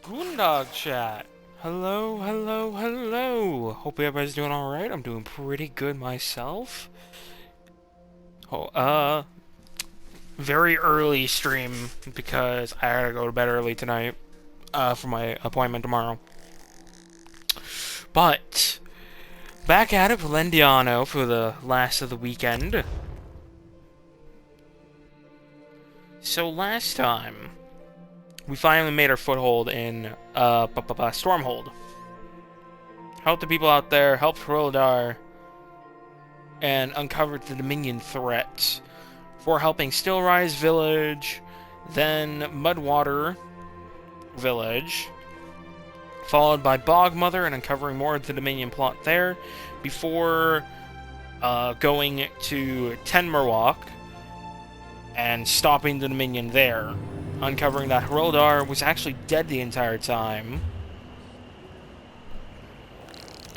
Goondog chat. Hello, hello, hello. Hope everybody's doing alright. I'm doing pretty good myself. Oh, very early stream because I gotta go to bed early tonight, for my appointment tomorrow. But, back at it with Lendiano for the last of the weekend. So last time, we finally made our foothold in, Stormhold. Helped the people out there, helped Hroldar, and uncovered the Dominion threat for helping Stillrise Village, then Mudwater Village, followed by Bogmother and uncovering more of the Dominion plot there, before going to Tenmerwalk and stopping the Dominion there, uncovering that Hroldar was actually dead the entire time,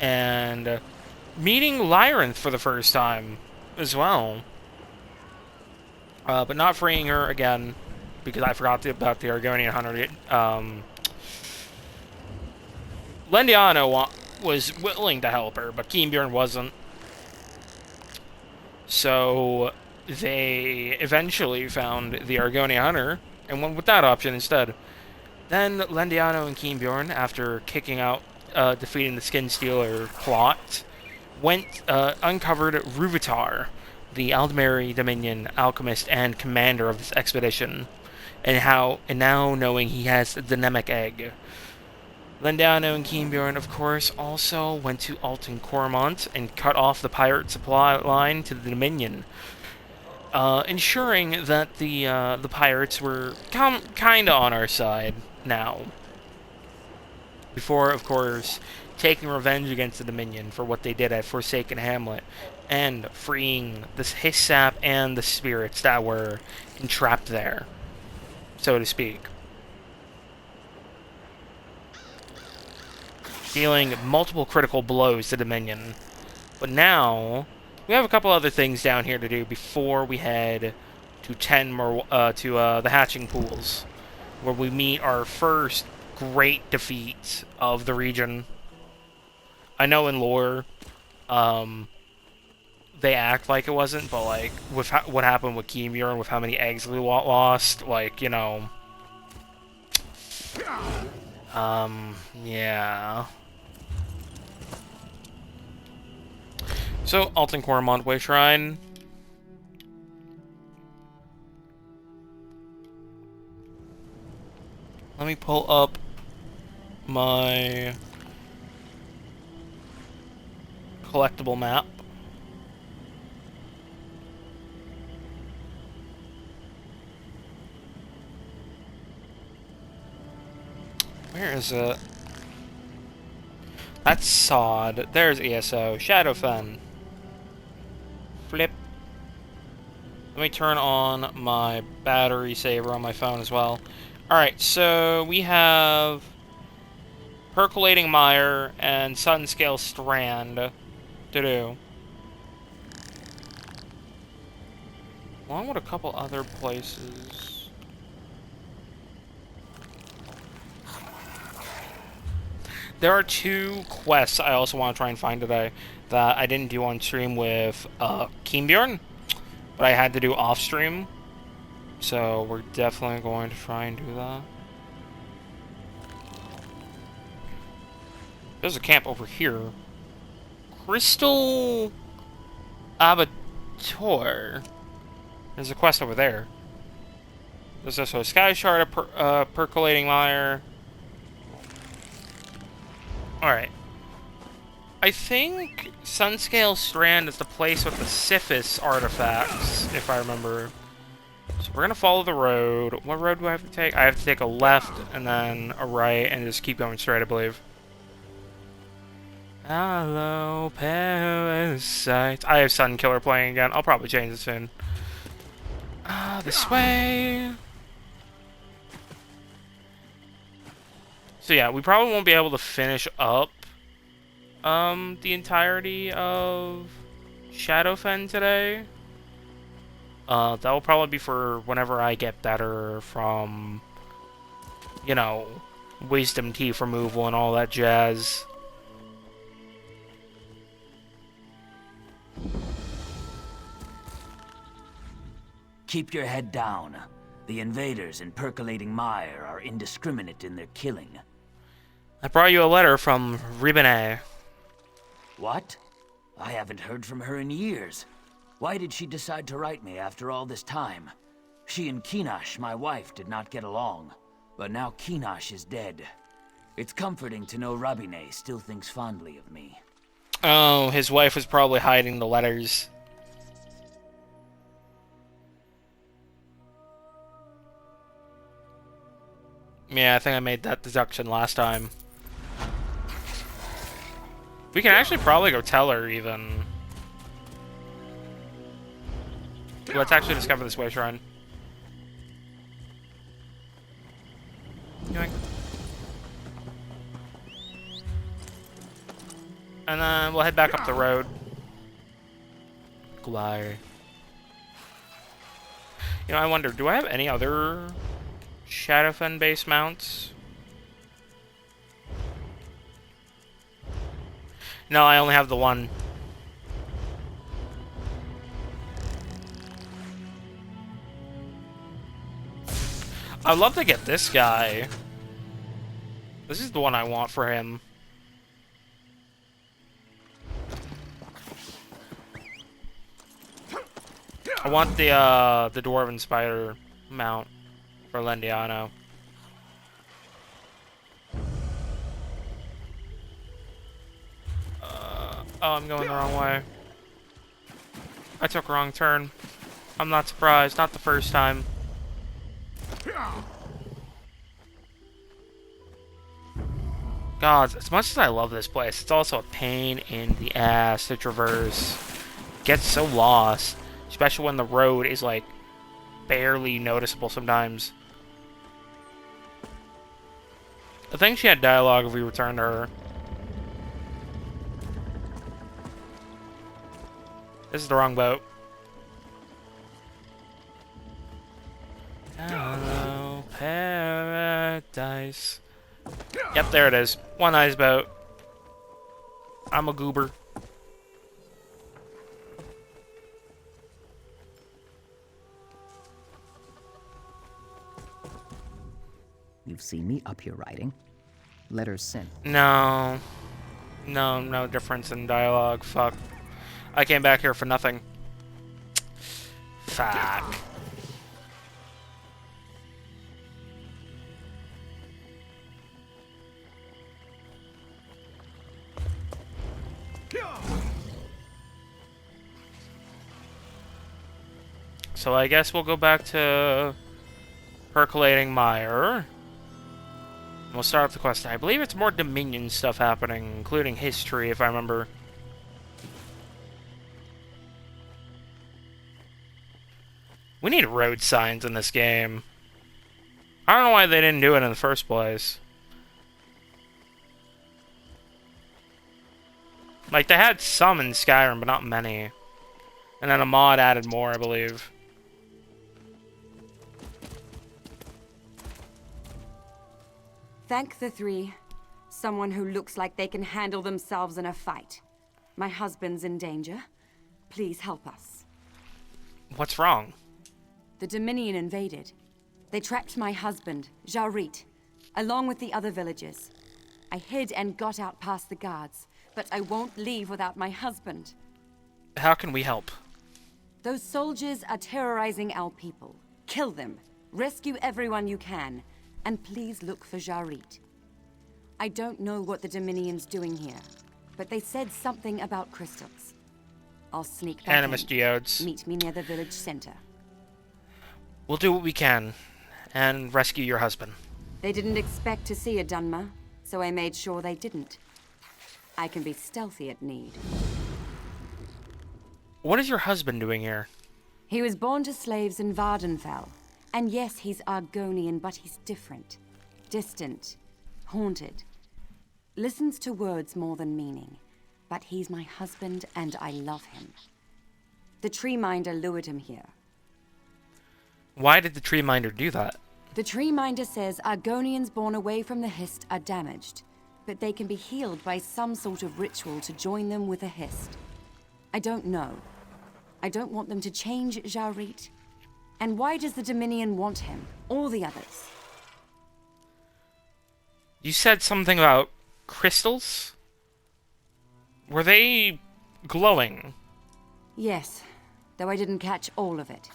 and meeting Lyranth for the first time as well. But not freeing her again, because I forgot about the Argonian Hunter. Lendiano was willing to help her, but Keenbjorn wasn't. So they eventually found the Argonian Hunter and went with that option instead. Then Lendiano and Keenbjorn, after kicking out, defeating the Skin Stealer plot, uncovered Ruvitar, the Aldmeri Dominion alchemist and commander of this expedition, and now knowing he has the Nemec egg. Lendiano and Keenbjorn, of course, also went to Alton Cormont and cut off the pirate supply line to the Dominion, ensuring that the pirates were kinda on our side now. Before, of course, taking revenge against the Dominion for what they did at Forsaken Hamlet, and freeing his sap and the spirits that were entrapped there, so to speak. Dealing multiple critical blows to Dominion. But now, we have a couple other things down here to do before we head to the Hatching Pools, where we meet our first great defeat of the region. I know in lore, they act like it wasn't, but like with what happened with Keenbjorn, with how many eggs we lost, like, you know, yeah. So Alton Cormont Way Shrine. Let me pull up my collectible map. Where is it? That's Sod. There's ESO. Shadowfen. Flip. Let me turn on my battery saver on my phone as well. Alright, so we have Percolating Mire and Sunscale Strand to do. Along with a couple other places. There are two quests I also want to try and find today that I didn't do on stream with Keenbjorn, but I had to do off stream. So we're definitely going to try and do that. There's a camp over here. Crystal Abattoir. There's a quest over there. There's also a Sky Shard, a Percolating Mire. Alright. I think Sunscale Strand is the place with the Siphus artifacts, if I remember. So we're gonna follow the road. What road do I have to take? I have to take a left and then a right and just keep going straight, I believe. Hello, parasites. I have Sunkiller playing again. I'll probably change it soon. This way. So yeah, we probably won't be able to finish up the entirety of Shadowfen today. That will probably be for whenever I get better from, you know, wisdom teeth removal and all that jazz. Keep your head down. The invaders in percolating mire are indiscriminate in their killing. I brought you a letter from Ribene. What? I haven't heard from her in years. Why did she decide to write me after all this time? She and Kinash, my wife, did not get along. But now Kinash is dead. It's comforting to know Rabine still thinks fondly of me. Oh, his wife was probably hiding the letters. Yeah, I think I made that deduction last time. We can actually probably go tell her, even. Let's actually discover this way shrine. Yoink. And then we'll head back up the road. Glide. You know, I wonder, do I have any other Shadowfen base mounts? No, I only have the one. I'd love to get this guy. This is the one I want for him. I want the Dwarven Spider mount for Lendiano. Oh, I'm going the wrong way. I took a wrong turn. I'm not surprised. Not the first time. God, as much as I love this place, it's also a pain in the ass to traverse. It gets so lost. Especially when the road is, like, barely noticeable sometimes. I think she had dialogue if we returned to her. This is the wrong boat. Hello, paradise. Yep, there it is. One ice boat. I'm a goober. You've seen me up here writing. Letters sent. No. No difference in dialogue. Fuck. I came back here for nothing. Fuck. So I guess we'll go back to percolating mire. We'll start up the quest. I believe it's more Dominion stuff happening, including history, if I remember. We need road signs in this game. I don't know why they didn't do it in the first place. Like, they had some in Skyrim, but not many. And then a mod added more, I believe. Thank the three. Someone who looks like they can handle themselves in a fight. My husband's in danger. Please help us. What's wrong? The Dominion invaded. They trapped my husband, Jarit, along with the other villagers. I hid and got out past the guards, but I won't leave without my husband. How can we help? Those soldiers are terrorizing our people. Kill them. Rescue everyone you can. And please look for Jarit. I don't know what the Dominion's doing here, but they said something about crystals. I'll sneak back Animus in. geodes. Meet me near the village center. We'll do what we can, and rescue your husband. They didn't expect to see a Dunmer, so I made sure they didn't. I can be stealthy at need. What is your husband doing here? He was born to slaves in Vardenfell. And yes, he's Argonian, but he's different. Distant. Haunted. Listens to words more than meaning. But he's my husband, and I love him. The Tree Minder lured him here. Why did the Tree Minder do that? The tree minder says Argonians born away from the Hist are damaged, but they can be healed by some sort of ritual to join them with a Hist. I don't know. I don't want them to change Jarit. And why does the Dominion want him? Or the others? You said something about crystals? Were they glowing? Yes, though I didn't catch all of it.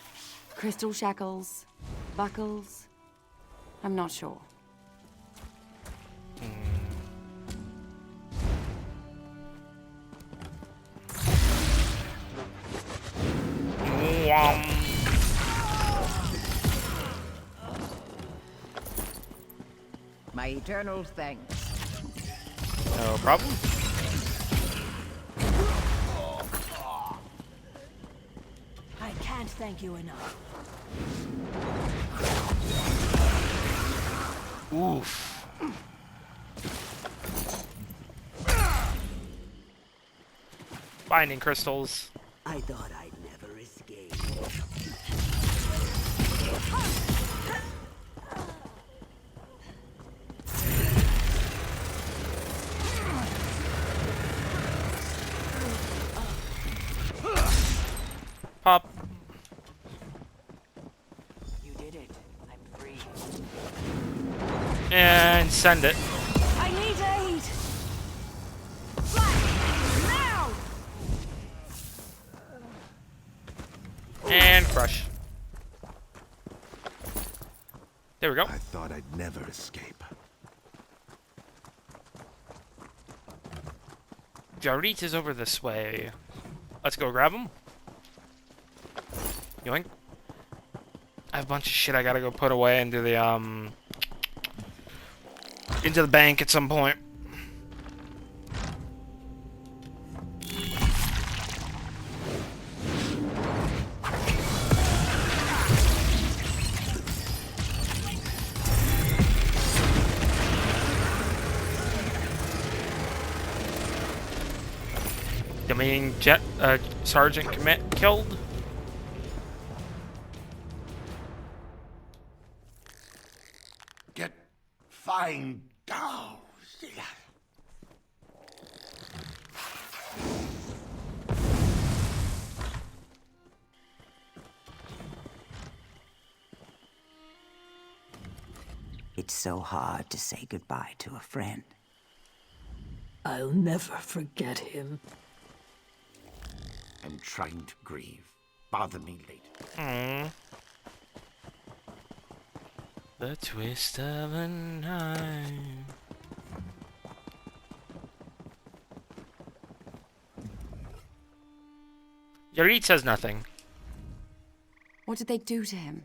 Crystal shackles, buckles. I'm not sure. My eternal thanks. No problem. I can't thank you enough. Oof. Binding crystals. I thought I'd never escape. Pop. You did it. I'm free. And send it. I need aid! Fly! Now! And crush. There we go. I thought I'd never escape. Jarit is over this way. Let's go grab him. Yoink. I have a bunch of shit I gotta go put away into the bank at some point. Dominion Sergeant killed. Find down. It's so hard to say goodbye to a friend. I'll never forget him. I'm trying to grieve. Bother me later. The twist of a knife. Jarit says nothing. What did they do to him?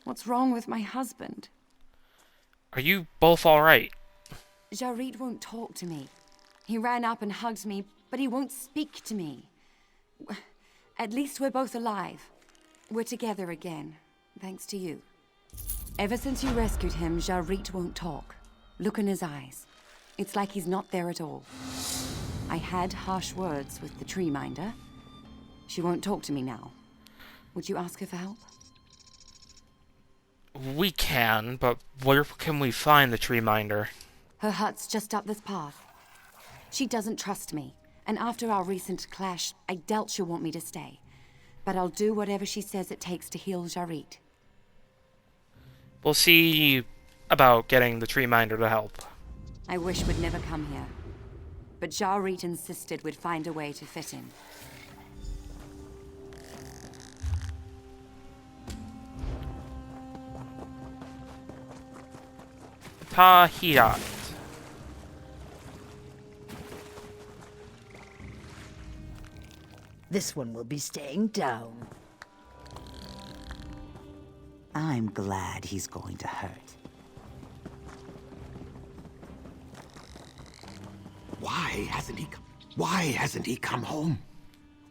What's wrong with my husband? Are you both alright? Jarit won't talk to me. He ran up and hugged me, but he won't speak to me. At least we're both alive. We're together again, thanks to you. Ever since you rescued him, Jarit won't talk. Look in his eyes. It's like he's not there at all. I had harsh words with the tree minder. She won't talk to me now. Would you ask her for help? We can, but where can we find the tree minder? Her hut's just up this path. She doesn't trust me, and after our recent clash, I doubt she'll want me to stay. But I'll do whatever she says it takes to heal Jarit. We'll see about getting the tree minder to help. I wish we'd never come here. But Jarit insisted we'd find a way to fit in. Tahirat. This one will be staying down. I'm glad he's going to hurt. Why hasn't he come home?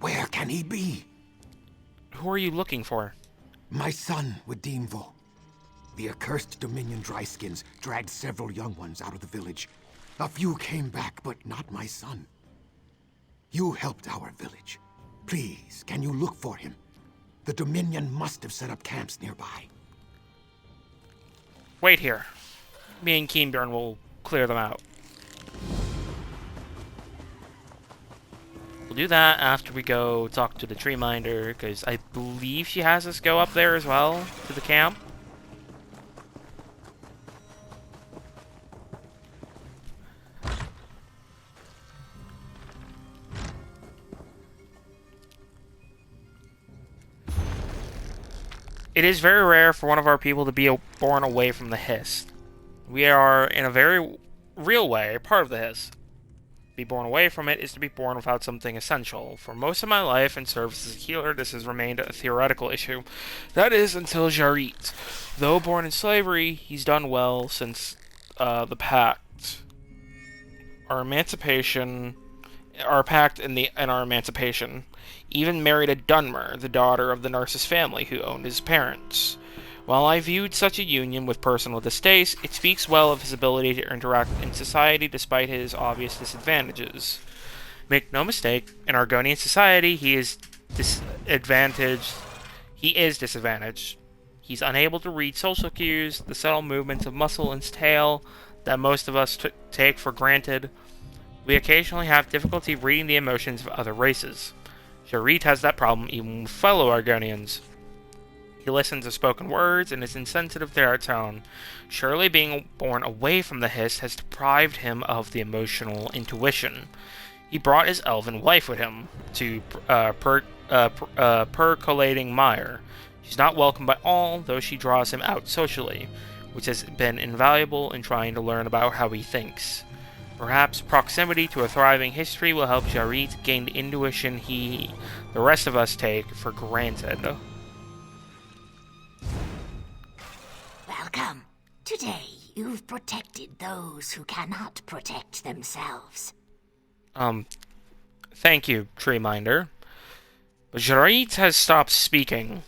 Where can he be? Who are you looking for? My son, Wadimvo. The accursed Dominion Dryskins dragged several young ones out of the village. A few came back, but not my son. You helped our village. Please, can you look for him? The Dominion must have set up camps nearby. Wait here. Me and Keenbjorn will clear them out. We'll do that after we go talk to the tree minder, because I believe she has us go up there as well, to the camp. It is very rare for one of our people to be born away from the Hist. We are, in a very real way, part of the Hist. Be born away from it is to be born without something essential. For most of my life and service as a healer, this has remained a theoretical issue. That is, until Jarrit. Though born in slavery, he's done well since the Pact. Our pact and our emancipation. Even married a Dunmer, the daughter of the Narcissus family who owned his parents. While I viewed such a union with personal distaste, it speaks well of his ability to interact in society despite his obvious disadvantages. Make no mistake, in Argonian society, he is disadvantaged. He's unable to read social cues, the subtle movements of muscle and tail that most of us take for granted. We occasionally have difficulty reading the emotions of other races. Jarrit has that problem even with fellow Argonians. He listens to spoken words and is insensitive to our tone. Surely being born away from the Hist has deprived him of the emotional intuition. He brought his elven wife with him to percolating mire. She's not welcome by all, though she draws him out socially, which has been invaluable in trying to learn about how he thinks. Perhaps proximity to a thriving history will help Jarrit gain the intuition the rest of us take for granted. Welcome. Today, you've protected those who cannot protect themselves. Thank you, Treeminder. But Jarrit has stopped speaking.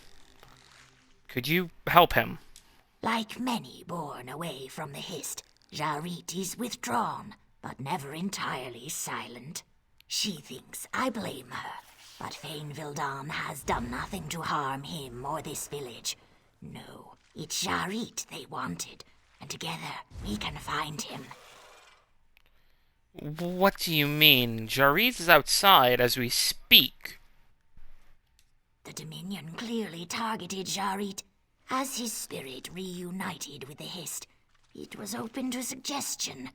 Could you help him? Like many born away from the Hist, Jarrit is withdrawn, but never entirely silent. She thinks I blame her, but Fane Vildan has done nothing to harm him or this village. No, it's Jarrit they wanted, and together we can find him. What do you mean? Jarrit is outside as we speak. The Dominion clearly targeted Jarrit. As his spirit reunited with the Hist, it was open to suggestion.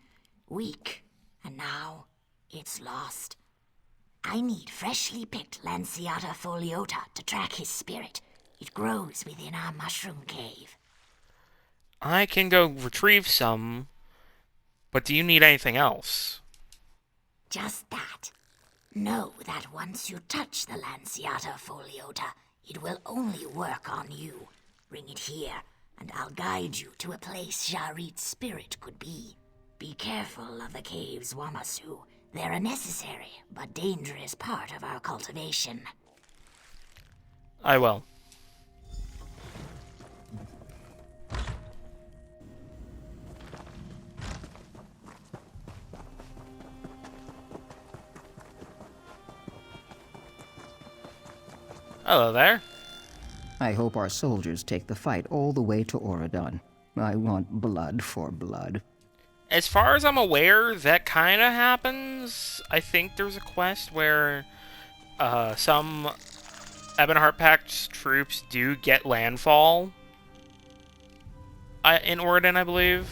Weak, and now it's lost. I need freshly picked Lanciata foliota to track his spirit. It grows within our mushroom cave. I can go retrieve some, but do you need anything else? Just that. Know that once you touch the Lanciata foliota, it will only work on you. Bring it here, and I'll guide you to a place Jarrit's spirit could be. Be careful of the caves, Wamasu. They're a necessary but dangerous part of our cultivation. I will. Hello there. I hope our soldiers take the fight all the way to Oradon. I want blood for blood. As far as I'm aware, that kind of happens. I think there's a quest where some Ebonheart Pact troops do get landfall in Oradon, I believe.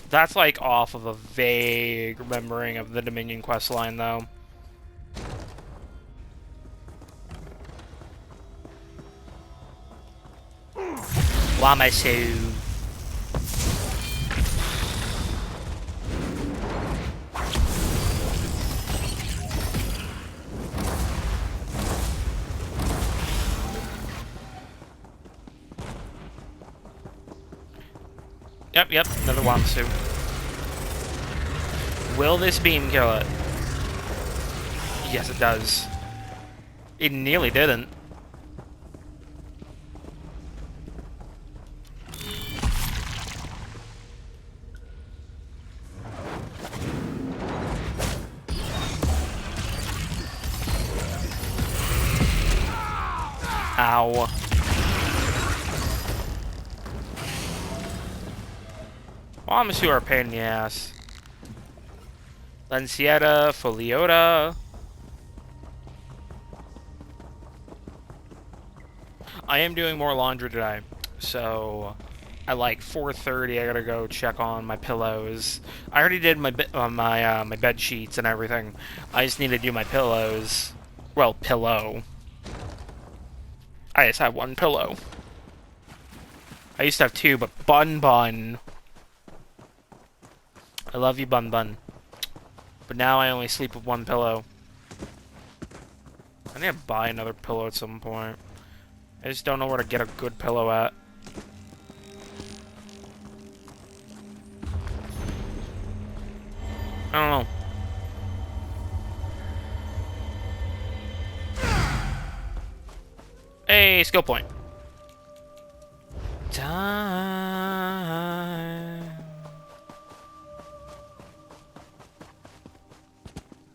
That's like off of a vague remembering of the Dominion quest line, though. Wamasu. Yep, another Wamasu. Will this beam kill it? Yes, it does. It nearly didn't. Ow. Bombs who are a pain in the ass. Lancietta, Foliota. I am doing more laundry today, so at like 4:30 I gotta go check on my pillows. I already did my my bed sheets and everything. I just need to do my pillows. Well, pillow. I just have one pillow. I used to have two, but Bun Bun. I love you, Bun Bun. But now I only sleep with one pillow. I need to buy another pillow at some point. I just don't know where to get a good pillow at. I don't know. Hey, skill point. Time.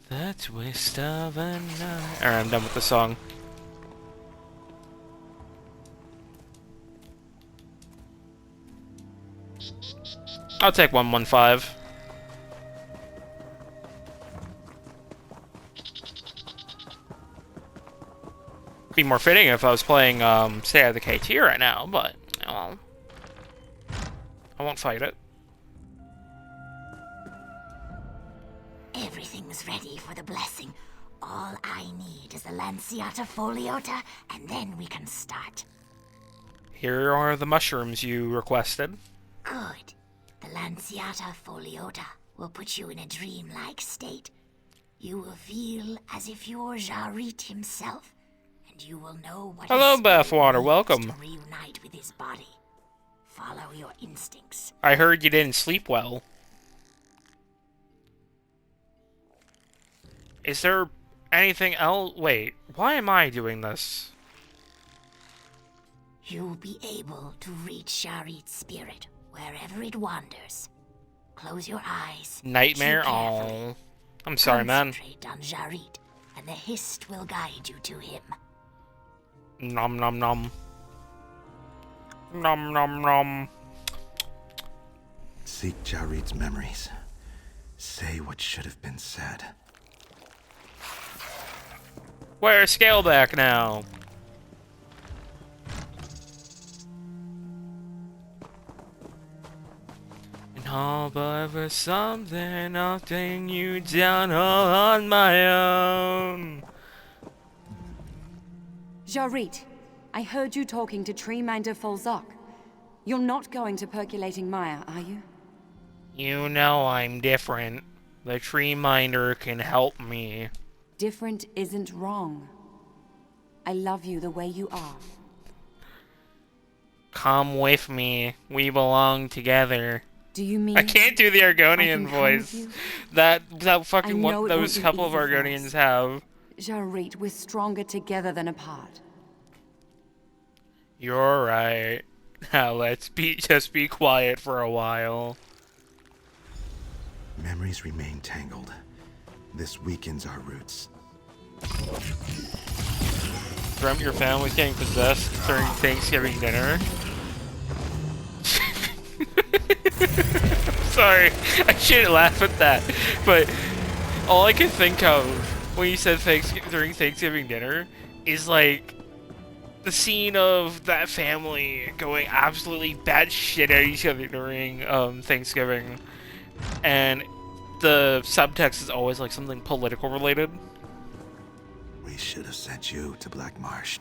The twist of a night. Alright, I'm done with the song. I'll take 115. Be more fitting if I was playing State of the KT right now, but well, I won't fight it. Everything's ready for the blessing. All I need is the Lanciata Foliota, and then we can start. Here are the mushrooms you requested. Good. The Lanciata Foliota will put you in a dreamlike state. You will feel as if you're Jarit himself, and you will know what Hello, his spirit Bathwater. needs Welcome. to reunite with his body. Follow your instincts. I heard you didn't sleep well. Is there anything else? Wait, why am I doing this? You'll be able to reach Jarit's spirit wherever it wanders. Close your eyes. Nightmare? Chew carefully. Oh, I'm sorry, man. Concentrate on Jarit, and the Hist will guide you to him. Nom nom nom. Nom nom nom. Seek Jarit's memories. Say what should have been said. Where's Scaleback now? And all but for something, I'll take you down all on my own. Jarit, I heard you talking to Treeminder Folzok. You're not going to Percolating Mire, are you? You know I'm different. The tree minder can help me. Different isn't wrong. I love you the way you are. Come with me. We belong together. Do you mean... I can't do the Argonian I can come with voice. you? That I fucking know what it those won't be couple of easy for Argonians us. have. Jarit, we're stronger together than apart. You're right. Now let's just be quiet for a while. Memories remain tangled. This weakens our roots. Dreamt your family's getting possessed during Thanksgiving dinner. Sorry, I shouldn't laugh at that, but all I can think of when you said during Thanksgiving dinner is like the scene of that family going absolutely batshit at each other during Thanksgiving, and the subtext is always like something political related. We should have sent you to Black Marsh.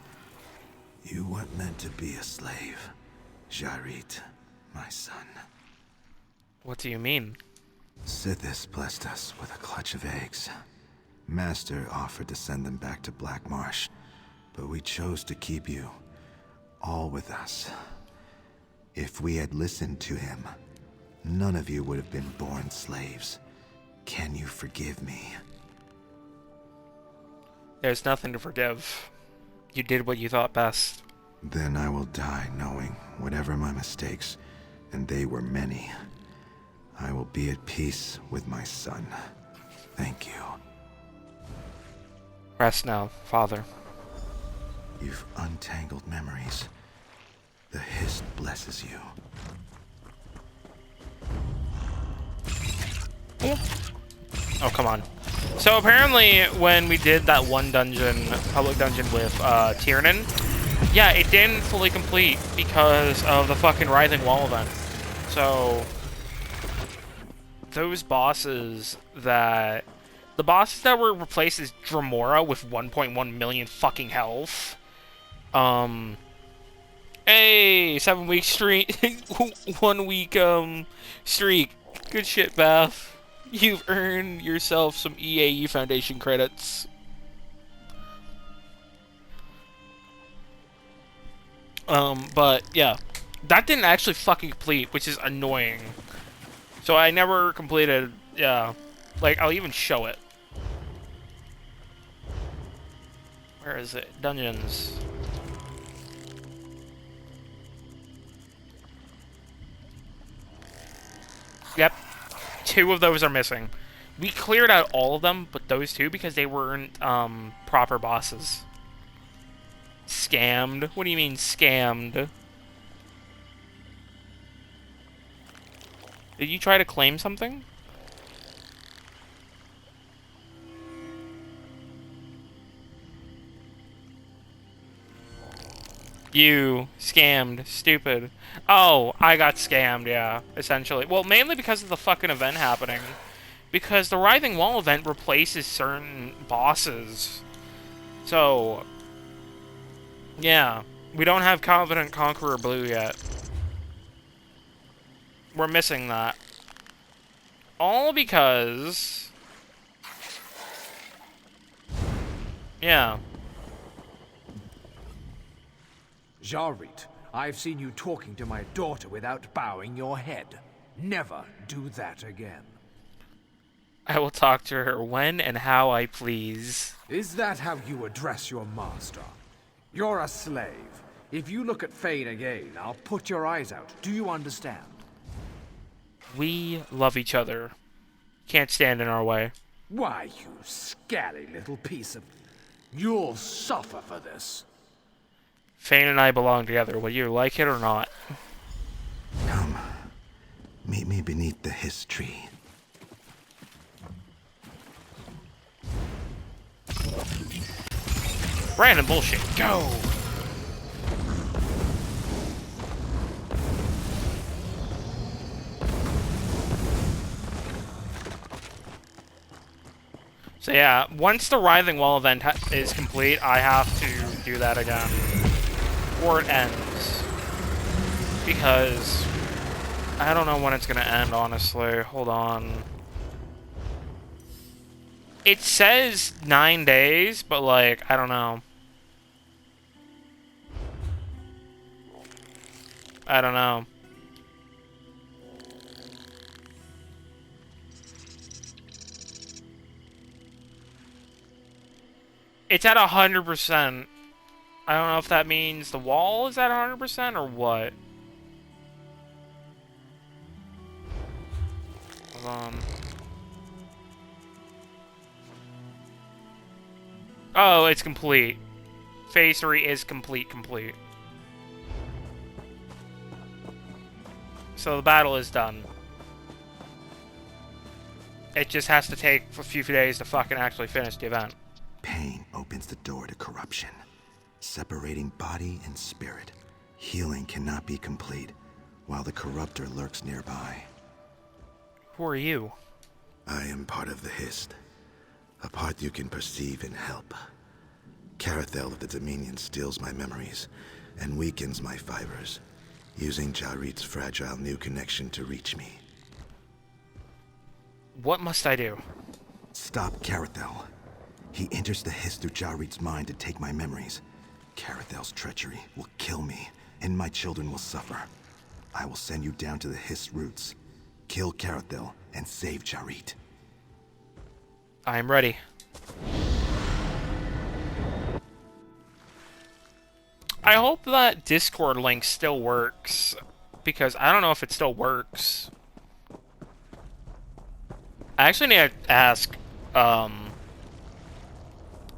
You weren't meant to be a slave, Jarit, my son. What do you mean? Sithis blessed us with a clutch of eggs. Master offered to send them back to Black Marsh, but we chose to keep you, all with us. If we had listened to him, none of you would have been born slaves. Can you forgive me? There's nothing to forgive. You did what you thought best. Then I will die knowing whatever my mistakes, and they were many, I will be at peace with my son. Thank you. Rest now, Father. You've untangled memories. The Hist blesses you. So... Oh, come on. So apparently, when we did that one dungeon, public dungeon with Tiernan, yeah, it didn't fully complete because of the fucking Writhing Wall event. So... those bosses that... The bosses that were replaced as Dremora with 1.1 million fucking health. Hey, 7-week streak, 1 week, streak. Good shit, Beth. You've earned yourself some EAE Foundation credits. But, yeah. That didn't actually fucking complete, which is annoying. So I never completed, yeah. Like, I'll even show it. Where is it? Dungeons. Yep. 2 of those are missing. We cleared out all of them, but those 2 because they weren't, proper bosses. Scammed? What do you mean, scammed? Did you try to claim something? You scammed. Stupid. Oh, I got scammed, yeah, essentially. Well, mainly because of the fucking event happening. Because the Writhing Wall event replaces certain bosses. So, yeah. We don't have Covenant Conqueror Blue yet. We're missing that. All because... yeah. Jarit, I've seen you talking to my daughter without bowing your head. Never do that again. I will talk to her when and how I please. Is that how you address your master? You're a slave. If you look at Fane again, I'll put your eyes out. Do you understand? We love each other. Can't stand in our way. Why, you scary little piece of... You'll suffer for this. Fane and I belong together, whether you like it or not. Come. Meet me beneath the Hiss tree. Random bullshit. Go! So yeah, once the Writhing Wall event is complete, I have to do that again. Or it ends. Because I don't know when it's gonna end, honestly. Hold on. It says 9 days, but like, I don't know. I don't know. It's at 100%. I don't know if that means the wall is at 100% or what. Hold on. Oh, it's complete. Phase 3 is complete. So the battle is done. It just has to take a few days to fucking actually finish the event. Pain opens the door to corruption, separating body and spirit. Healing cannot be complete while the corruptor lurks nearby. Who are you? I am part of the Hist, a part you can perceive and help. Carathel of the Dominion steals my memories and weakens my fibers, using Jarit's fragile new connection to reach me. What must I do? Stop Carathel. He enters the Hist through Jarit's mind to take my memories. Carathel's treachery will kill me, and my children will suffer. I will send you down to the Hist roots. Kill Carathel and save Jarit. I am ready. I hope that Discord link still works, because I don't know if it still works. I actually need to ask,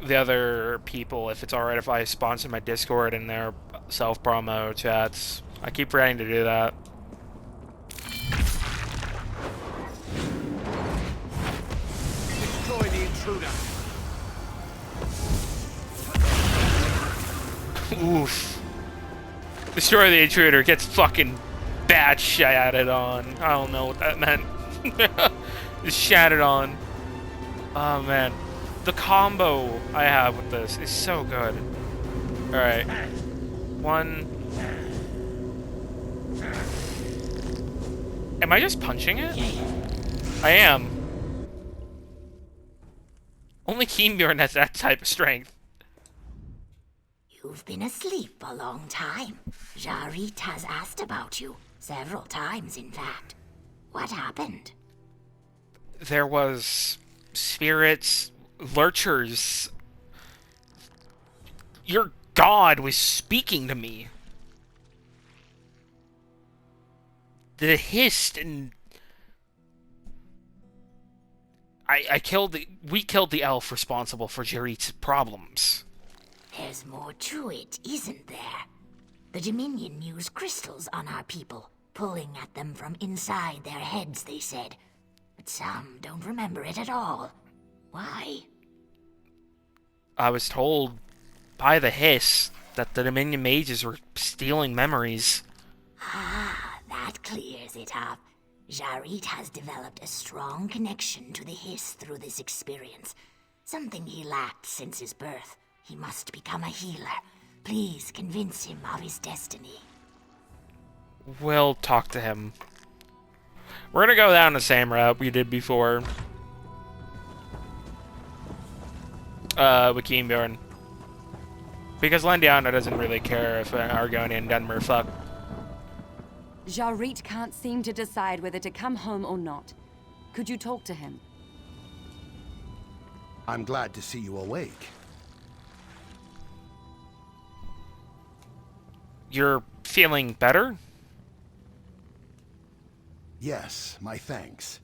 the other people if it's alright if I sponsor my Discord in their self-promo chats. I keep forgetting to do that. intruder! Oof. Destroy the intruder gets fucking bad shattered on. I don't know what that meant. Just shattered on. Oh man. The combo I have with this is so good. Alright. One. Am I just punching it? I am. Only Keenbjorn has that type of strength. You've been asleep a long time. Jarit has asked about you. Several times, in fact. What happened? There was spirits, lurchers. Your god was speaking to me. The hissed and we killed the elf responsible for Jarit's problems. There's more to it, isn't there? The Dominion used crystals on our people, pulling at them from inside their heads, they said. But some don't remember it at all. Why? I was told by the hiss that the Dominion mages were stealing memories. Ah, that clears it up. Jarit has developed a strong connection to the hiss through this experience. Something he lacked since his birth. He must become a healer. Please convince him of his destiny. We'll talk to him. We're gonna go down the same route we did before. With Keenbjorn. Because Lendiana doesn't really care if Argonian Dunmer fuck. Jarit can't seem to decide whether to come home or not. Could you talk to him? I'm glad to see you awake. You're feeling better? Yes, my thanks.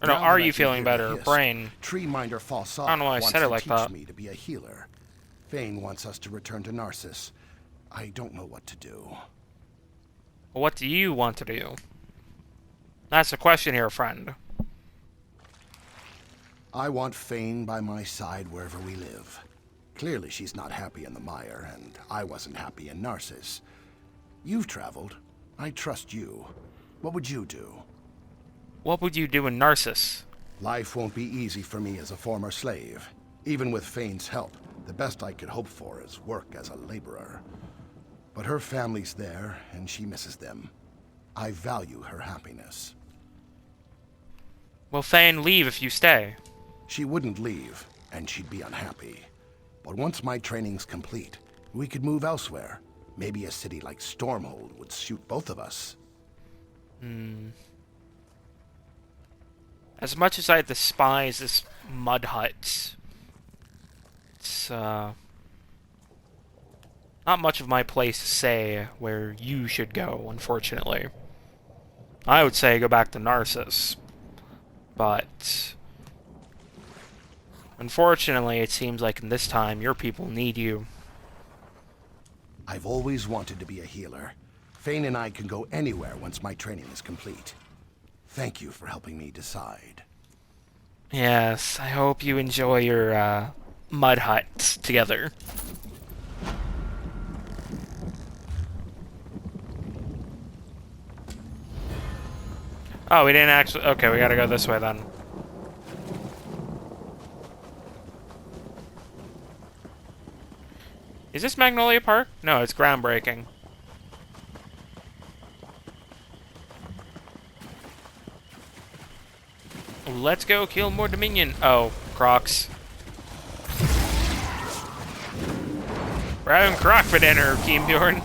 Or no, Now are that I you can feeling hear better? the hiss, Brain. Treeminder Falsaw I don't know why I wants said it to like teach that. me to be a healer. Fane wants us to return to Narcissus. I don't know what to do. What do you want to do? That's the question here, friend. I want Fane by my side wherever we live. Clearly she's not happy in the mire, and I wasn't happy in Narcissus. You've traveled. I trust you. What would you do? What would you do in Narcissus? Life won't be easy for me as a former slave. Even with Fane's help, the best I could hope for is work as a laborer. But her family's there, and she misses them. I value her happiness. Will Thane leave if you stay? She wouldn't leave, and she'd be unhappy. But once my training's complete, we could move elsewhere. Maybe a city like Stormhold would suit both of us. As much as I despise this mud hut, it's not much of my place to say where you should go, unfortunately. I would say go back to Narcissus, but unfortunately it seems like in this time your people need you. I've always wanted to be a healer. Fane and I can go anywhere once my training is complete. Thank you for helping me decide. Yes, I hope you enjoy your mud hut together. Oh, we didn't actually... Okay, we gotta go this way then. Is this Magnolia Park? No, it's groundbreaking. Let's go kill more Dominion. Oh, Crocs. We're having Croc for dinner, Keenbjorn.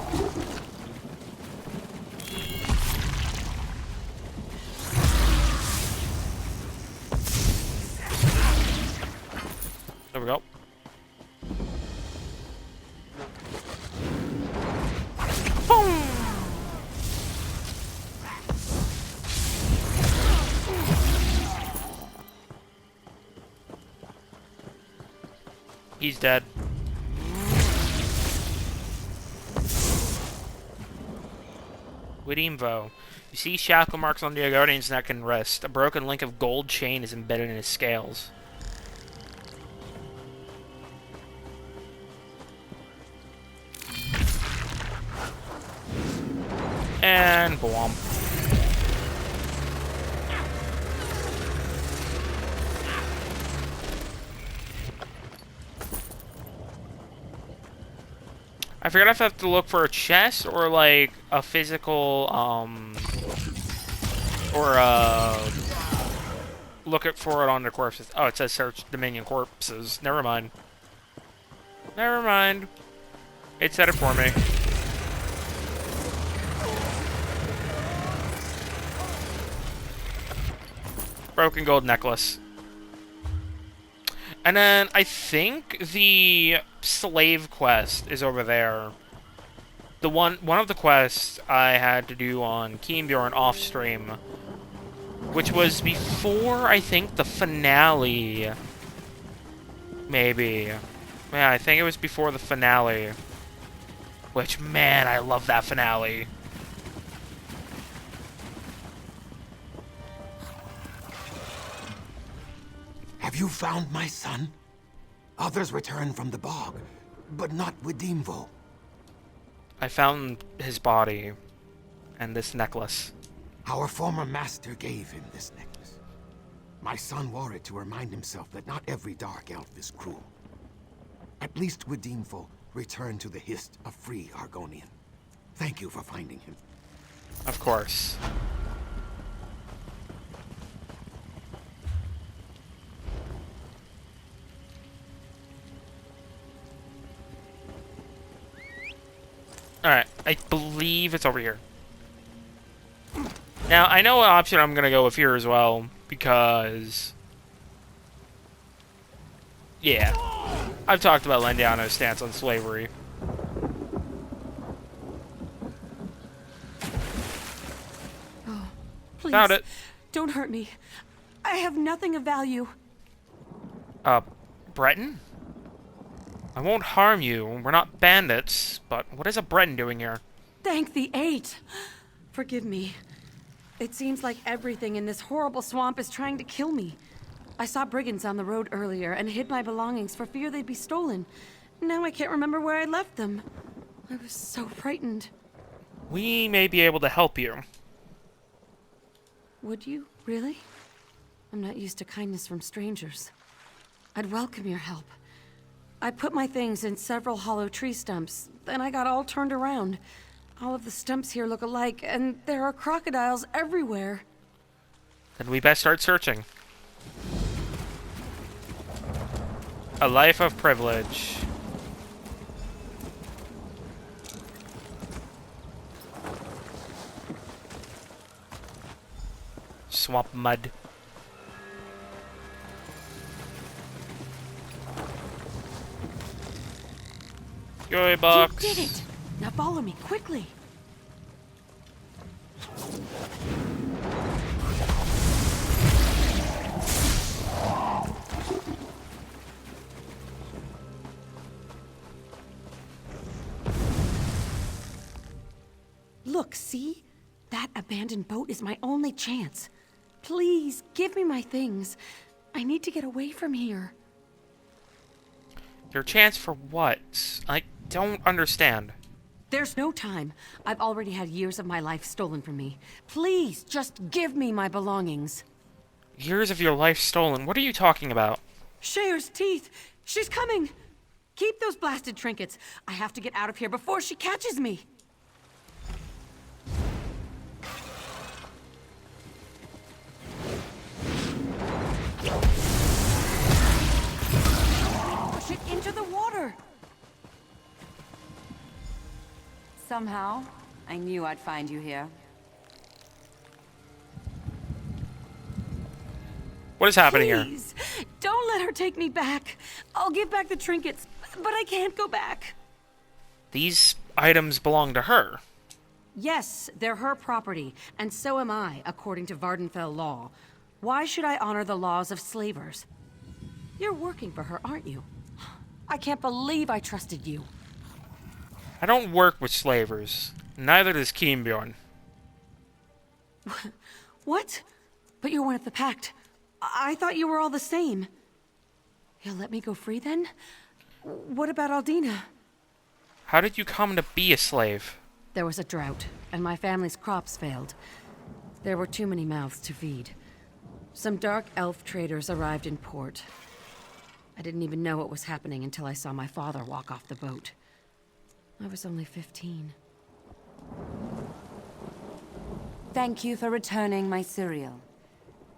There we go. Boom! He's dead. Widimvo. You see shackle marks on the Guardian's neck and wrist. A broken link of gold chain is embedded in his scales. And boom. I forgot if I have to look for a chest or like a physical, look for it on the corpses. Oh, it says search Dominion corpses. Never mind. Never mind. It said it for me. Broken gold necklace. And then I think the slave quest is over there. The one of the quests I had to do on Keembjorn off stream, which was before I think the finale. Maybe. Yeah, I think it was before the finale. Which, man, I love that finale. Have you found my son? Others returned from the bog, but not with Dimvo. I found his body and this necklace. Our former master gave him this necklace. My son wore it to remind himself that not every dark elf is cruel. At least Widimfo returned to the Hist a free Argonian. Thank you for finding him. Of course. Alright, I believe it's over here. Now, I know what option I'm gonna go with here as well, because... yeah. I've talked about Lendiano's stance on slavery. Oh, please, Found it. don't hurt me. I have nothing of value. Breton? I won't harm you. We're not bandits, but what is a Breton doing here? Thank the eight. Forgive me. It seems like everything in this horrible swamp is trying to kill me. I saw brigands on the road earlier and hid my belongings for fear they'd be stolen. Now I can't remember where I left them. I was so frightened. We may be able to help you. Would you, really? I'm not used to kindness from strangers. I'd welcome your help. I put my things in several hollow tree stumps, then I got all turned around. All of the stumps here look alike, and there are crocodiles everywhere. Then we best start searching. A life of privilege. Swamp mud. Joy box. You did it! Now follow me, quickly! Look, see? That abandoned boat is my only chance. Please, give me my things. I need to get away from here. Your chance for what? I don't understand. There's no time. I've already had years of my life stolen from me. Please, just give me my belongings. Years of your life stolen? What are you talking about? Shayer's teeth! She's coming! Keep those blasted trinkets. I have to get out of here before she catches me. Push it into the water! Somehow, I knew I'd find you here. What is happening here? Please, don't let her take me back. I'll give back the trinkets, but I can't go back. These items belong to her. Yes, they're her property, and so am I, according to Vardenfell law. Why should I honor the laws of slavers? You're working for her, aren't you? I can't believe I trusted you. I don't work with slavers. Neither does Keembjorn. What? But you're one of the pact. I thought you were all the same. You'll let me go free then? What about Aldina? How did you come to be a slave? There was a drought, and my family's crops failed. There were too many mouths to feed. Some dark elf traders arrived in port. I didn't even know what was happening until I saw my father walk off the boat. I was only 15. Thank you for returning my cereal.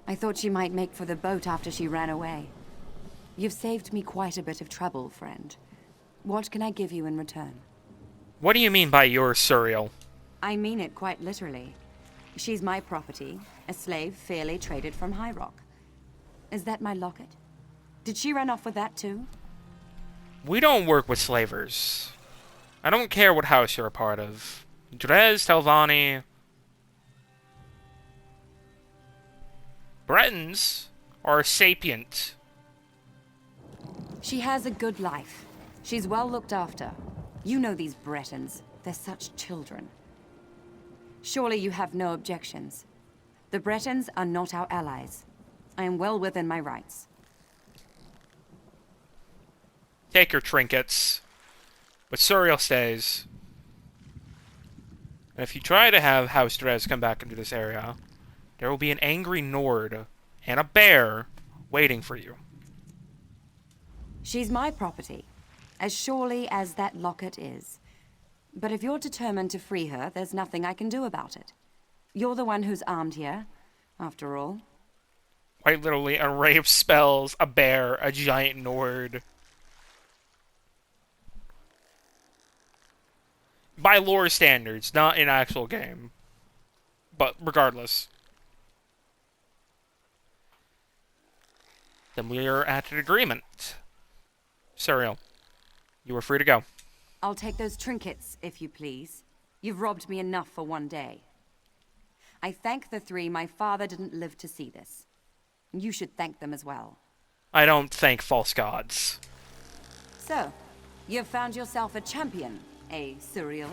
I thought she might make for the boat after she ran away. You've saved me quite a bit of trouble, friend. What can I give you in return? What do you mean by your cereal? I mean it quite literally. She's my property, a slave fairly traded from High Rock. Is that my locket? Did she run off with that too? We don't work with slavers. I don't care what house you're a part of. Dres, Telvanni. Bretons are sapient. She has a good life. She's well looked after. You know these Bretons. They're such children. Surely you have no objections. The Bretons are not our allies. I am well within my rights. Take your trinkets. But Suriel stays. And if you try to have House Dres come back into this area, there will be an angry Nord and a bear waiting for you. She's my property, as surely as that locket is. But if you're determined to free her, there's nothing I can do about it. You're the one who's armed here, after all. Quite literally, an array of spells, a bear, a giant Nord. By lore standards, not in actual game. But regardless. Then we are at an agreement. Suriel, you are free to go. I'll take those trinkets, if you please. You've robbed me enough for one day. I thank the three my father didn't live to see this. You should thank them as well. I don't thank false gods. So, you've found yourself a champion, eh, Suriel?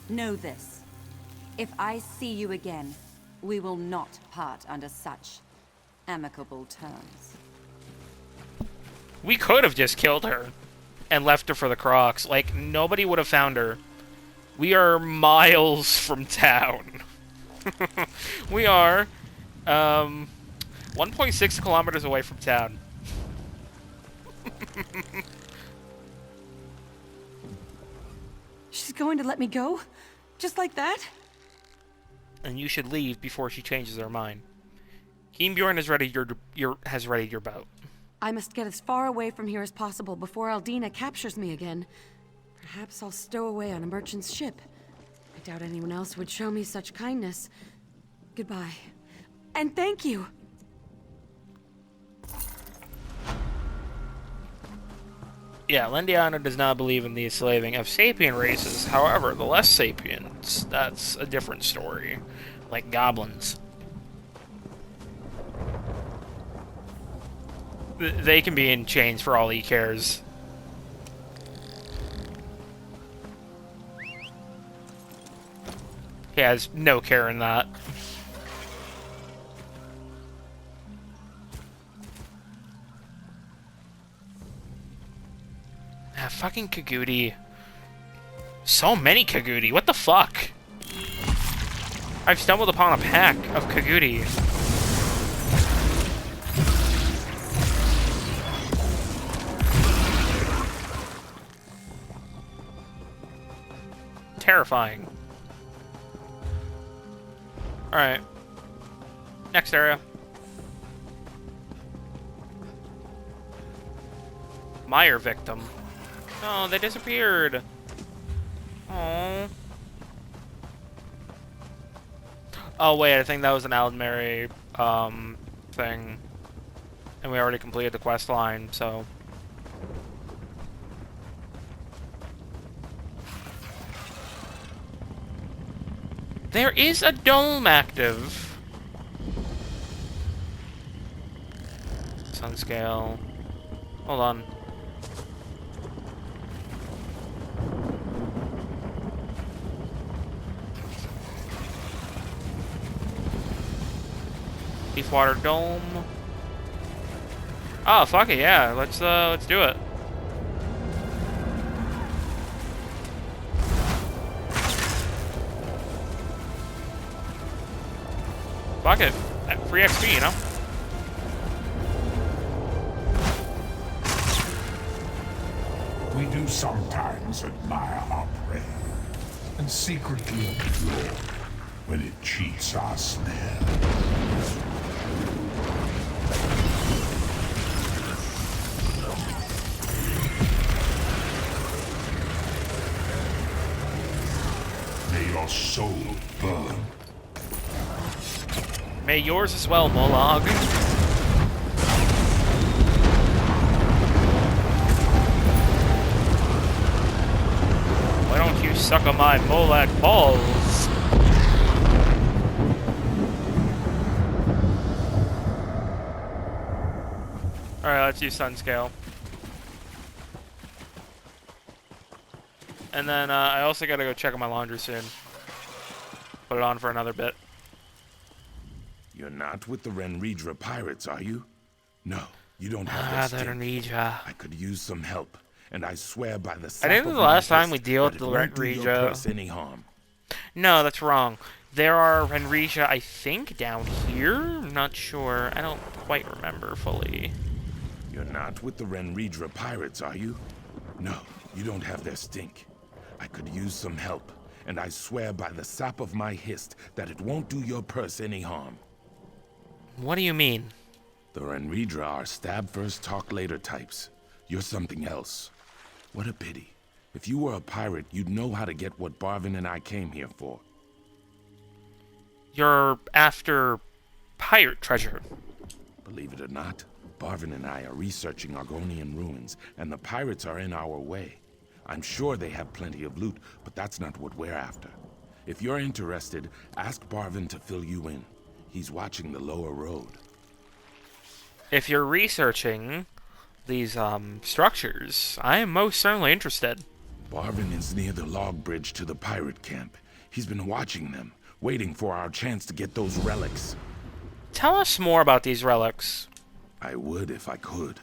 Know this. If I see you again, we will not part under such amicable terms. We could have just killed her and left her for the Crocs. Like, nobody would have found her. We are miles from town. We are 1.6 kilometers away from town. She's going to let me go? Just like that? And you should leave before she changes her mind. Keenbjorn has readied your boat. I must get as far away from here as possible before Aldina captures me again. Perhaps I'll stow away on a merchant's ship. I doubt anyone else would show me such kindness. Goodbye. And thank you! Yeah, Lendiano does not believe in the enslaving of sapient races. However, the less sapients, that's a different story. Like goblins. They can be in chains for all he cares. He has no care in that. Ah, fucking Kagudi. So many Kagudi. What the fuck? I've stumbled upon a pack of Kagudi. Terrifying. Alright. Next area. Meyer victim. Oh, they disappeared. Oh. Oh wait, I think that was an Alan Mary thing. And we already completed the quest line, so. There is a dome active. Sun scale. Hold on. Deepwater dome. Oh, fuck it, yeah. Let's do it. Fuck it. Free XP, you know? We do sometimes admire our prey, and secretly applaud when it cheats our snare. May your soul burn. May yours as well, Molag. Why don't you suck on my Molag balls? Alright, let's use Sun Scale. And then I also gotta go check on my laundry soon. Put it on for another bit. You're not with the Renridra pirates, are you? No, you don't have their the Renridra. I could use some help, and I swear by the I think this is the last time we deal with the Renridra. Any harm. No, that's wrong. There are Renridra, I think, down here? I'm not sure. I don't quite remember fully. You're not with the Renridra pirates, are you? No, you don't have their stink. I could use some help, and I swear by the sap of my hist that it won't do your purse any harm. What do you mean? The Renridra are stab first, talk later types. You're something else. What a pity. If you were a pirate, you'd know how to get what Barvin and I came here for. You're after pirate treasure. Believe it or not, Barvin and I are researching Argonian ruins, and the pirates are in our way. I'm sure they have plenty of loot, but that's not what we're after. If you're interested, ask Barvin to fill you in. He's watching the lower road. If you're researching these structures, I am most certainly interested. Barvin is near the log bridge to the pirate camp. He's been watching them, waiting for our chance to get those relics. Tell us more about these relics. I would if I could.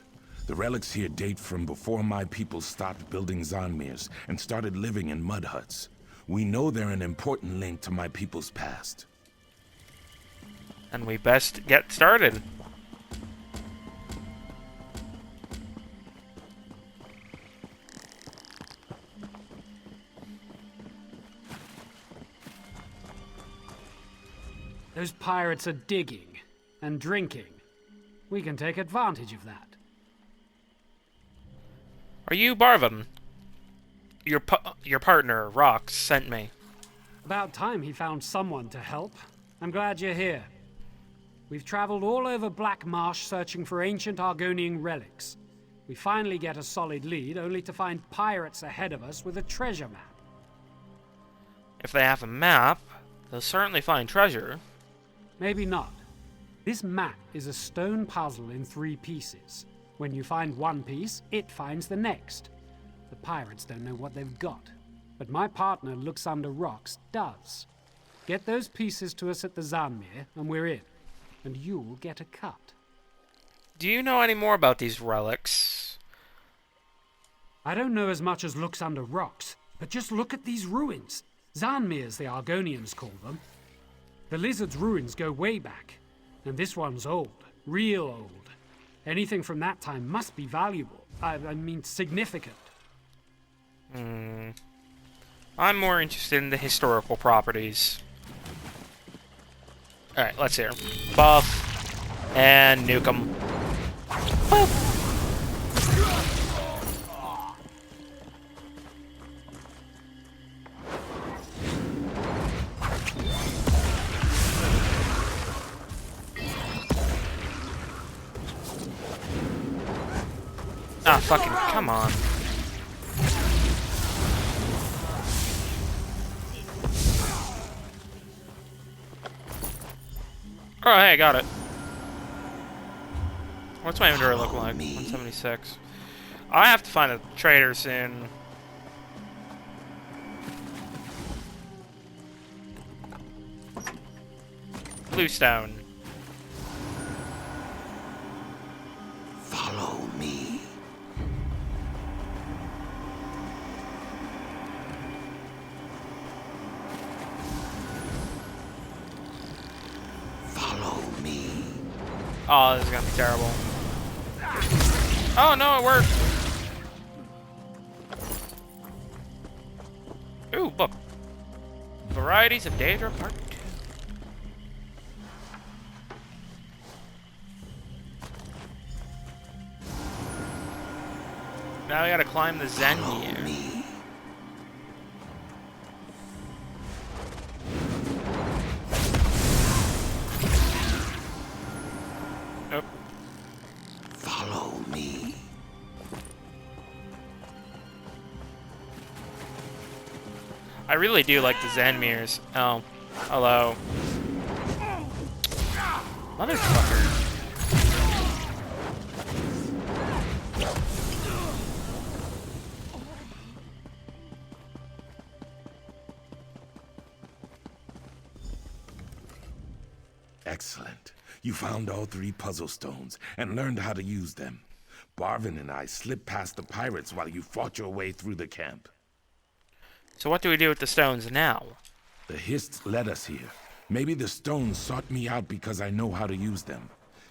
The relics here date from before my people stopped building Zanmirs and started living in mud huts. We know they're an important link to my people's past. And we best get started. Those pirates are digging and drinking. We can take advantage of that. Are you Barvin? Your partner, Rox, sent me. About time he found someone to help. I'm glad you're here. We've traveled all over Black Marsh searching for ancient Argonian relics. We finally get a solid lead, only to find pirates ahead of us with a treasure map. If they have a map, they'll certainly find treasure. Maybe not. This map is a stone puzzle in 3 pieces. When you find one piece, it finds the next. The pirates don't know what they've got, but my partner looks under rocks does. Get those pieces to us at the Zanmir, and we're in. And you'll get a cut. Do you know any more about these relics? I don't know as much as looks under rocks, but just look at these ruins. Zanmirs, the Argonians call them. The lizard's ruins go way back, and this one's old, real old. Anything from that time must be valuable. I mean, significant. I'm more interested in the historical properties. Alright, let's hear. Buff and nuke 'em. Ah, fucking, come on. Oh, hey, got it. What's my inventory look like? 176. I have to find a trader soon. Bluestone. Follow me. Follow Oh, this is gonna be terrible. Oh no, it worked. Ooh, book. Varieties of Daedra Part 2. Now we gotta climb the Zenmir. Oh. Follow me. I really do like the Zenmirs. Oh, hello. Motherfucker. Excellent. You found all 3 puzzle stones and learned how to use them. Barvin and I slipped past the pirates while you fought your way through the camp. So what do we do with the stones now? The Hist led us here. Maybe the stones sought me out because I know how to use them.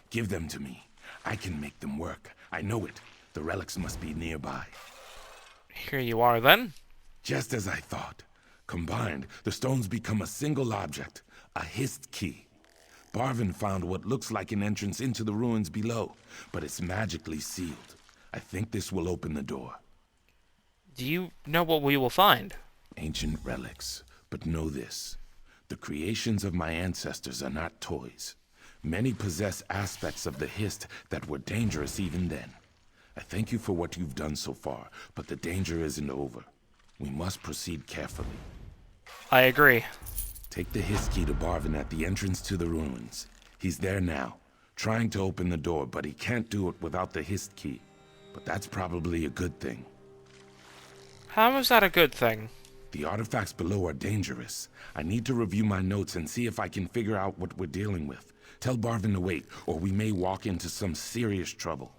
Give them to me. I can make them work. I know it. The relics must be nearby. Here you are, then. Just as I thought. Combined, the stones become a single object, a Hist key. Barvin found what looks like an entrance into the ruins below, but it's magically sealed. I think this will open the door. Do you know what we will find? Ancient relics, but know this. The creations of my ancestors are not toys. Many possess aspects of the Hist that were dangerous even then. I thank you for what you've done so far, but the danger isn't over. We must proceed carefully. I agree. Take the Hist key to Barvin at the entrance to the ruins. He's there now, trying to open the door, but he can't do it without the Hist key. But that's probably a good thing. How is that a good thing? The artifacts below are dangerous. I need to review my notes and see if I can figure out what we're dealing with. Tell Barvin to wait, or we may walk into some serious trouble.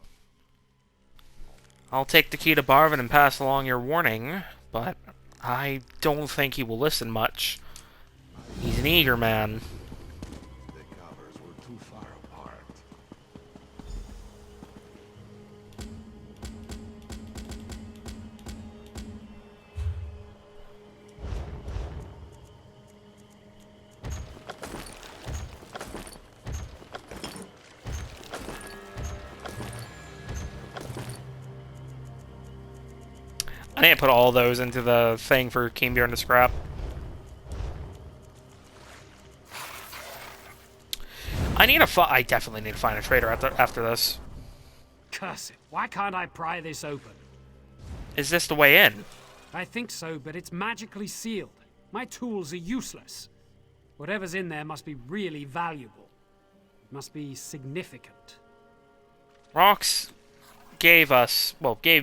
I'll take the key to Barvin and pass along your warning, but I don't think he will listen much. He's an eager man. The covers were too far apart. I need to put all those into the thing for Keenbjorn to scrap. I definitely need to find a trader after this. Curse it. Why can't I pry this open? Is this the way in? I think so, but it's magically sealed. My tools are useless. Whatever's in there must be really valuable. It must be significant. Rox gave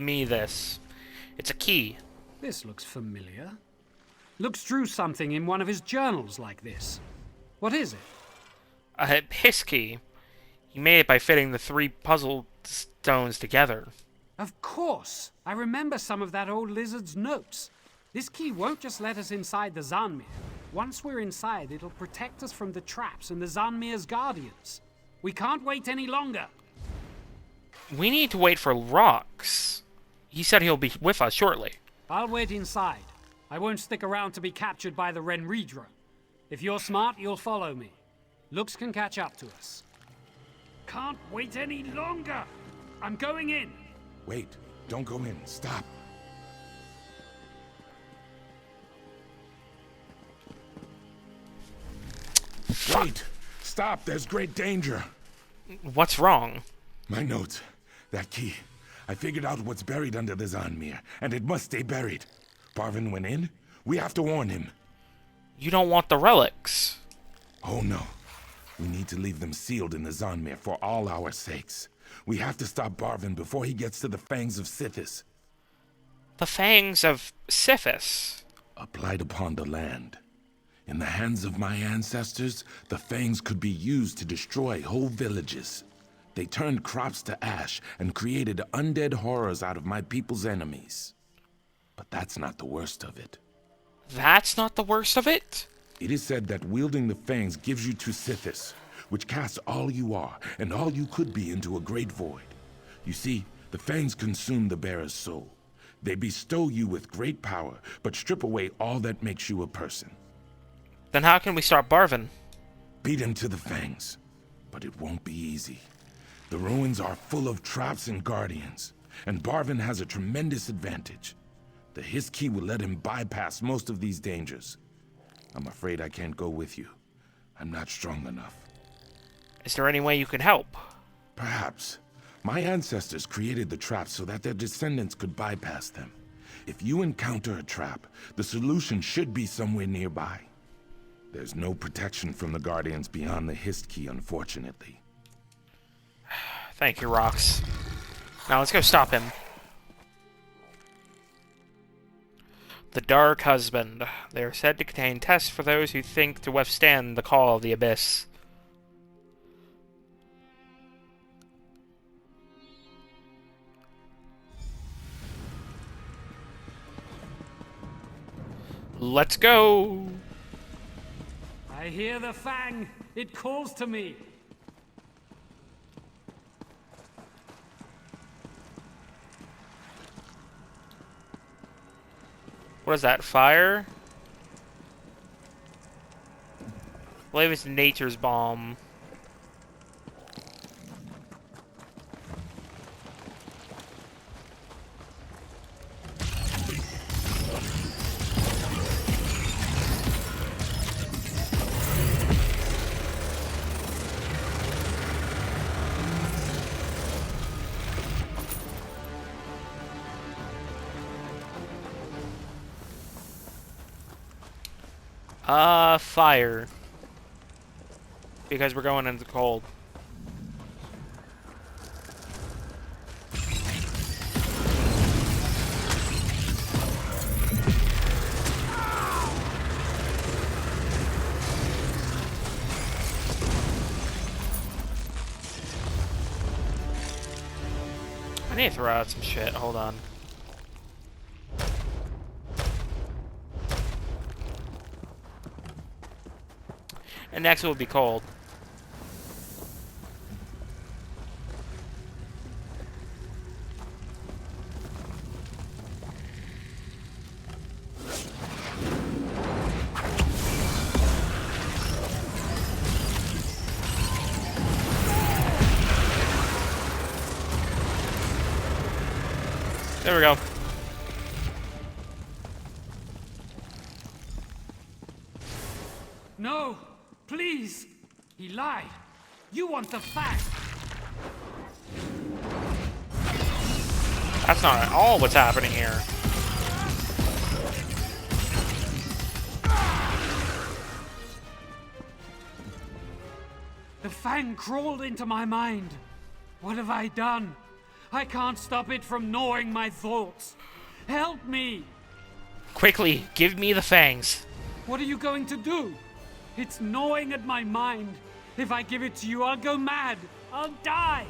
me this. It's a key. This looks familiar. Looks drew something in one of his journals like this. What is it? A Hist key. He made it by fitting the 3 puzzle stones together. Of course! I remember some of that old lizard's notes. This key won't just let us inside the Zanmir. Once we're inside, it'll protect us from the traps and the Zanmir's guardians. We can't wait any longer. We need to wait for Rox. He said he'll be with us shortly. I'll wait inside. I won't stick around to be captured by the Renridra. If you're smart, you'll follow me. Looks can catch up to us. Can't wait any longer! I'm going in! Wait, don't go in. Stop. Wait! Stop! There's great danger! What's wrong? My notes. That key. I figured out what's buried under the Zanmir, and it must stay buried. Barvin went in? We have to warn him. You don't want the relics. Oh no. We need to leave them sealed in the Zanmir for all our sakes. We have to stop Barvin before he gets to the fangs of Sithis. The fangs of Sithis? A blight upon the land. In the hands of my ancestors, the fangs could be used to destroy whole villages. They turned crops to ash and created undead horrors out of my people's enemies. But that's not the worst of it. That's not the worst of it? It is said that wielding the fangs gives you to Sithis, which casts all you are and all you could be into a great void. You see, the fangs consume the bearer's soul. They bestow you with great power, but strip away all that makes you a person. Then how can we stop Barvin? Beat him to the fangs, but it won't be easy. The ruins are full of traps and guardians, and Barvin has a tremendous advantage. The His Key will let him bypass most of these dangers. I'm afraid I can't go with you. I'm not strong enough. Is there any way you can help? Perhaps. My ancestors created the traps so that their descendants could bypass them. If you encounter a trap, the solution should be somewhere nearby. There's no protection from the Guardians beyond the Hist Key, unfortunately. Thank you, Rox. Now let's go stop him. The Dark Husband. They are said to contain tests for those who think to withstand the call of the Abyss. Let's go! I hear the fang. It calls to me. What is that, fire? I believe it's nature's bomb. Fire. Because we're going into the cold. I need to throw out some shit. Hold on. And next it will be cold. There we go. No! Please! He lied. You want the fact. That's not at all what's happening here. The fang crawled into my mind. What have I done? I can't stop it from gnawing my thoughts. Help me! Quickly, give me the fangs. What are you going to do? It's gnawing at my mind. If I give it to you, I'll go mad. I'll die.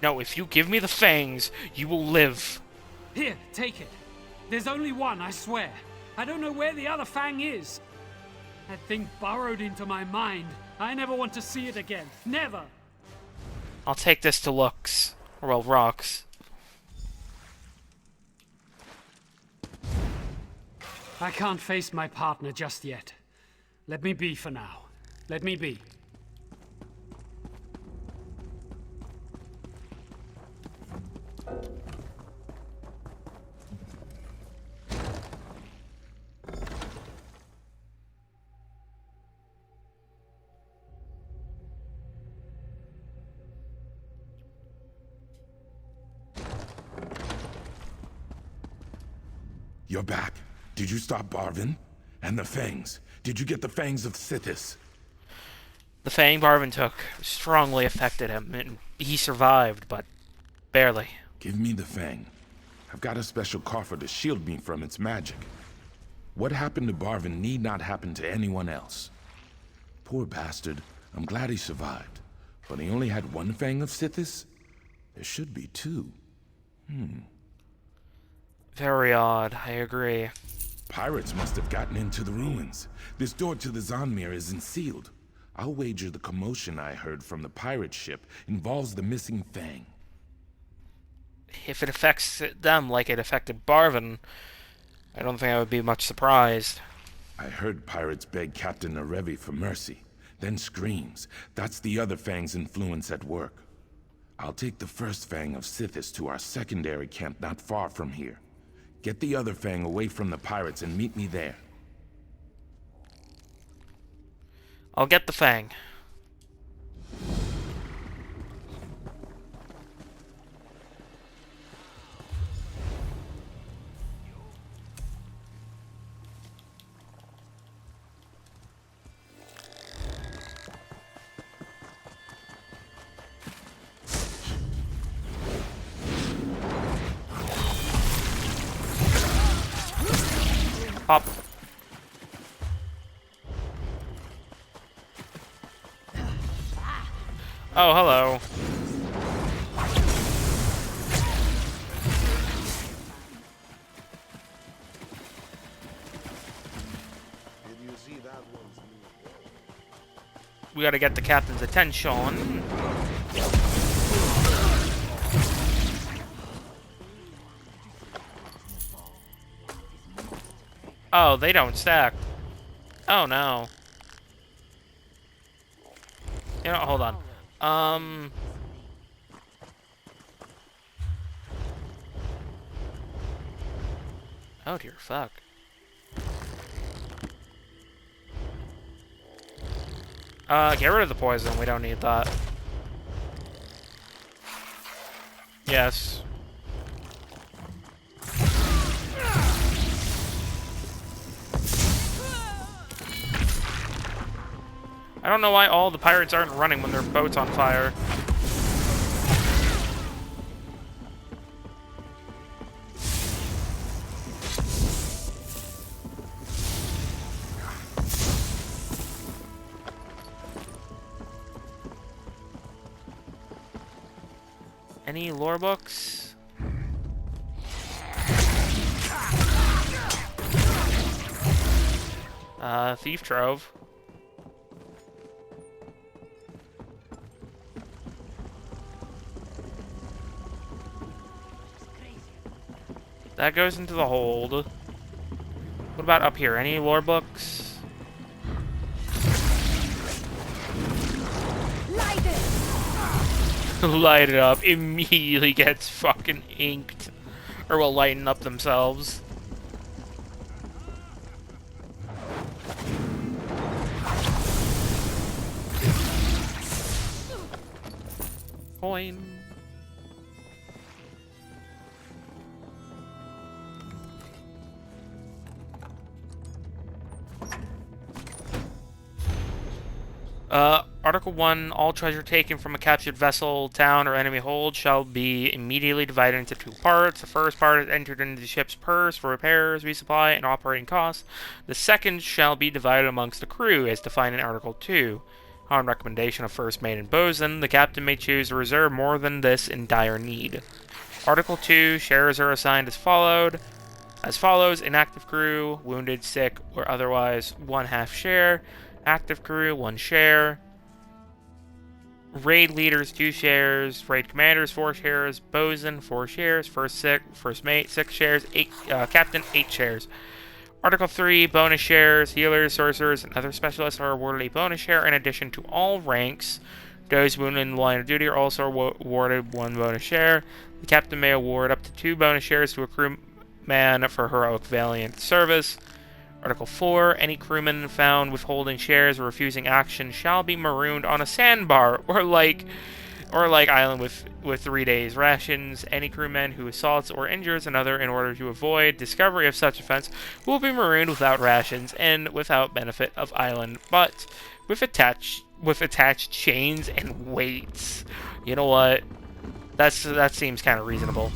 No, if you give me the fangs, you will live. Here, take it. There's only one, I swear. I don't know where the other fang is. That thing burrowed into my mind. I never want to see it again. Never. I'll take this to Lux. Or, well, Rox. I can't face my partner just yet. Let me be for now. Let me be. You're back. Did you stop Barvin? And the fangs? Did you get the fangs of Sithis? The fang Barvin took strongly affected him, and he survived, but barely. Give me the fang. I've got a special coffer to shield me from its magic. What happened to Barvin need not happen to anyone else. Poor bastard. I'm glad he survived. But he only had one fang of Sithis? There should be two. Very odd, I agree. Pirates must have gotten into the ruins. This door to the Zonmir isn't sealed. I'll wager the commotion I heard from the pirate ship involves the missing Fang. If it affects them like it affected Barvin, I don't think I would be much surprised. I heard pirates beg Captain Narevi for mercy, then screams. That's the other Fang's influence at work. I'll take the first Fang of Sithis to our secondary camp not far from here. Get the other Fang away from the pirates and meet me there. I'll get the Fang. Hop. Oh, hello. We gotta get the captain's attention. Oh, they don't stack. Oh no. You know, hold on. Oh dear, fuck. Get rid of the poison. We don't need that. Yes. I don't know why all the pirates aren't running when their boat's on fire. Any lore books? Thief Trove. That goes into the hold. What about up here? Any lore books? Light it! Light it up. Immediately gets fucking inked. Or will lighten up themselves. Coin. Article 1, all treasure taken from a captured vessel, town, or enemy hold shall be immediately divided into two parts. The first part is entered into the ship's purse for repairs, resupply, and operating costs. The second shall be divided amongst the crew, as defined in Article 2. On recommendation of First Mate and Bosun, the captain may choose to reserve more than this in dire need. Article 2, shares are assigned as follows, inactive crew, wounded, sick, or otherwise, 1/2 share. Active crew, 1 share. Raid leaders, 2 shares. Raid commanders, 4 shares. Bosun, 4 shares. First mate, 6 shares. Captain, 8 shares. Article 3, bonus shares. Healers, sorcerers, and other specialists are awarded a bonus share in addition to all ranks. Those wounded in the line of duty are also awarded 1 bonus share. The captain may award up to 2 bonus shares to a crewman for heroic valiant service. Article 4, any crewman found withholding shares or refusing action shall be marooned on a sandbar or like island with 3 days rations. Any crewman who assaults or injures another in order to avoid discovery of such offense will be marooned without rations and without benefit of island, but with attached chains and weights. You know what? That seems kind of reasonable.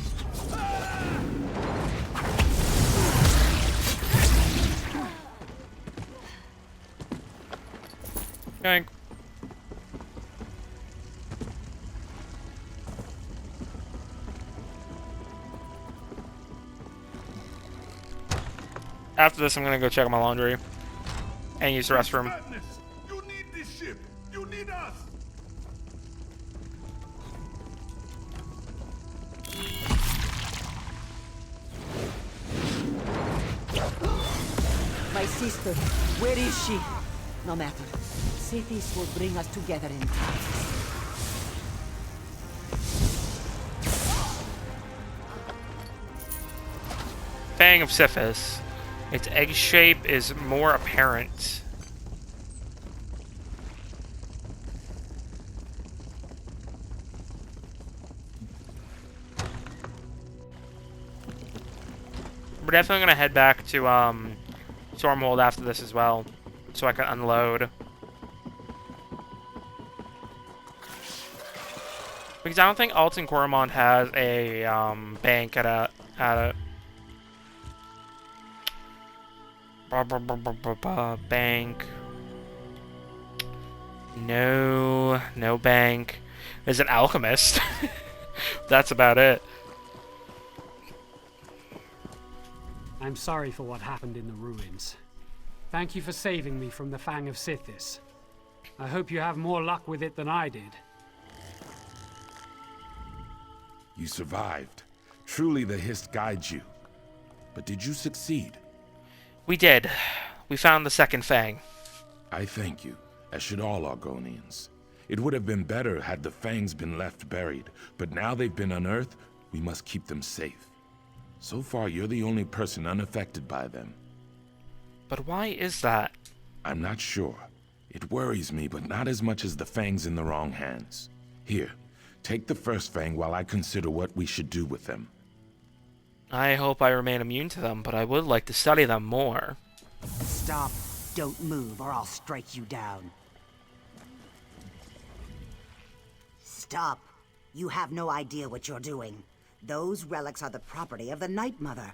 Going. After this, I'm gonna go check my laundry and use the restroom. You need this ship. You need us! My sister, where is she? No matter. Cities will bring us together in time. Fang of Sithis. Its egg shape is more apparent. We're definitely gonna head back to Stormhold after this as well, so I can unload. Because I don't think Alton Coromont has a bank at a bank. No bank. There's an alchemist. That's about it. I'm sorry for what happened in the ruins. Thank you for saving me from the Fang of Sithis. I hope you have more luck with it than I did. You survived. Truly the Hist guides you. But did you succeed? We did. We found the second Fang. I thank you, as should all Argonians. It would have been better had the Fangs been left buried, but now they've been unearthed, we must keep them safe. So far, you're the only person unaffected by them. But why is that? I'm not sure. It worries me, but not as much as the Fangs in the wrong hands. Here, take the first Fang while I consider what we should do with them. I hope I remain immune to them, but I would like to study them more. Stop. Don't move, or I'll strike you down. Stop. You have no idea what you're doing. Those relics are the property of the Night Mother.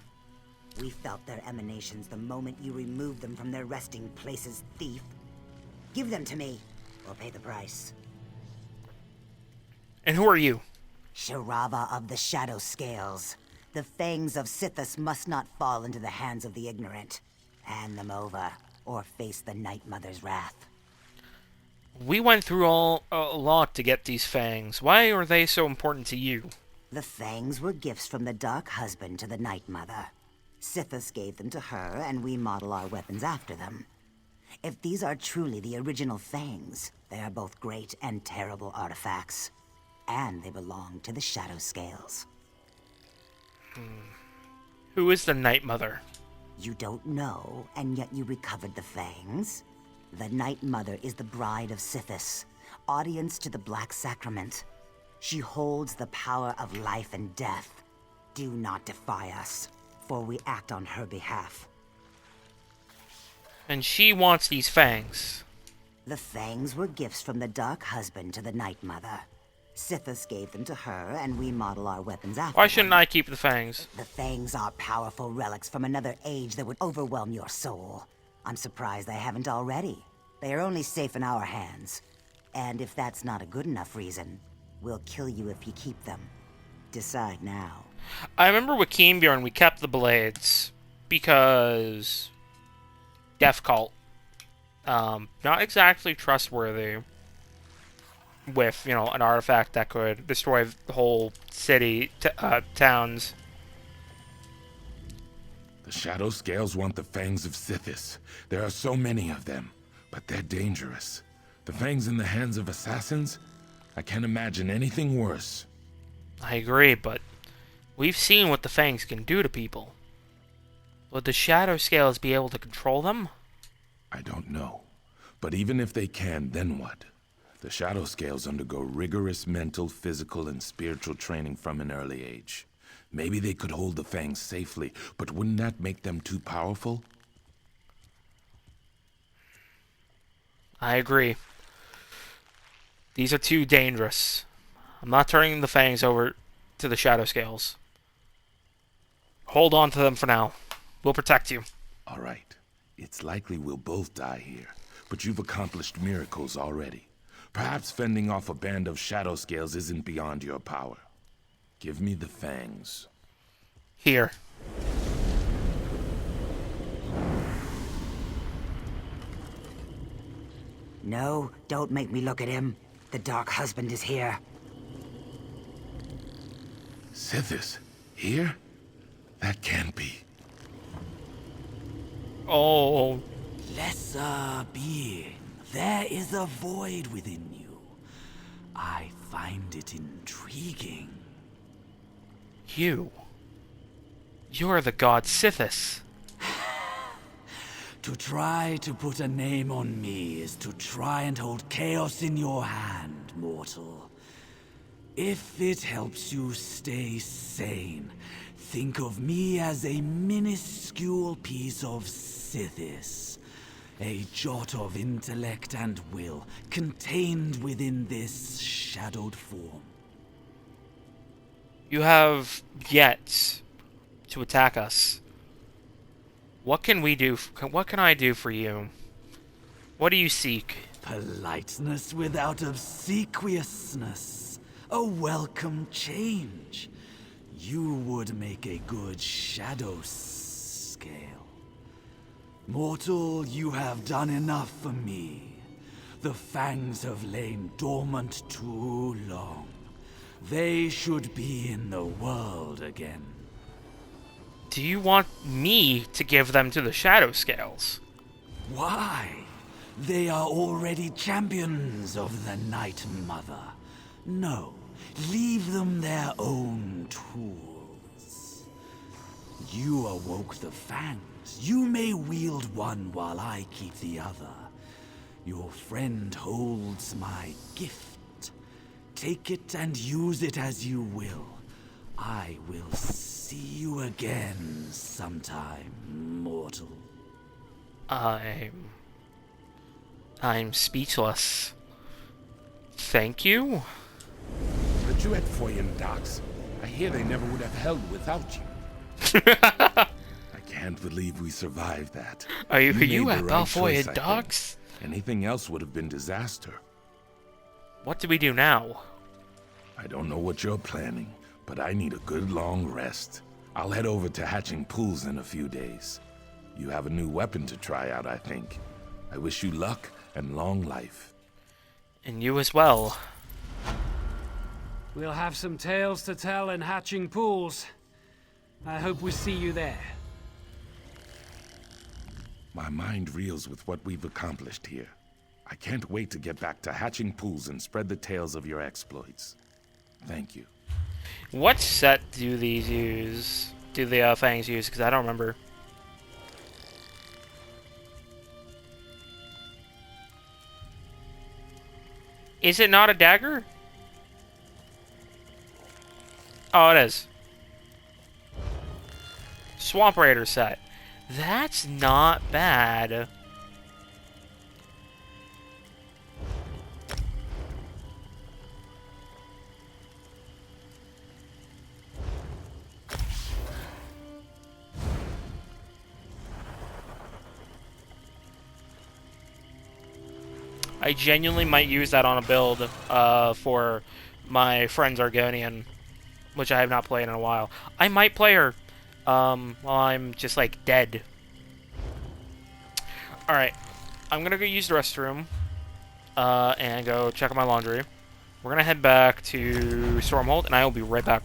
We felt their emanations the moment you removed them from their resting places, thief. Give them to me, or pay the price. And who are you? Shirava of the Shadow Scales. The fangs of Sithis must not fall into the hands of the ignorant. Hand them over, or face the Night Mother's wrath. We went through a lot to get these fangs. Why are they so important to you? The fangs were gifts from the Dark Husband to the Night Mother. Sithis gave them to her, and we model our weapons after them. If these are truly the original fangs, they are both great and terrible artifacts. And they belong to the Shadow Scales. Who is the Night Mother? You don't know, and yet you recovered the fangs? The Night Mother is the bride of Sithis, audience to the Black Sacrament. She holds the power of life and death. Do not defy us, for we act on her behalf. And she wants these fangs. The fangs were gifts from the Dark Husband to the Night Mother. Sithis gave them to her, and we model our weapons after Why shouldn't them. I keep the fangs? The fangs are powerful relics from another age that would overwhelm your soul. I'm surprised they haven't already. They are only safe in our hands. And if that's not a good enough reason, we'll kill you if you keep them. Decide now. I remember with Keenbjorn we kept the blades because Death Cult. Not exactly trustworthy with, you know, an artifact that could destroy the whole city, towns. The Shadow Scales want the Fangs of Sithis. There are so many of them, but they're dangerous. The Fangs in the hands of assassins? I can't imagine anything worse. I agree, but we've seen what the Fangs can do to people. Would the Shadow Scales be able to control them? I don't know. But even if they can, then what? The Shadow Scales undergo rigorous mental, physical, and spiritual training from an early age. Maybe they could hold the Fangs safely, but wouldn't that make them too powerful? I agree. These are too dangerous. I'm not turning the Fangs over to the Shadow Scales. Hold on to them for now. We'll protect you. All right. It's likely we'll both die here, but you've accomplished miracles already. Perhaps fending off a band of Shadow Scales isn't beyond your power. Give me the Fangs. Here. No, don't make me look at him. The Dark Husband is here. Sithis? Here? That can't be. Oh. Lesser being, there is a void within you. I find it intriguing. You're the god Sithis. To try to put a name on me is to try and hold chaos in your hand, mortal. If it helps you stay sane, think of me as a minuscule piece of Sithis. A jot of intellect and will contained within this shadowed form. You have yet to attack us. What can we do? What can I do for you? What do you seek? Politeness without obsequiousness. A welcome change. You would make a good shadow scale. Mortal, you have done enough for me. The fangs have lain dormant too long. They should be in the world again. Do you want me to give them to the Shadow Scales? Why? They are already champions of the Night Mother. No, leave them their own tools. You awoke the fangs. You may wield one while I keep the other. Your friend holds my gift. Take it and use it as you will. I will see you again sometime, mortal. I'm speechless. Thank you? The Druid Foyen docks. I hear they never would have held without you. I can't believe we survived that. Are you made at the right choice, Balfoy I Docks? think. Anything else would have been disaster. What do we do now? I don't know what you're planning, but I need a good long rest. I'll head over to hatching pools in a few days. You have a new weapon to try out, I think. I wish you luck and long life. And you as well. We'll have some tales to tell in hatching pools. I hope we see you there. My mind reels with what we've accomplished here. I can't wait to get back to hatching pools and spread the tales of your exploits. Thank you. What set do these use? Do the fangs use? Because I don't remember. Is it not a dagger? Oh, it is. Swamp Raider set. That's not bad. I genuinely might use that on a build for my friend Argonian, which I have not played in a while. I might play her while I'm just like dead. Alright, I'm gonna go use the restroom and go check on my laundry. We're gonna head back to Stormhold, and I will be right back.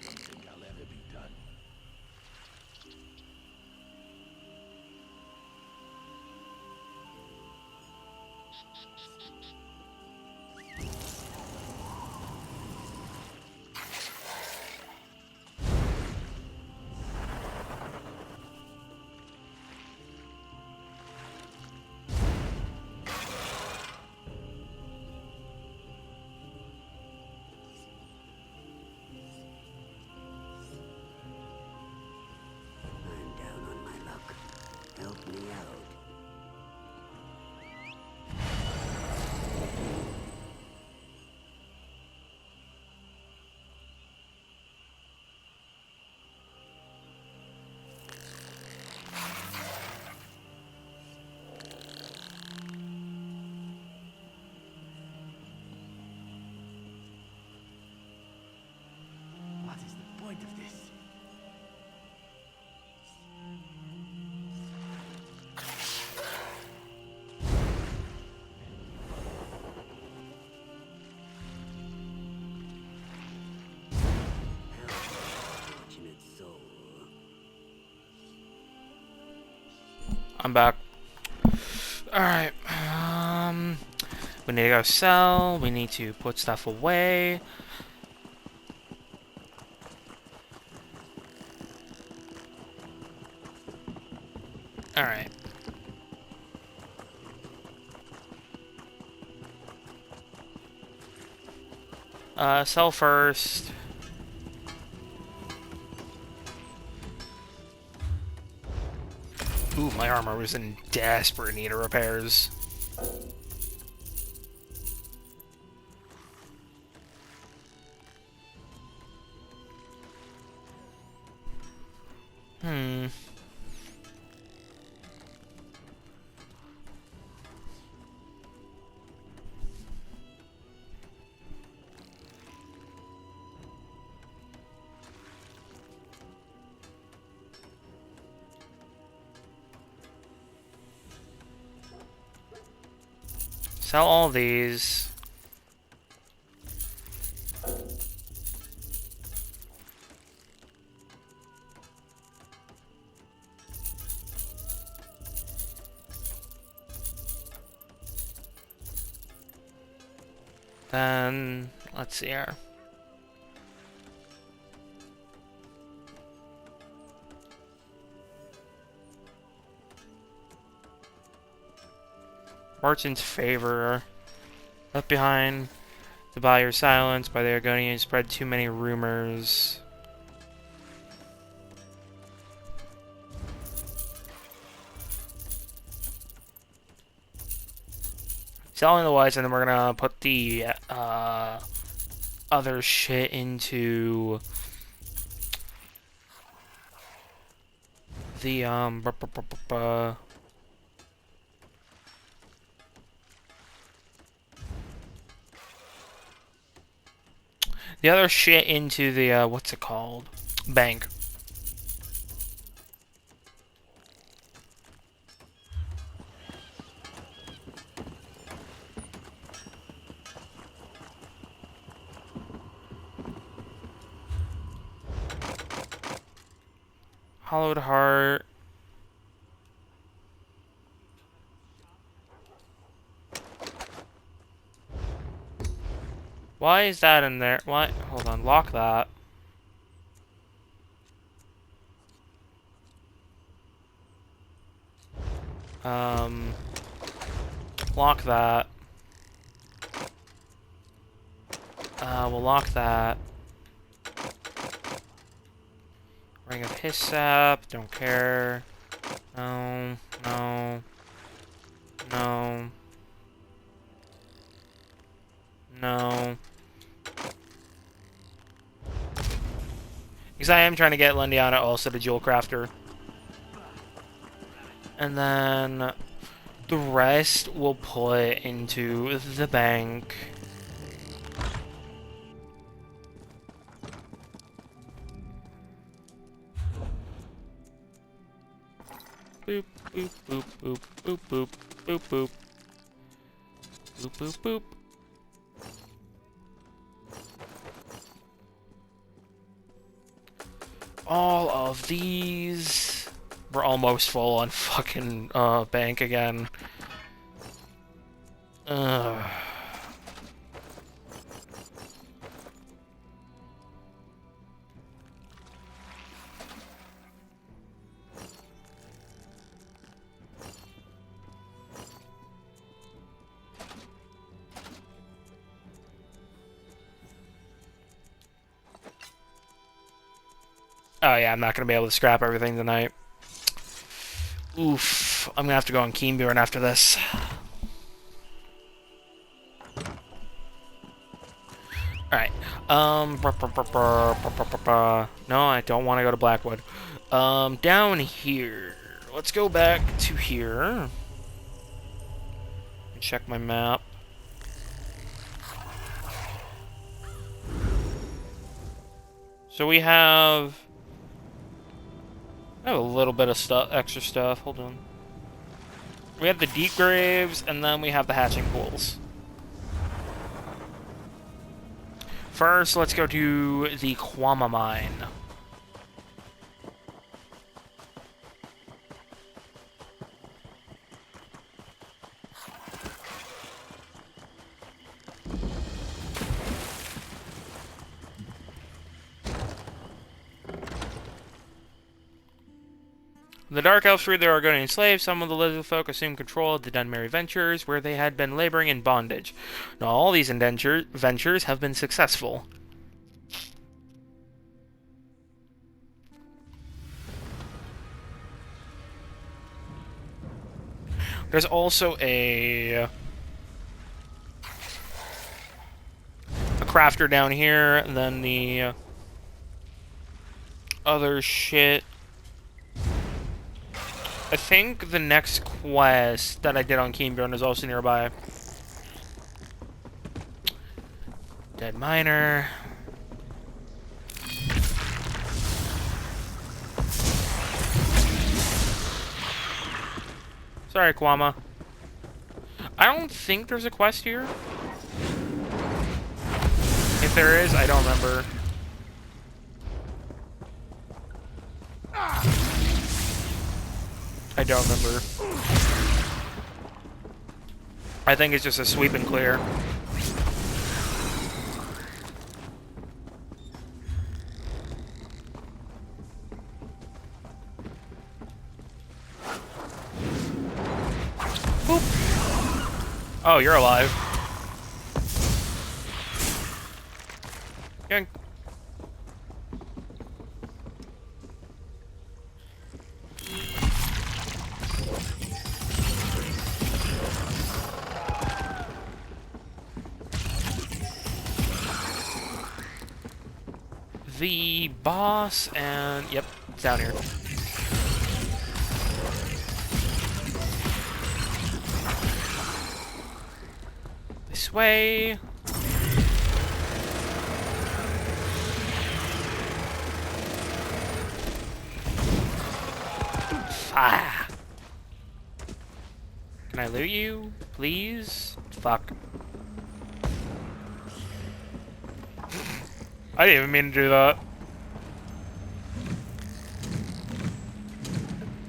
Don't think I'll ever be done. I'm down on my luck. Help me out. What is the point of this? Fortunate soul. I'm back. Alright, we need to go sell, we need to put stuff away. Alright. Sell first. Ooh, my armor was in desperate need of repairs. Sell all these. Then, let's see here. Merchant's favor. Left behind to buy your silence by the Argonians spread too many rumors. Selling the wise, and then we're gonna put the other shit into the the other shit into the what's it called? Bank. Hollowed heart. Why is that in there? What? Hold on, lock that. Lock that. We'll lock that. Ring of Hyssop, don't care. No, no. No. No. Because I am trying to get Lendiana also the Jewel Crafter. And then the rest we'll put into the bank. Boop, boop, boop, boop, boop, boop, boop, boop. Boop, boop, boop. all of these. We're almost full on fucking bank again. Oh yeah, I'm not gonna be able to scrap everything tonight. Oof, I'm gonna have to go on Keenborn after this. Alright, no, I don't want to go to Blackwood. Down here, let's go back to here. Check my map. So we have... I have a little bit of stuff, extra stuff. Hold on. We have the deep graves, and then we have the hatching pools. First, let's go to the Kwama mine. The Dark Elves freed their Argonian slaves. Some of the lizard folk assumed control of the Dunmary Ventures, where they had been laboring in bondage. Now, all these ventures have been successful. There's also a crafter down here, and then the other shit. I think the next quest that I did on Keenborn is also nearby. Dead miner. Sorry, Kwama. I don't think there's a quest here. If there is, I don't remember. I don't remember. I think it's just a sweep and clear. Boop. Oh, you're alive. Yoink. The boss and... Yep, it's down here. This way. Ah. Can I loot you, please? Fuck. I didn't even mean to do that.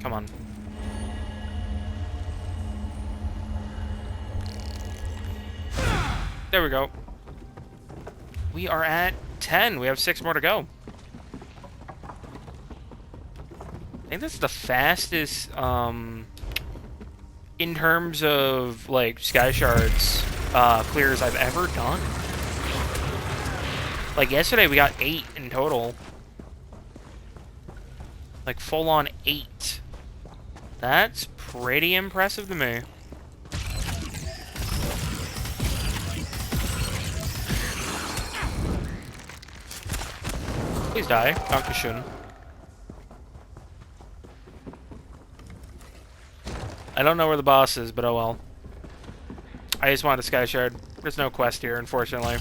Come on. There we go. We are at 10. We have 6 more to go. I think this is the fastest, in terms of, like, Sky Shards, clears I've ever done. Like, yesterday we got 8 in total. Like, full-on 8. That's pretty impressive to me. Please die. Dankeschön. I don't know where the boss is, but oh well. I just wanted a Sky Shard. There's no quest here, unfortunately.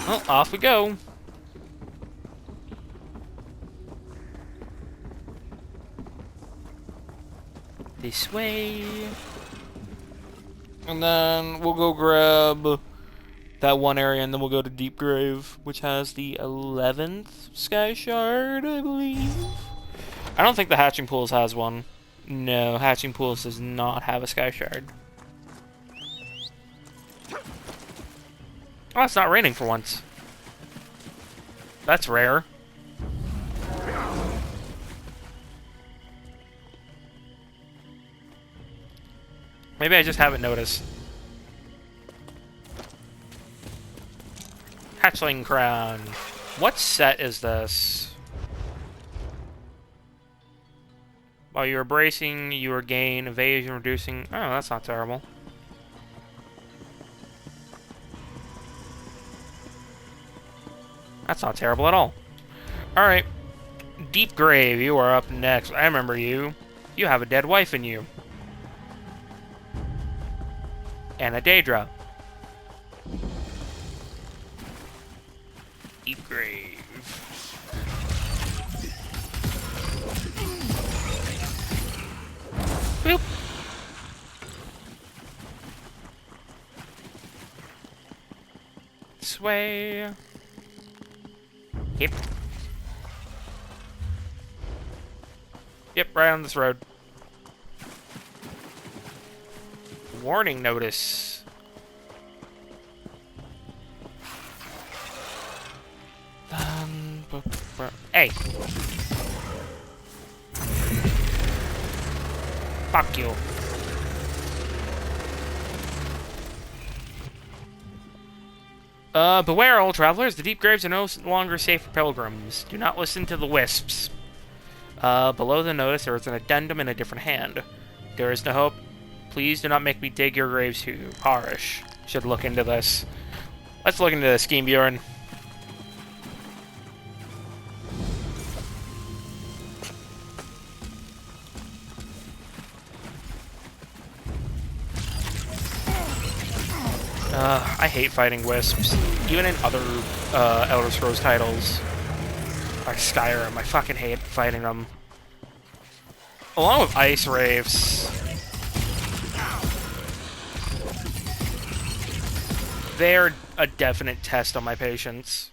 Well, off we go. This way. And then we'll go grab that one area, and then we'll go to Deep Grave, which has the 11th Sky Shard, I believe. I don't think the Hatching Pools has one. No, Hatching Pools does not have a Sky Shard. Oh, it's not raining for once. That's rare. Maybe I just haven't noticed. Hatchling Crown. What set is this? While you're bracing, you regain evasion, reducing... Oh, that's not terrible. That's not terrible at all. Alright. Deep Grave, you are up next. I remember you. You have a dead wife in you. And a Daedra. Deep Grave. Boop. This way. Yep. Yep, right on this road. Warning notice. Hey. Fuck you. Beware, old travelers. The deep graves are no longer safe for pilgrims. Do not listen to the wisps. Below the notice, there is an addendum in a different hand. There is no hope. Please do not make me dig your graves too. Parish. Should look into this. Let's look into this, Scheme Bjorn. I hate fighting wisps. Even in other Elder Scrolls titles. Like Skyrim, I fucking hate fighting them. Along with ice wraiths. They're a definite test on my patience.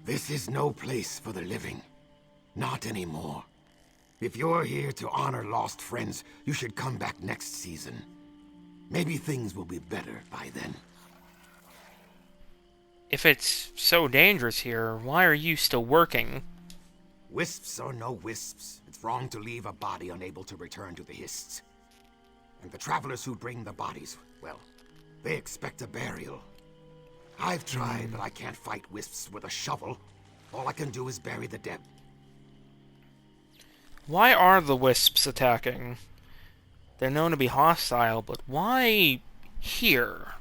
This is no place for the living. Not anymore. If you're here to honor lost friends, you should come back next season. Maybe things will be better by then. If it's so dangerous here, why are you still working? Wisps or no wisps, it's wrong to leave a body unable to return to the Hists. And the travelers who bring the bodies, well, they expect a burial. I've tried, but I can't fight wisps with a shovel. All I can do is bury the dead. Why are the wisps attacking? They're known to be hostile, but why here?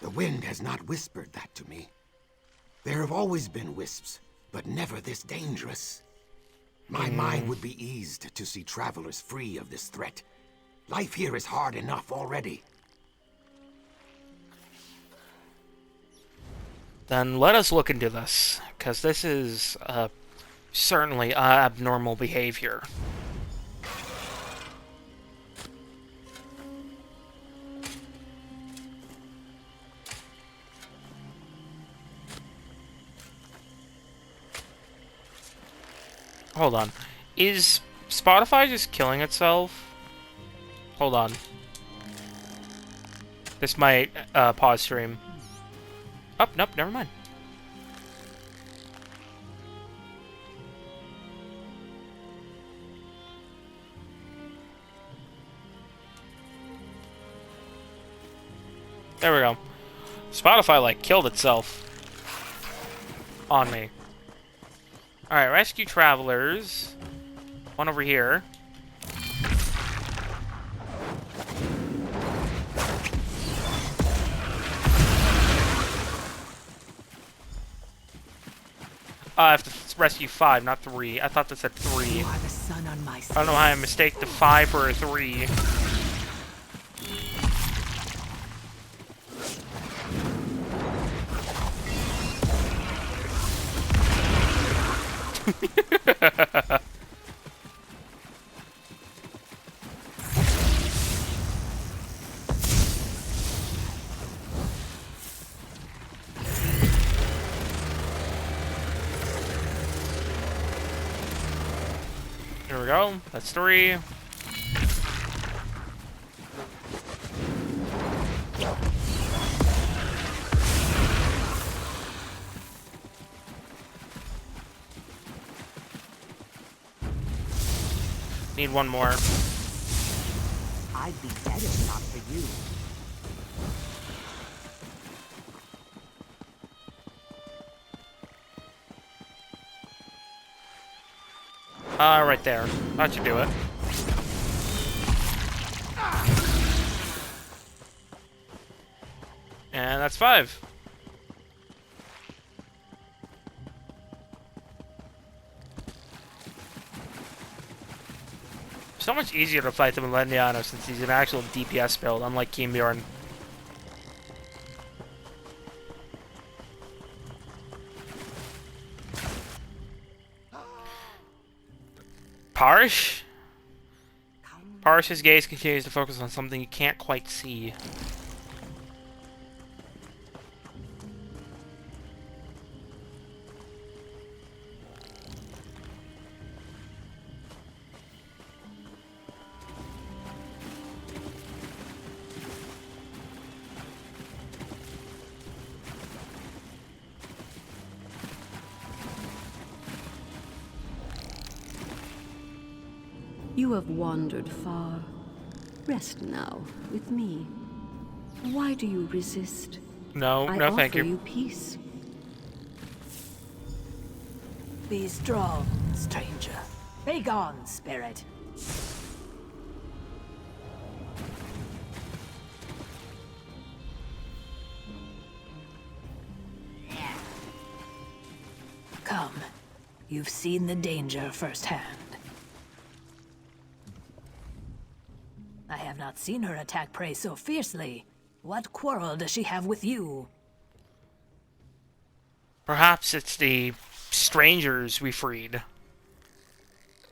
The wind has not whispered that to me. There have always been wisps, but never this dangerous. My mind would be eased to see travelers free of this threat. Life here is hard enough already. Then let us look into this, because this is certainly abnormal behavior. Hold on. Is Spotify just killing itself? Hold on. This might pause stream. Oh, nope, never mind. There we go. Spotify, like, killed itself. On me. Alright, rescue travelers. One over here. I have to rescue 5, not 3. I thought that said 3. You are the sun on my I don't know how I mistake the 5 for a 3. Here we go. That's 3. Need one more. I'd be dead if not for you. Right there. That should do it. And that's 5. So much easier to fight the Millenniano since he's an actual DPS build, unlike Kimbjorn. Parish? Parish's gaze continues to focus on something you can't quite see. You have wandered far. Rest now with me. Why do you resist? No, no, thank I offer you. you peace. Be strong, stranger. Begone, spirit. Come. You've seen the danger firsthand. I have not seen her attack prey so fiercely. What quarrel does she have with you? Perhaps it's the strangers we freed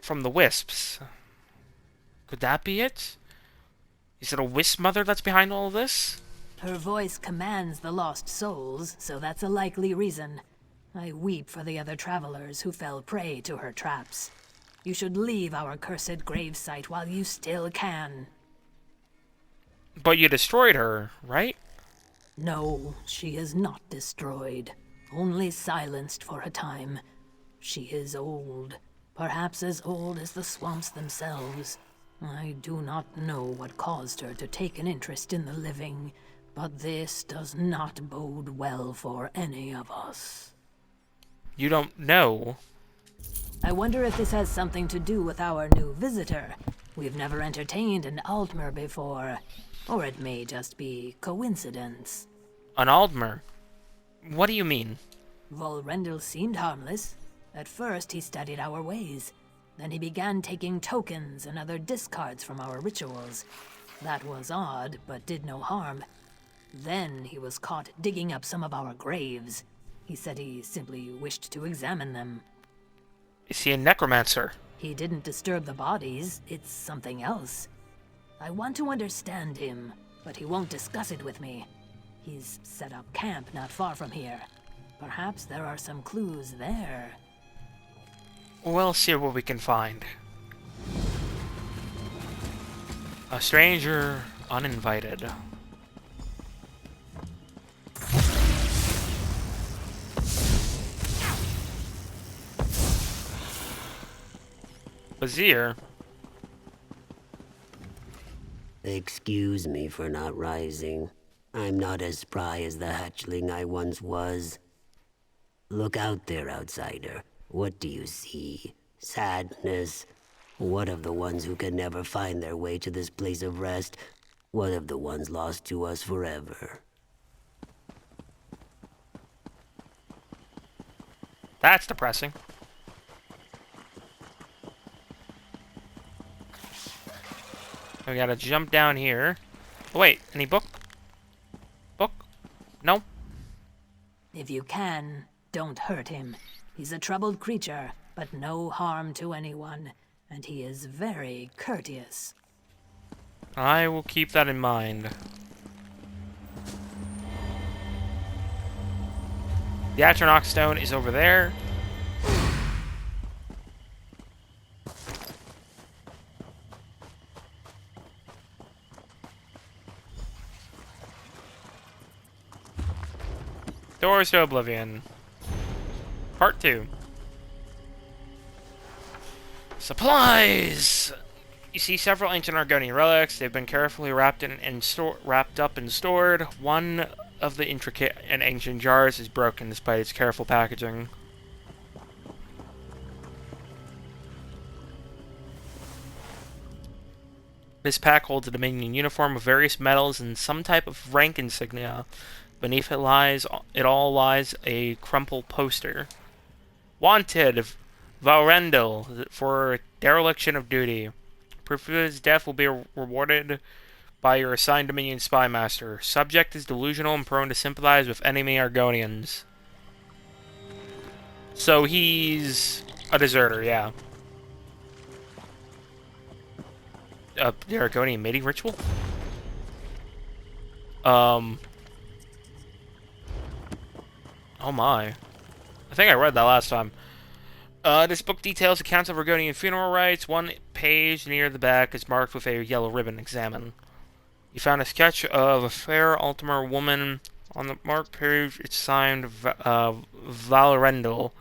from the wisps. Could that be it? Is it a wisp mother that's behind all of this? Her voice commands the lost souls, so that's a likely reason. I weep for the other travelers who fell prey to her traps. You should leave our cursed gravesite while you still can. But you destroyed her, right? No, she is not destroyed. Only silenced for a time. She is old. Perhaps as old as the swamps themselves. I do not know what caused her to take an interest in the living, but this does not bode well for any of us. You don't know. I wonder if this has something to do with our new visitor. We've never entertained an Altmer before. Or it may just be coincidence. An Aldmer? What do you mean? Volrendel seemed harmless. At first, he studied our ways. Then he began taking tokens and other discards from our rituals. That was odd, but did no harm. Then he was caught digging up some of our graves. He said he simply wished to examine them. Is he a necromancer? He didn't disturb the bodies. It's something else. I want to understand him, but he won't discuss it with me. He's set up camp not far from here. Perhaps there are some clues there. We'll see what we can find. A stranger uninvited. Vizier? Excuse me for not rising. I'm not as spry as the hatchling I once was. Look out there, outsider. What do you see? Sadness? What of the ones who can never find their way to this place of rest? What of the ones lost to us forever? That's depressing. We gotta jump down here. Oh, wait, any book? Book? No? If you can, don't hurt him. He's a troubled creature. but no harm to anyone, and he is very courteous. I will keep that in mind. The Atronach Stone is over there. Doors to Oblivion. Part 2. Supplies! You see several ancient Argonian relics. They've been carefully wrapped up and stored. One of the intricate and ancient jars is broken despite its careful packaging. This pack holds a Dominion uniform of various metals and some type of rank insignia. Beneath it all lies a crumpled poster. Wanted, Valrendel, for dereliction of duty. Proof of his death will be rewarded by your assigned Dominion spy master. Subject is delusional and prone to sympathize with enemy Argonians. So he's a deserter, yeah. The Argonian mating ritual? Oh my. I think I read that last time. This book details accounts of Argonian funeral rites. One page near the back is marked with a yellow ribbon. Examine. You found a sketch of a fair Altamar woman. On the marked page, it's signed Valrendel.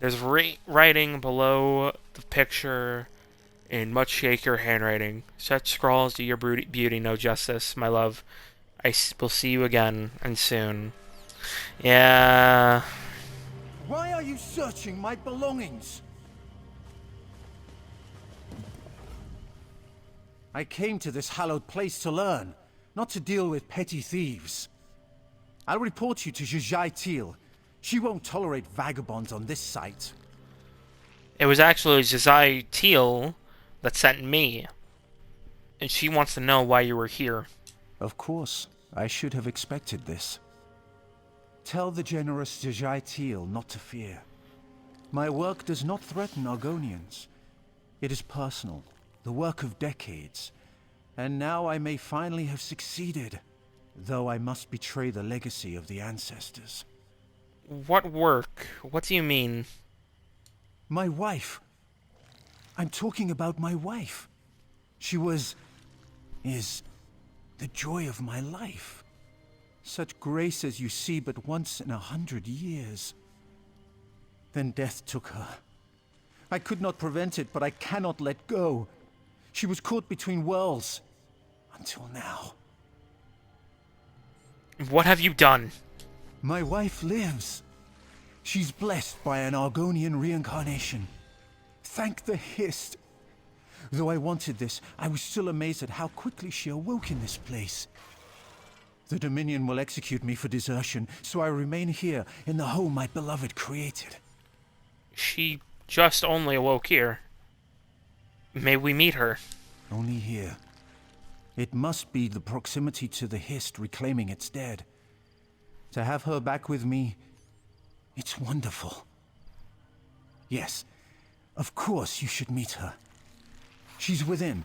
There's writing below the picture in much shakier handwriting. Such scrawls do your beauty no justice, my love. I will see you again, and soon. Yeah. Why are you searching my belongings? I came to this hallowed place to learn, not to deal with petty thieves. I'll report you to Jajai Teal. She won't tolerate vagabonds on this site. It was actually Jajai Teal that sent me. And she wants to know why you were here. Of course. I should have expected this. Tell the generous Jajai Teal not to fear. My work does not threaten Argonians. It is personal, the work of decades. And now I may finally have succeeded, though I must betray the legacy of the ancestors. What work? What do you mean? My wife. I'm talking about my wife. She is the joy of my life. Such grace as you see but once in 100 years. Then death took her. I could not prevent it, but I cannot let go. She was caught between worlds. Until now. What have you done? My wife lives. She's blessed by an Argonian reincarnation. Thank the Hist. Though I wanted this, I was still amazed at how quickly she awoke in this place. The Dominion will execute me for desertion, so I remain here in the home my beloved created. She just only awoke here. May we meet her? Only here. It must be the proximity to the Hist reclaiming its dead. To have her back with me, it's wonderful. Yes, of course you should meet her. She's within.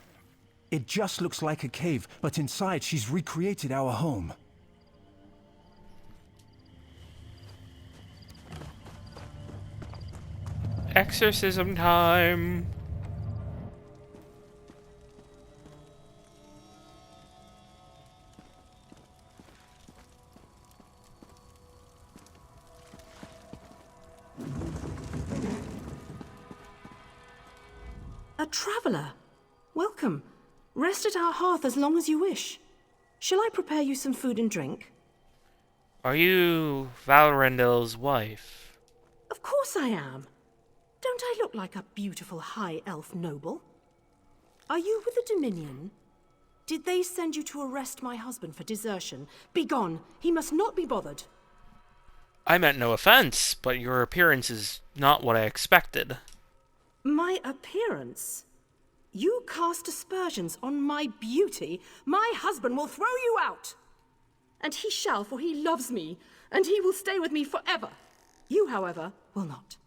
It just looks like a cave, but inside she's recreated our home. Exorcism time. A traveler. Welcome. Rest at our hearth as long as you wish. Shall I prepare you some food and drink? Are you Valrendel's wife? Of course I am. Don't I look like a beautiful high elf noble? Are you with the Dominion? Did they send you to arrest my husband for desertion? Begone! He must not be bothered. I meant no offense, but your appearance is not what I expected. My appearance? You cast aspersions on my beauty. My husband will throw you out. And he shall, for he loves me, and he will stay with me forever. You, however, will not.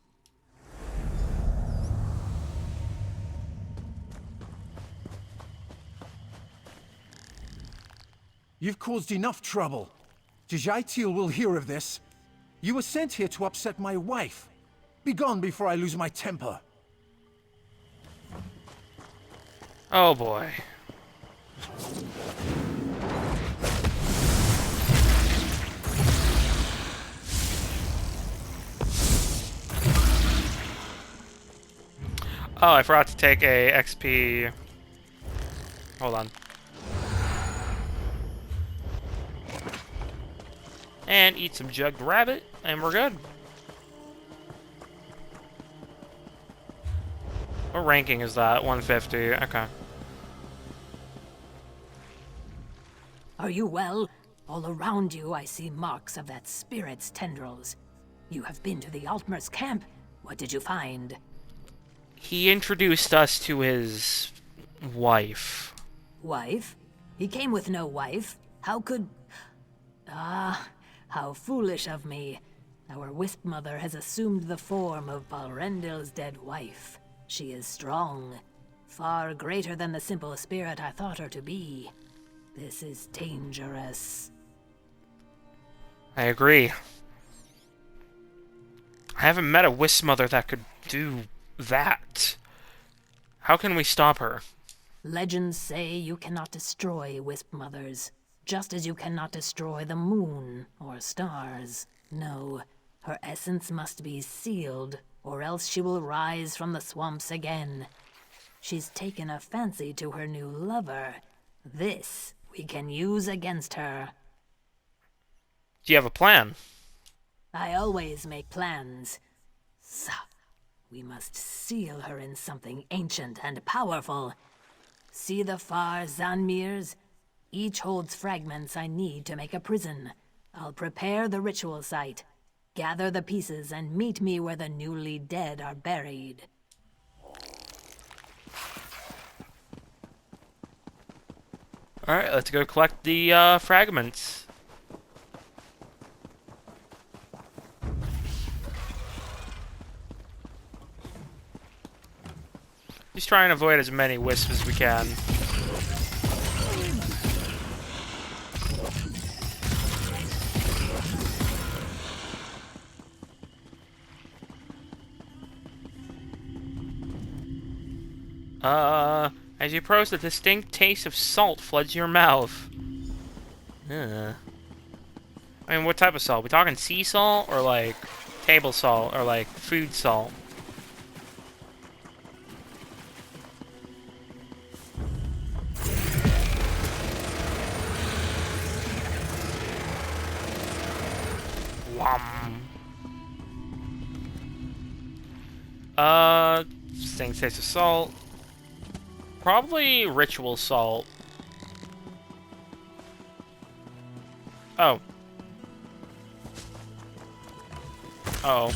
You've caused enough trouble. Djaitil will hear of this. You were sent here to upset my wife. Be gone before I lose my temper. Oh boy. Oh, I forgot to take a XP. Hold on. And eat some jugged rabbit, and we're good. What ranking is that? 150. Okay. Are you well? All around you I see marks of that spirit's tendrils. You have been to the Altmer's camp. What did you find? He introduced us to his wife. Wife? He came with no wife. How could... Ah, how foolish of me. Our Wisp Mother has assumed the form of Balrendil's dead wife. She is strong, far greater than the simple spirit I thought her to be. This is dangerous. I agree. I haven't met a Wisp Mother that could do that. How can we stop her? Legends say you cannot destroy Wisp Mothers, just as you cannot destroy the moon or stars. No, her essence must be sealed, or else she will rise from the swamps again. She's taken a fancy to her new lover. This we can use against her. Do you have a plan? I always make plans. So, we must seal her in something ancient and powerful. See the far Zanmirs? Each holds fragments I need to make a prison. I'll prepare the ritual site. Gather the pieces and meet me where the newly dead are buried. Alright, let's go collect the fragments. Just try and avoid as many wisps as we can. As you approach, a distinct taste of salt floods your mouth. I mean, what type of salt? We talking sea salt, or like table salt, or like food salt? Distinct taste of salt. Probably ritual salt. Oh. Oh.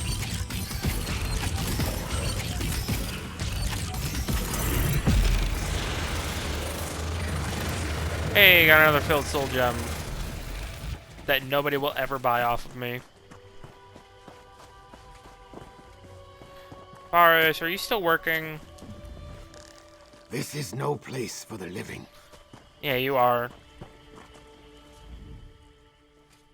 Hey, got another filled soul gem that nobody will ever buy off of me. Paris, are you still working? This is no place for the living. Yeah, you are.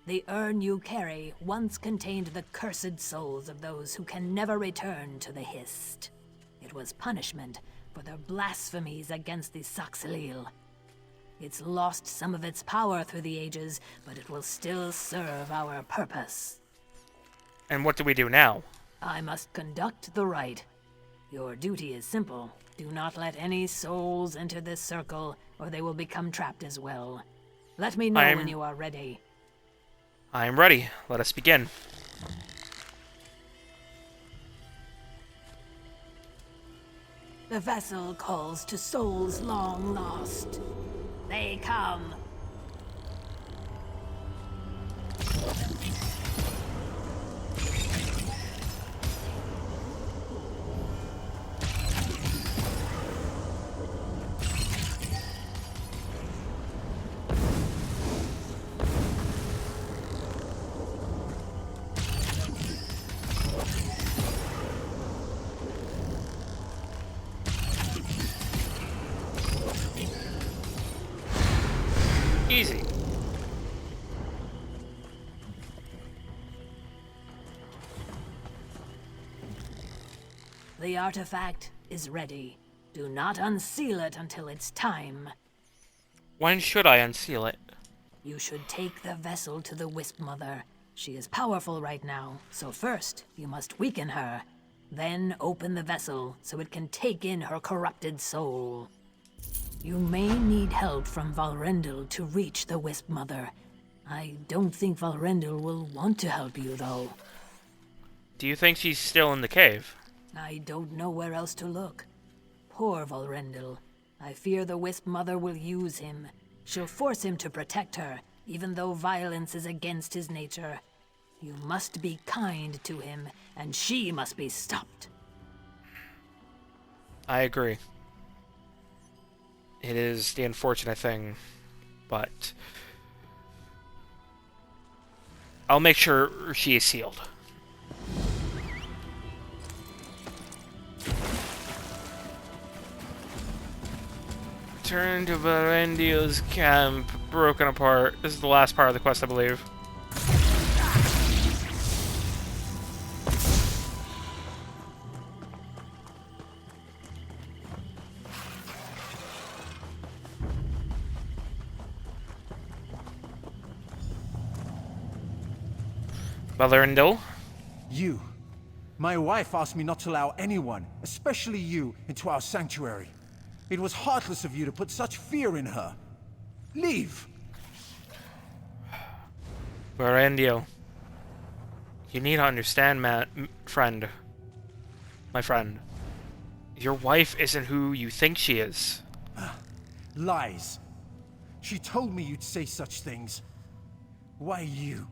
The urn you carry once contained the cursed souls of those who can never return to the Hist. It was punishment for their blasphemies against the Saxilil. It's lost some of its power through the ages, but it will still serve our purpose. And what do we do now? I must conduct the rite. Your duty is simple. Do not let any souls enter this circle, or they will become trapped as well. Let me know when you are ready. I am ready. Let us begin. The vessel calls to souls long lost. They come. Easy. The artifact is ready. Do not unseal it until it's time. When should I unseal it? You should take the vessel to the Wisp Mother. She is powerful right now, so first you must weaken her. Then open the vessel so it can take in her corrupted soul. You may need help from Valrendil to reach the Wisp Mother. I don't think Valrendil will want to help you, though. Do you think she's still in the cave? I don't know where else to look. Poor Valrendil. I fear the Wisp Mother will use him. She'll force him to protect her, even though violence is against his nature. You must be kind to him, and she must be stopped. I agree. It is the unfortunate thing, but I'll make sure she is sealed. Return to Valrendil's camp, broken apart. This is the last part of the quest, I believe. Valrendil? You. My wife asked me not to allow anyone, especially you, into our sanctuary. It was heartless of you to put such fear in her. Leave! Valrendil. You need to understand, friend. My friend. Your wife isn't who you think she is. Lies. She told me you'd say such things. Why you,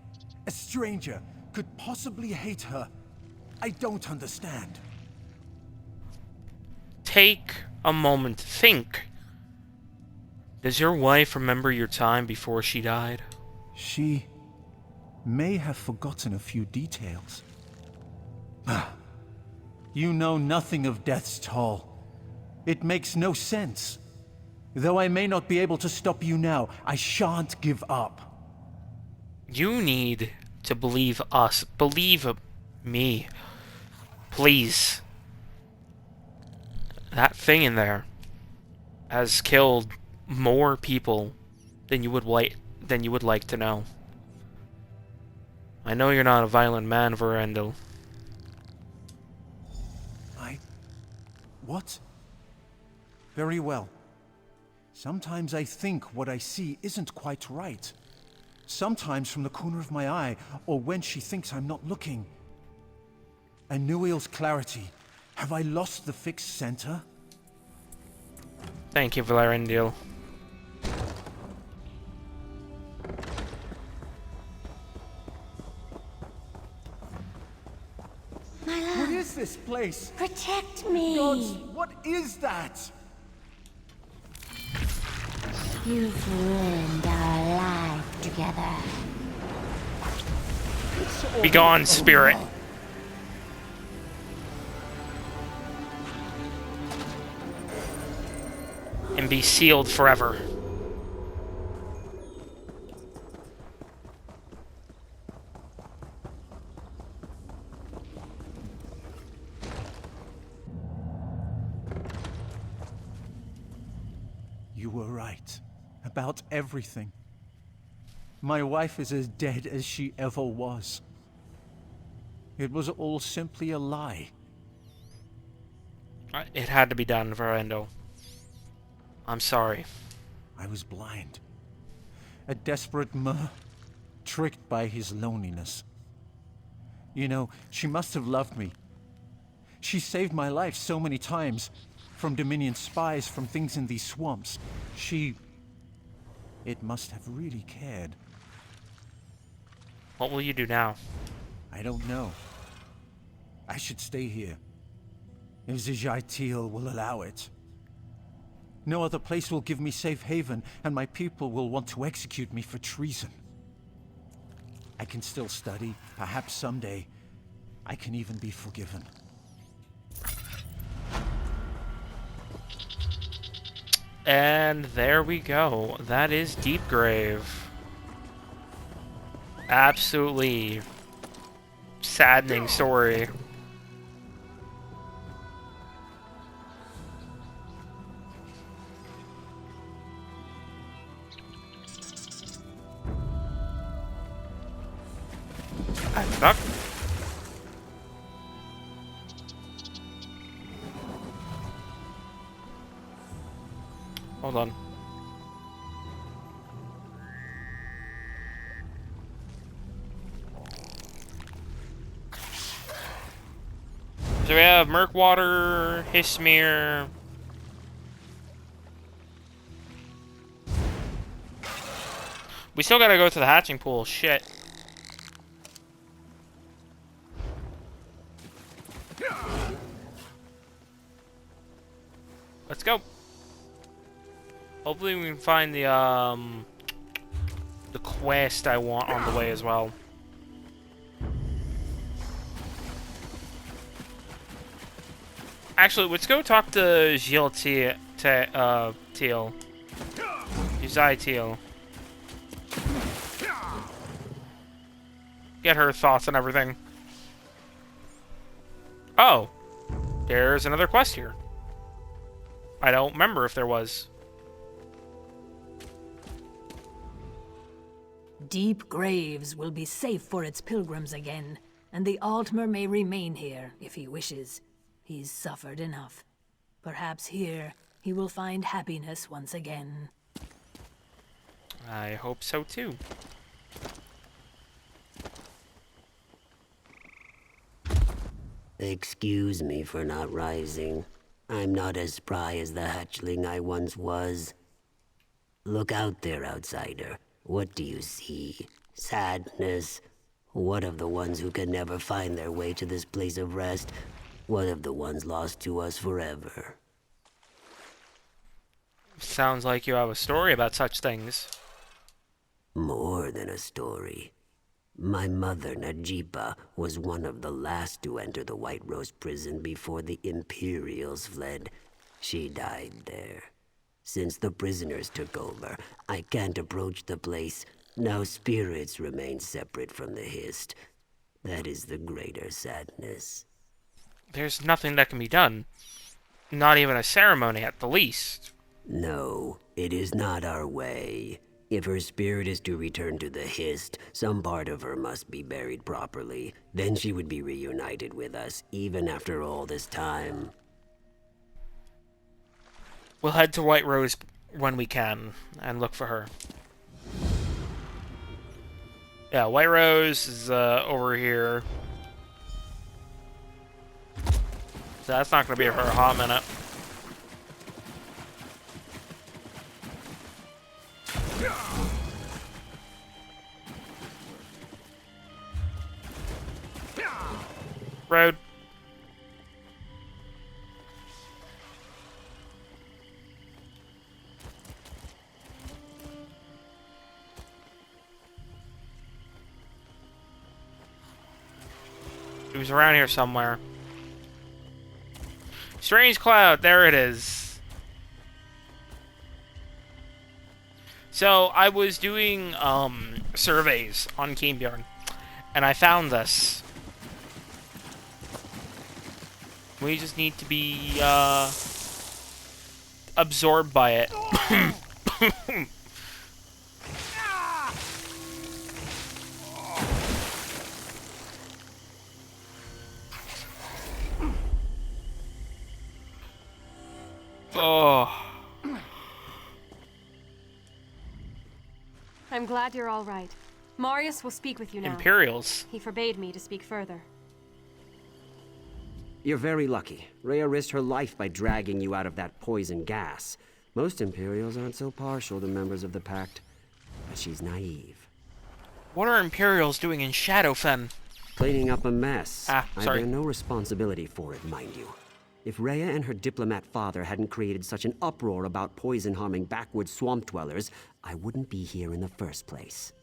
a stranger, could possibly hate her, I don't understand. Take a moment to think. Does your wife remember your time before she died? She may have forgotten a few details. You know nothing of death's toll. It makes no sense. Though I may not be able to stop you now, I shan't give up. You need to believe us. Believe me. Please. That thing in there has killed more people than you would like to know. I know you're not a violent man, Valrendil. What? Very well. Sometimes I think what I see isn't quite right. Sometimes from the corner of my eye, or when she thinks I'm not looking. Anuil's clarity. Have I lost the fixed center? Thank you, Valrendil. My love. What is this place? Protect me. Gods, what is that? You've ruined our life together. Begone, spirit. And be sealed forever. You were right. About everything. My wife is as dead as she ever was. It was all simply a lie. It had to be done, Valrendil. I'm sorry. I was blind. A desperate tricked by his loneliness. You know, she must have loved me. She saved my life so many times. From Dominion spies, from things in these swamps. It must have really cared. What will you do now? I don't know. I should stay here. If Zijaitil will allow it. No other place will give me safe haven, and my people will want to execute me for treason. I can still study. Perhaps someday, I can even be forgiven. And there we go. That is Deepgrave. Absolutely saddening story. I'm stuck. Hold on. So we have Murkwater, Hismir. We still gotta go to the hatching pool. Shit. Let's go. Hopefully we can find the quest I want on the way as well. Actually, let's go talk to Teal. Uzai Teal. Get her thoughts on everything. Oh, there's another quest here. I don't remember if there was. Deep graves will be safe for its pilgrims again, and the Altmer may remain here if he wishes. He's suffered enough. Perhaps here he will find happiness once again. I hope so too. Excuse me for not rising. I'm not as spry as the hatchling I once was. Look out there, outsider. What do you see? Sadness? What of the ones who can never find their way to this place of rest? What of the ones lost to us forever? Sounds like you have a story about such things. More than a story. My mother, Najipa, was one of the last to enter the White Rose prison before the Imperials fled. She died there. Since the prisoners took over, I can't approach the place. Now spirits remain separate from the Hist. That is the greater sadness. There's nothing that can be done. Not even a ceremony at the least. No, it is not our way. If her spirit is to return to the Hist, some part of her must be buried properly. Then she would be reunited with us, even after all this time. We'll head to White Rose when we can, and look for her. Yeah, White Rose is over here. So that's not going to be for a hot minute. Road. It was around here somewhere. Strange cloud, there it is. So I was doing surveys on Keenbjorn, and I found this. We just need to be absorbed by it. Oh. I'm glad you're all right. Marius will speak with you now. Imperials. He forbade me to speak further. You're very lucky. Rhea risked her life by dragging you out of that poison gas. Most Imperials aren't so partial to members of the Pact. But she's naive. What are Imperials doing in Shadowfen? Cleaning up a mess. Sorry. I bear no responsibility for it, mind you. If Rhea and her diplomat father hadn't created such an uproar about poison-harming backwoods swamp dwellers, I wouldn't be here in the first place.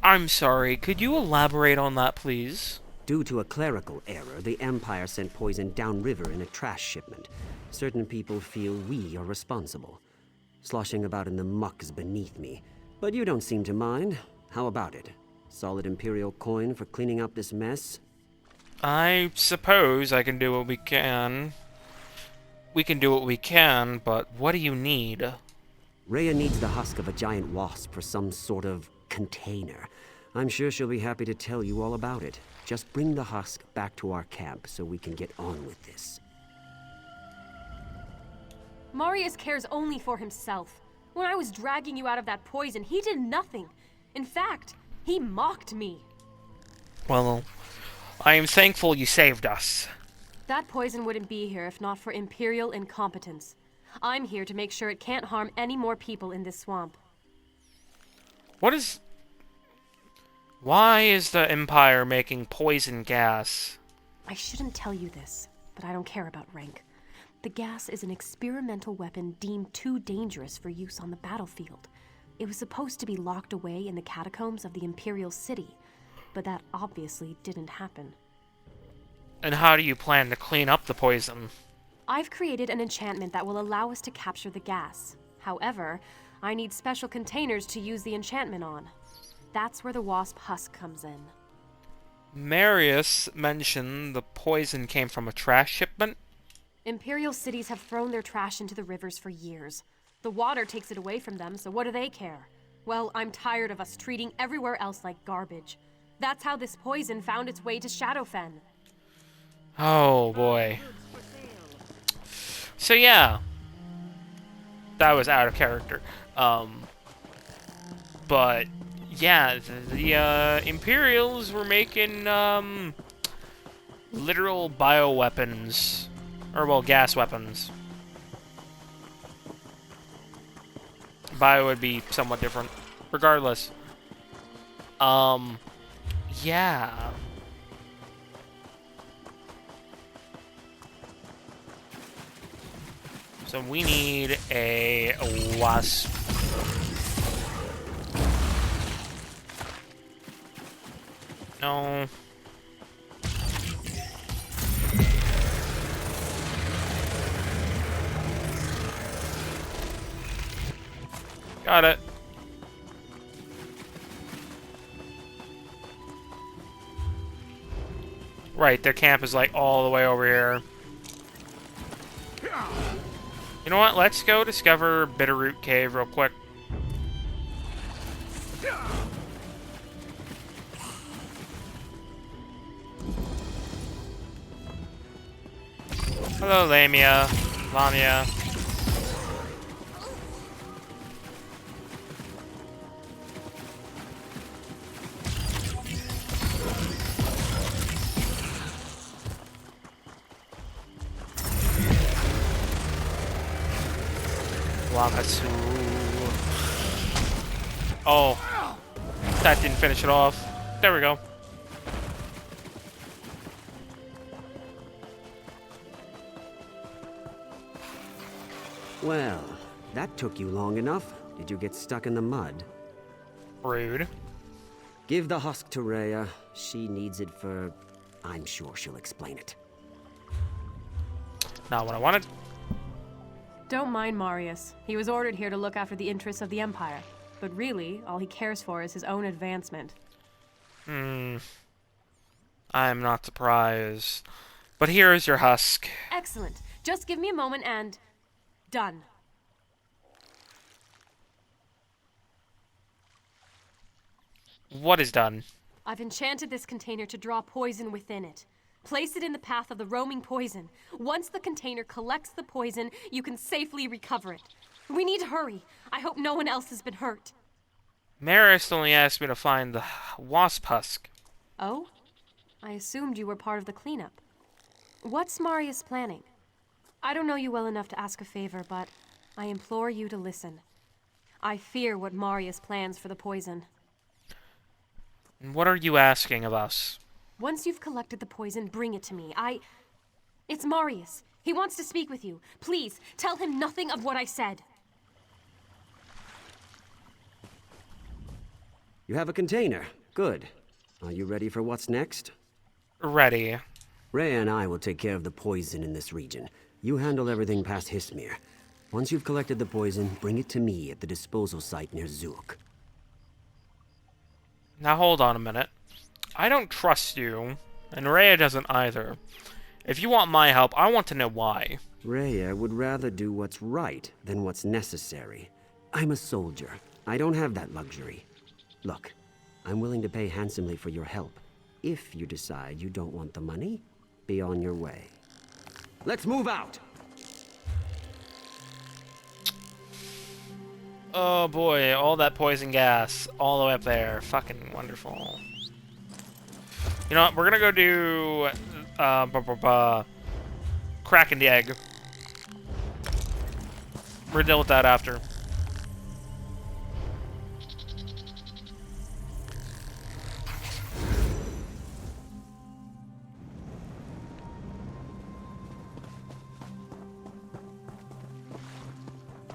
I'm sorry, could you elaborate on that, please? Due to a clerical error, the Empire sent poison downriver in a trash shipment. Certain people feel we are responsible. Sloshing about in the muck is beneath me. But you don't seem to mind. How about it? Solid Imperial coin for cleaning up this mess? I suppose I can do what we can. We can do what we can, but what do you need? Rhea needs the husk of a giant wasp for some sort of container. I'm sure she'll be happy to tell you all about it. Just bring the husk back to our camp so we can get on with this. Marius cares only for himself. When I was dragging you out of that poison, he did nothing. In fact, he mocked me. Well, I am thankful you saved us. That poison wouldn't be here if not for Imperial incompetence. I'm here to make sure it can't harm any more people in this swamp. Why is the Empire making poison gas? I shouldn't tell you this, but I don't care about rank. The gas is an experimental weapon deemed too dangerous for use on the battlefield. It was supposed to be locked away in the catacombs of the Imperial City, but that obviously didn't happen. And how do you plan to clean up the poison? I've created an enchantment that will allow us to capture the gas. However, I need special containers to use the enchantment on. That's where the wasp husk comes in. Marius mentioned the poison came from a trash shipment? Imperial cities have thrown their trash into the rivers for years. The water takes it away from them, so what do they care? Well, I'm tired of us treating everywhere else like garbage. That's how this poison found its way to Shadowfen. Oh, boy. So, yeah. That was out of character. But, yeah, the Imperials were making, literal bioweapons. Or, well, gas weapons. Bio would be somewhat different. Regardless. Yeah. So we need a wasp. No. Got it. Right, their camp is like all the way over here. You know what? Let's go discover Bitterroot Cave real quick. Hello, Lamia. Oh, that didn't finish it off. There we go. Well, that took you long enough. Did you get stuck in the mud? Rude. Give the husk to Rhea. She needs it for... I'm sure she'll explain it. Not what I wanted. Don't mind Marius. He was ordered here to look after the interests of the Empire. But really, all he cares for is his own advancement. I'm not surprised. But here is your husk. Excellent. Just give me a moment and... done. What is done? I've enchanted this container to draw poison within it. Place it in the path of the roaming poison. Once the container collects the poison, you can safely recover it. We need to hurry. I hope no one else has been hurt. Marist only asked me to find the wasp husk. Oh? I assumed you were part of the cleanup. What's Marius planning? I don't know you well enough to ask a favor, but I implore you to listen. I fear what Marius plans for the poison. What are you asking of us? Once you've collected the poison, bring it to me. It's Marius. He wants to speak with you. Please, tell him nothing of what I said. You have a container. Good. Are you ready for what's next? Ready. Rhea and I will take care of the poison in this region. You handle everything past Hismir. Once you've collected the poison, bring it to me at the disposal site near Zook. Now hold on a minute. I don't trust you, and Rhea doesn't either. If you want my help, I want to know why. Rhea would rather do what's right than what's necessary. I'm a soldier. I don't have that luxury. Look, I'm willing to pay handsomely for your help. If you decide you don't want the money, be on your way. Let's move out! Oh boy, all that poison gas all the way up there. Fucking wonderful. You know what? We're gonna go do cracking the egg. We'll deal with that after.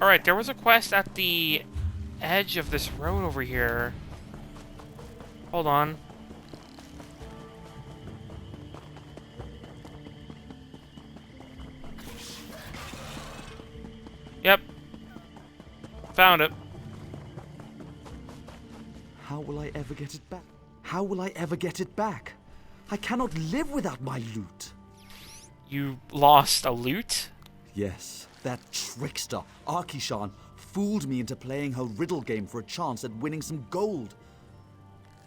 Alright, there was a quest at the edge of this road over here. Hold on. Yep. Found it. How will I ever get it back? How will I ever get it back? I cannot live without my loot. You lost a loot? Yes, that trickster, Arkishan, fooled me into playing her riddle game for a chance at winning some gold.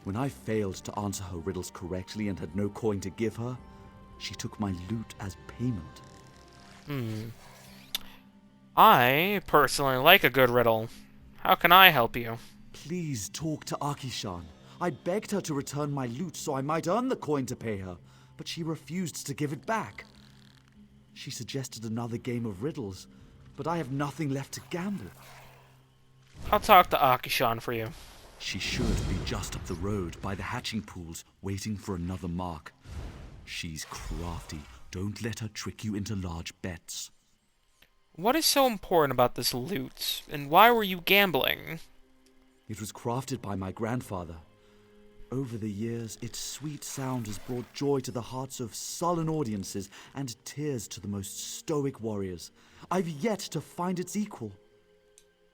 When I failed to answer her riddles correctly and had no coin to give her, she took my loot as payment. I personally like a good riddle. How can I help you? Please talk to Arkishan. I begged her to return my loot so I might earn the coin to pay her, but she refused to give it back. She suggested another game of riddles, but I have nothing left to gamble. I'll talk to Akishan for you. She should be just up the road by the hatching pools, waiting for another mark. She's crafty. Don't let her trick you into large bets. What is so important about this loot, and why were you gambling? It was crafted by my grandfather. Over the years, its sweet sound has brought joy to the hearts of sullen audiences and tears to the most stoic warriors. I've yet to find its equal.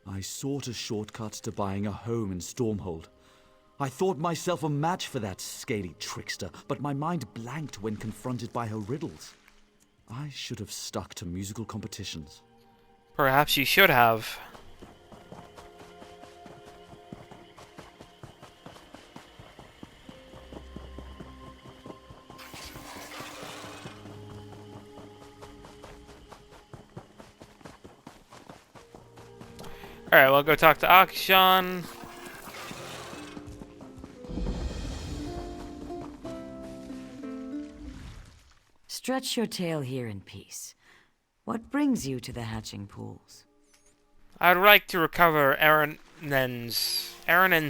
I sought a shortcut to buying a home in Stormhold. I thought myself a match for that scaly trickster, but my mind blanked when confronted by her riddles. I should have stuck to musical competitions. Perhaps you should have. Alright, we'll go talk to Akshan. Stretch your tail here in peace. What brings you to the hatching pools? I'd like to recover Aranen's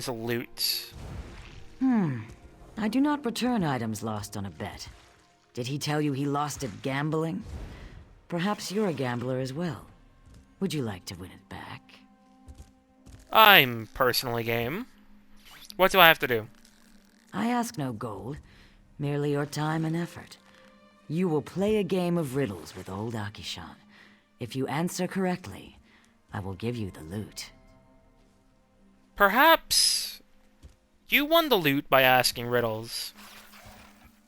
loot. I do not return items lost on a bet. Did he tell you he lost it gambling? Perhaps you're a gambler as well. Would you like to win it back? I'm personally game. What do I have to do? I ask no gold, merely your time and effort. You will play a game of riddles with old Akishan. If you answer correctly, I will give you the loot. Perhaps you won the loot by asking riddles.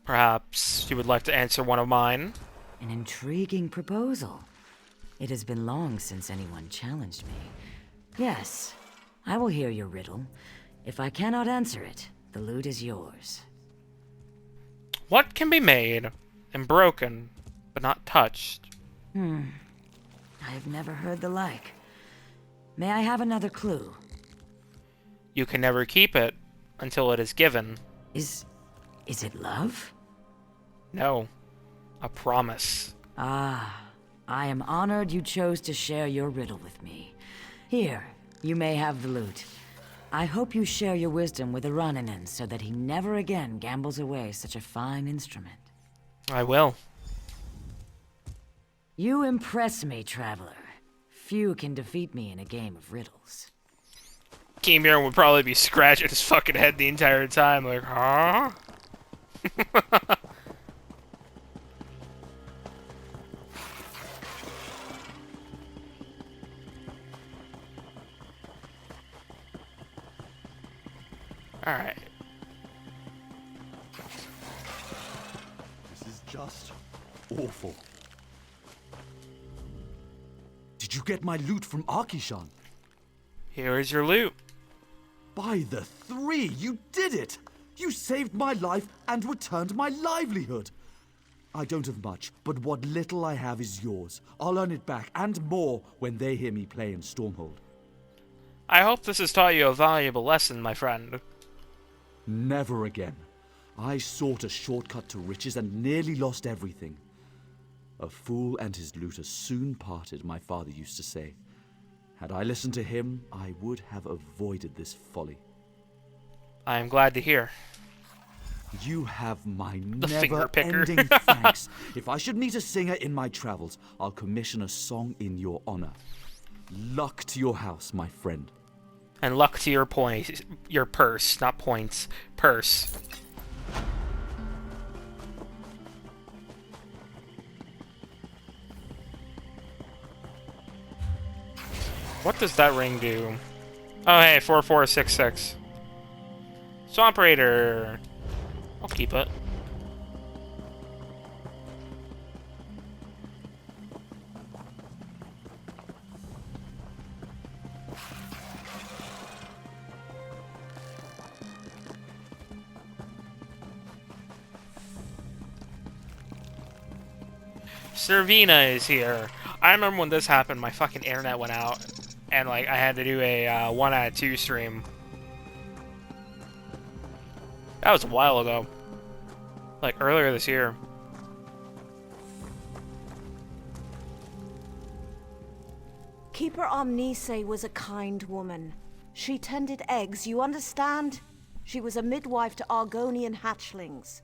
Perhaps you would like to answer one of mine. An intriguing proposal. It has been long since anyone challenged me. Yes, I will hear your riddle. If I cannot answer it, the loot is yours. What can be made and broken, but not touched? I have never heard the like. May I have another clue? You can never keep it until it is given. Is it love? No. A promise. Ah, I am honored you chose to share your riddle with me. Here, you may have the loot. I hope you share your wisdom with Araninen so that he never again gambles away such a fine instrument. I will. You impress me, traveler. Few can defeat me in a game of riddles. Keemir would probably be scratching his fucking head the entire time, like, huh? Alright. This is just awful. Did you get my loot from Arkishan? Here is your loot. By the three, you did it! You saved my life and returned my livelihood. I don't have much, but what little I have is yours. I'll earn it back, and more, when they hear me play in Stormhold. I hope this has taught you a valuable lesson, my friend. Never again. I sought a shortcut to riches and nearly lost everything. A fool and his looter soon parted, my father used to say. Had I listened to him, I would have avoided this folly. I am glad to hear. You have my finger picker. never-ending thanks. If I should meet a singer in my travels, I'll commission a song in your honor. Luck to your house, my friend. And luck to your purse, not points, purse. What does that ring do? Oh, hey, 4466. Swamp Raider. I'll keep it. Servina is here. I remember when this happened, my fucking internet went out, and like I had to do a 1 out of 2 stream. That was a while ago. Like earlier this year. Keeper Omnise was a kind woman. She tended eggs, you understand? She was a midwife to Argonian hatchlings.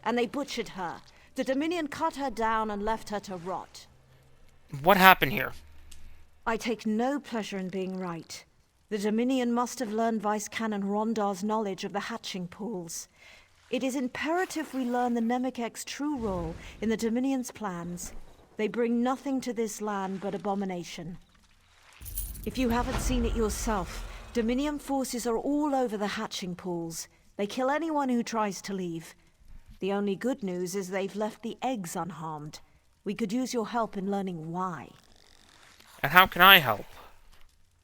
And they butchered her. The Dominion cut her down and left her to rot. What happened here? I take no pleasure in being right. The Dominion must have learned Vice Canon Rondar's knowledge of the hatching pools. It is imperative we learn the Nemekek's true role in the Dominion's plans. They bring nothing to this land but abomination. If you haven't seen it yourself, Dominion forces are all over the hatching pools. They kill anyone who tries to leave. The only good news is they've left the eggs unharmed. We could use your help in learning why. And how can I help?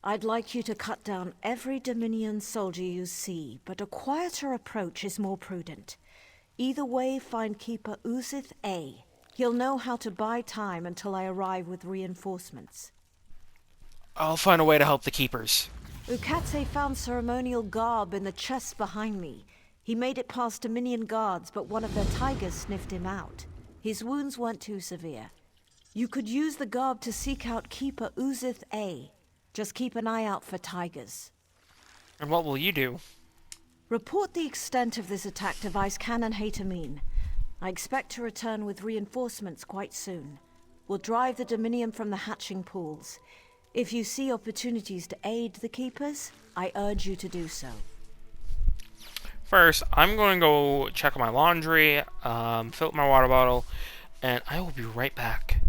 I'd like you to cut down every Dominion soldier you see, but a quieter approach is more prudent. Either way, find Keeper Uzith A. He'll know how to buy time until I arrive with reinforcements. I'll find a way to help the keepers. Ukatse found ceremonial garb in the chest behind me. He made it past Dominion guards, but one of their tigers sniffed him out. His wounds weren't too severe. You could use the garb to seek out Keeper Uzith A. Just keep an eye out for tigers. And what will you do? Report the extent of this attack to Vice Canon Hatamine. I expect to return with reinforcements quite soon. We'll drive the Dominion from the hatching pools. If you see opportunities to aid the keepers, I urge you to do so. First, I'm going to go check on my laundry, fill up my water bottle, and I will be right back.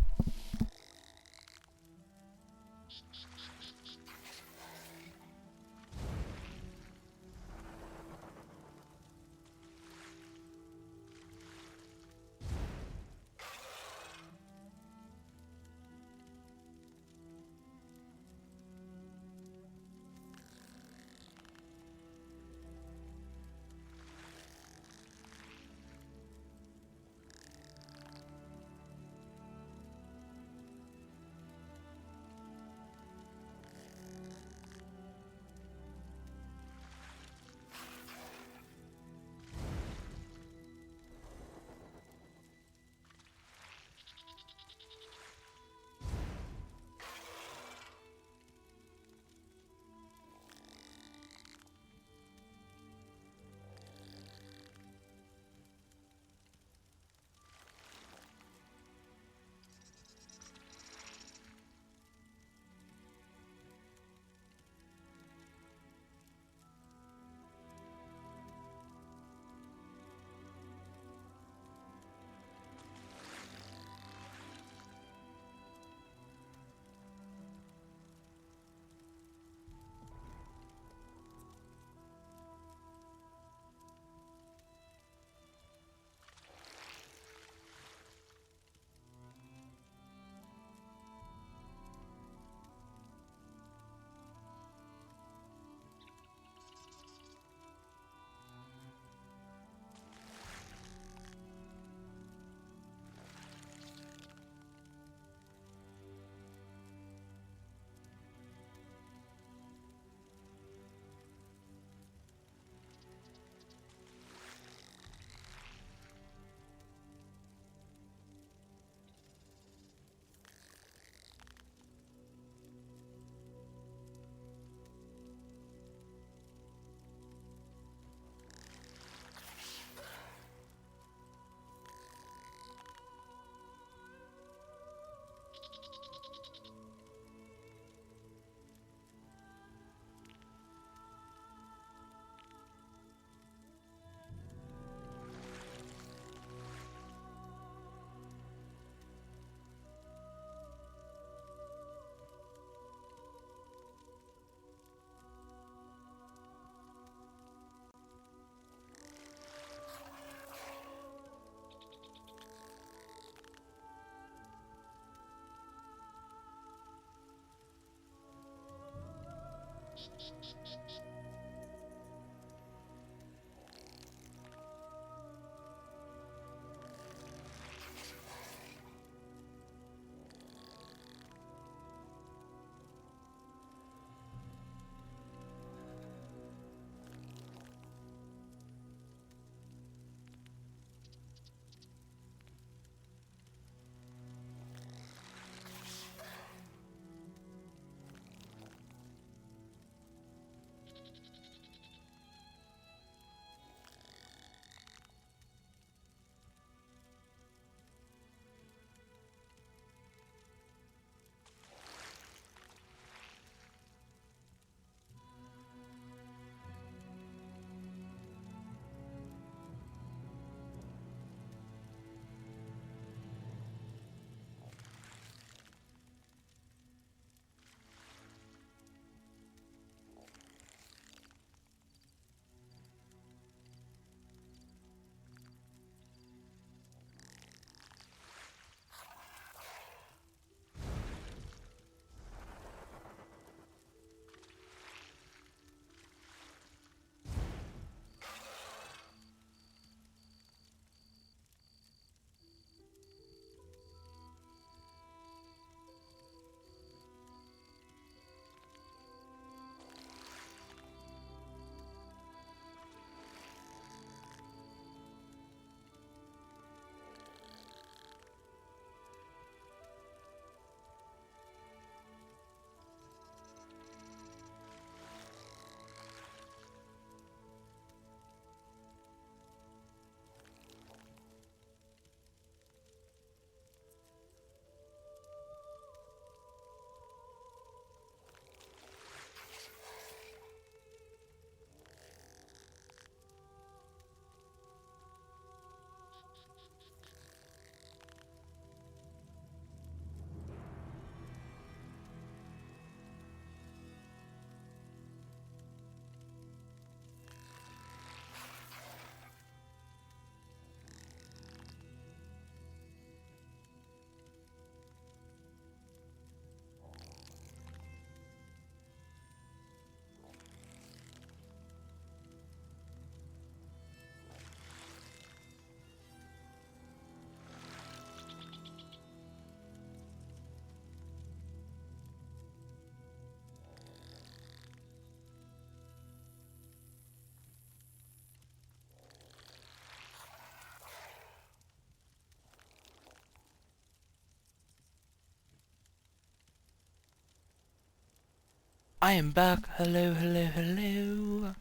I am back. Hello, hello, hello.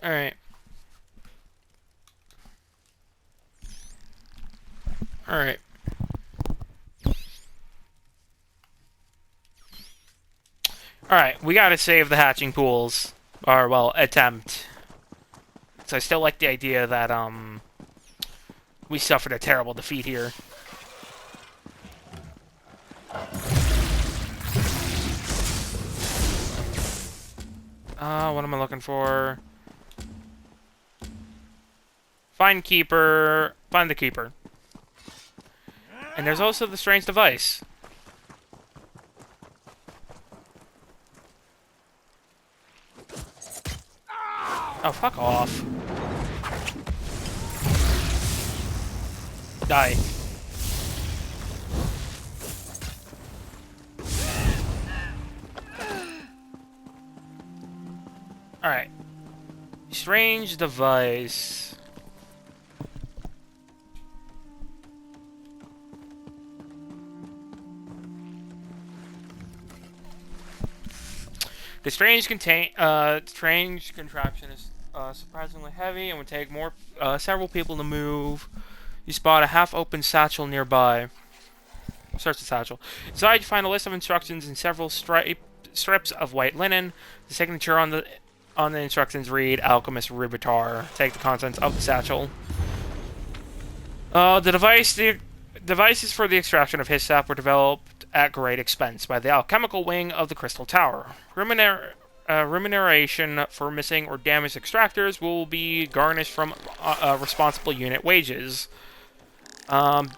Alright. Alright. Alright, we gotta save the hatching pools. Or, well, attempt. So I still like the idea that, we suffered a terrible defeat here. What am I looking for? Find Keeper. Find the Keeper. And there's also the strange device. Oh, fuck off. Die. Alright. Strange device. The strange contraption is surprisingly heavy and would take several people to move. You spot a half-open satchel nearby. Search the satchel. Inside, you find a list of instructions and several strips of white linen. The signature on the instructions read, Alchemist Rubitar. Take the contents of the satchel. The devices for the extraction of his sap were developed at great expense by the alchemical wing of the Crystal Tower. Remuneration for missing or damaged extractors will be garnished from responsible unit wages.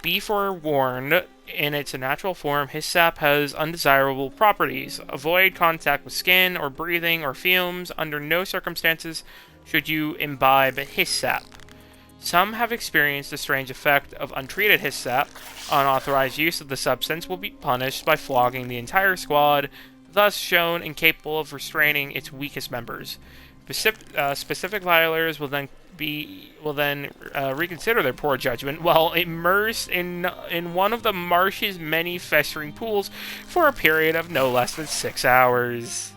Be forewarned, in its natural form, his sap has undesirable properties. Avoid contact with skin or breathing or fumes. Under no circumstances should you imbibe his sap. Some have experienced the strange effect of untreated his sap. Unauthorized use of the substance will be punished by flogging the entire squad, thus shown incapable of restraining its weakest members. Specific violators will then reconsider their poor judgment while immersed in one of the marsh's many festering pools for a period of no less than 6 hours.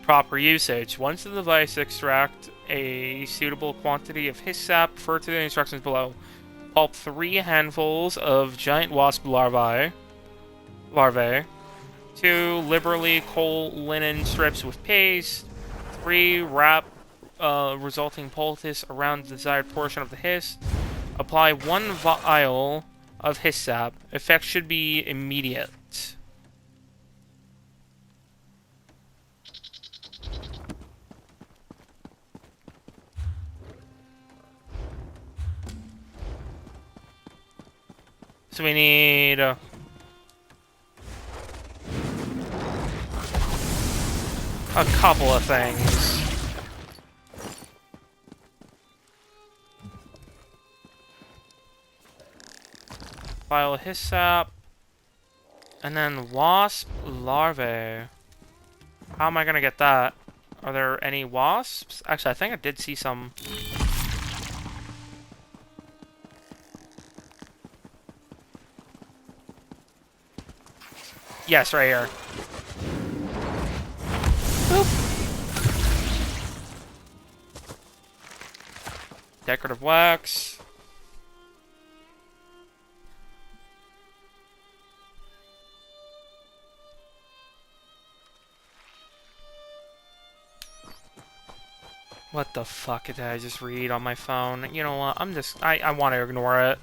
Proper usage. Once the device extract a suitable quantity of his sap, refer to the instructions below. Pulp 3 handfuls of giant wasp larvae. 2. Liberally coal linen strips with paste. 3. Wrap resulting poultice around the desired portion of the hiss. Apply 1 vial of hiss sap. Effect should be immediate. So we need a couple of things. Vial of his sap. And then wasp larvae. How am I gonna get that? Are there any wasps? Actually, I think I did see some. Yes, right here. Boop. Decorative wax. What the fuck did I just read on my phone? You know what? I want to ignore it.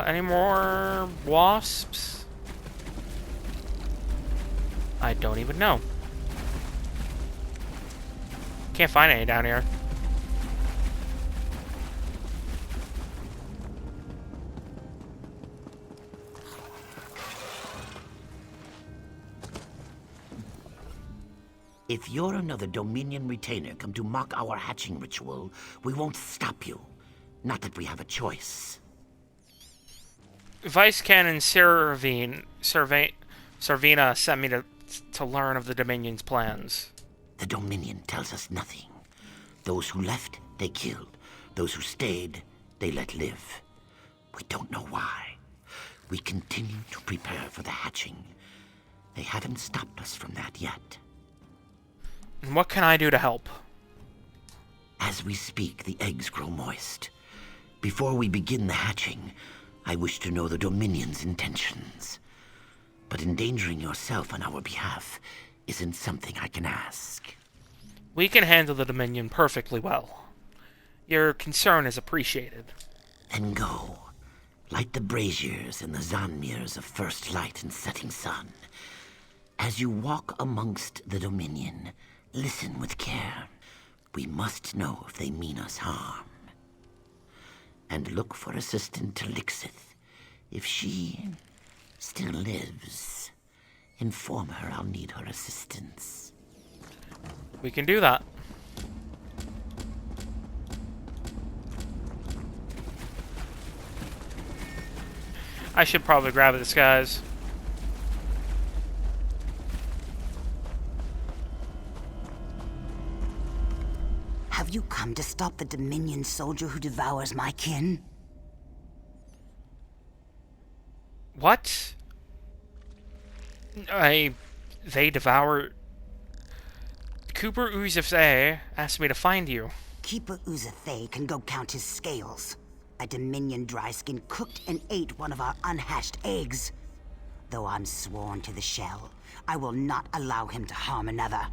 Any more wasps? I don't even know. Can't find any down here. If you're another Dominion retainer come to mock our hatching ritual, we won't stop you. Not that we have a choice. Vice Canon Servina sent me to learn of the Dominion's plans. The Dominion tells us nothing. Those who left, they killed. Those who stayed, they let live. We don't know why. We continue to prepare for the hatching. They haven't stopped us from that yet. And what can I do to help? As we speak, the eggs grow moist. Before we begin the hatching, I wish to know the Dominion's intentions. But endangering yourself on our behalf isn't something I can ask. We can handle the Dominion perfectly well. Your concern is appreciated. Then go. Light the braziers in the Zanmirs of first light and setting sun. As you walk amongst the Dominion, listen with care. We must know if they mean us harm. And look for Assistant Telixith. If she still lives, inform her I'll need her assistance. We can do that. I should probably grab this, guys. Have you come to stop the Dominion soldier who devours my kin? What? They devour... Cooper Uzathay asked me to find you. Keeper Uzathay can go count his scales. A Dominion dryskin cooked and ate one of our unhatched eggs. Though I'm sworn to the shell, I will not allow him to harm another.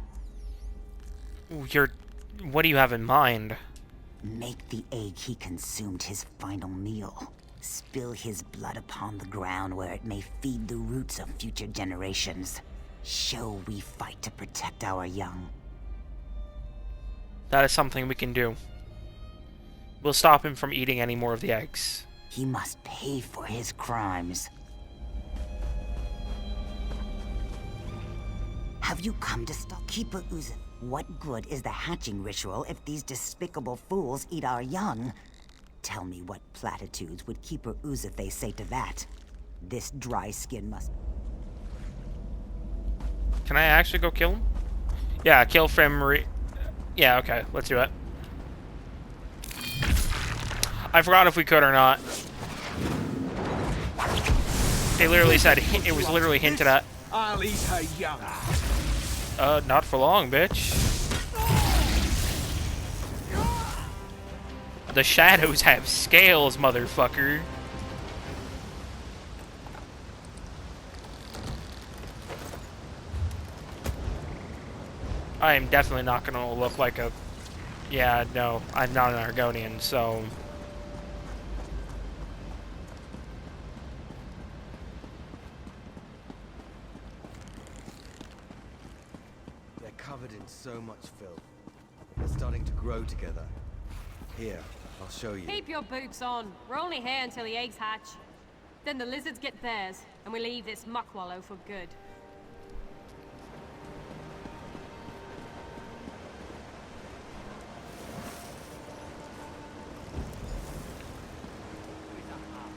What do you have in mind? Make the egg he consumed his final meal. Spill his blood upon the ground where it may feed the roots of future generations. Show we fight to protect our young. That is something we can do. We'll stop him from eating any more of the eggs. He must pay for his crimes. Have you come to stop Keeper Uzith? What good is the hatching ritual if these despicable fools eat our young? Tell me what platitudes would Keeper Uzith say to that? This dry skin must... Can I actually go kill him? Yeah, kill Frimri. Yeah, okay, let's do it. I forgot if we could or not. They literally said, it was literally hinted at. I'll eat her young. Not for long, bitch. The shadows have scales, motherfucker. I am definitely not gonna look like a... Yeah, no, I'm not an Argonian, so... They're covered in so much filth. They're starting to grow together. Here, I'll show you. Keep your boots on. We're only here until the eggs hatch. Then the lizards get theirs, and we leave this muck wallow for good.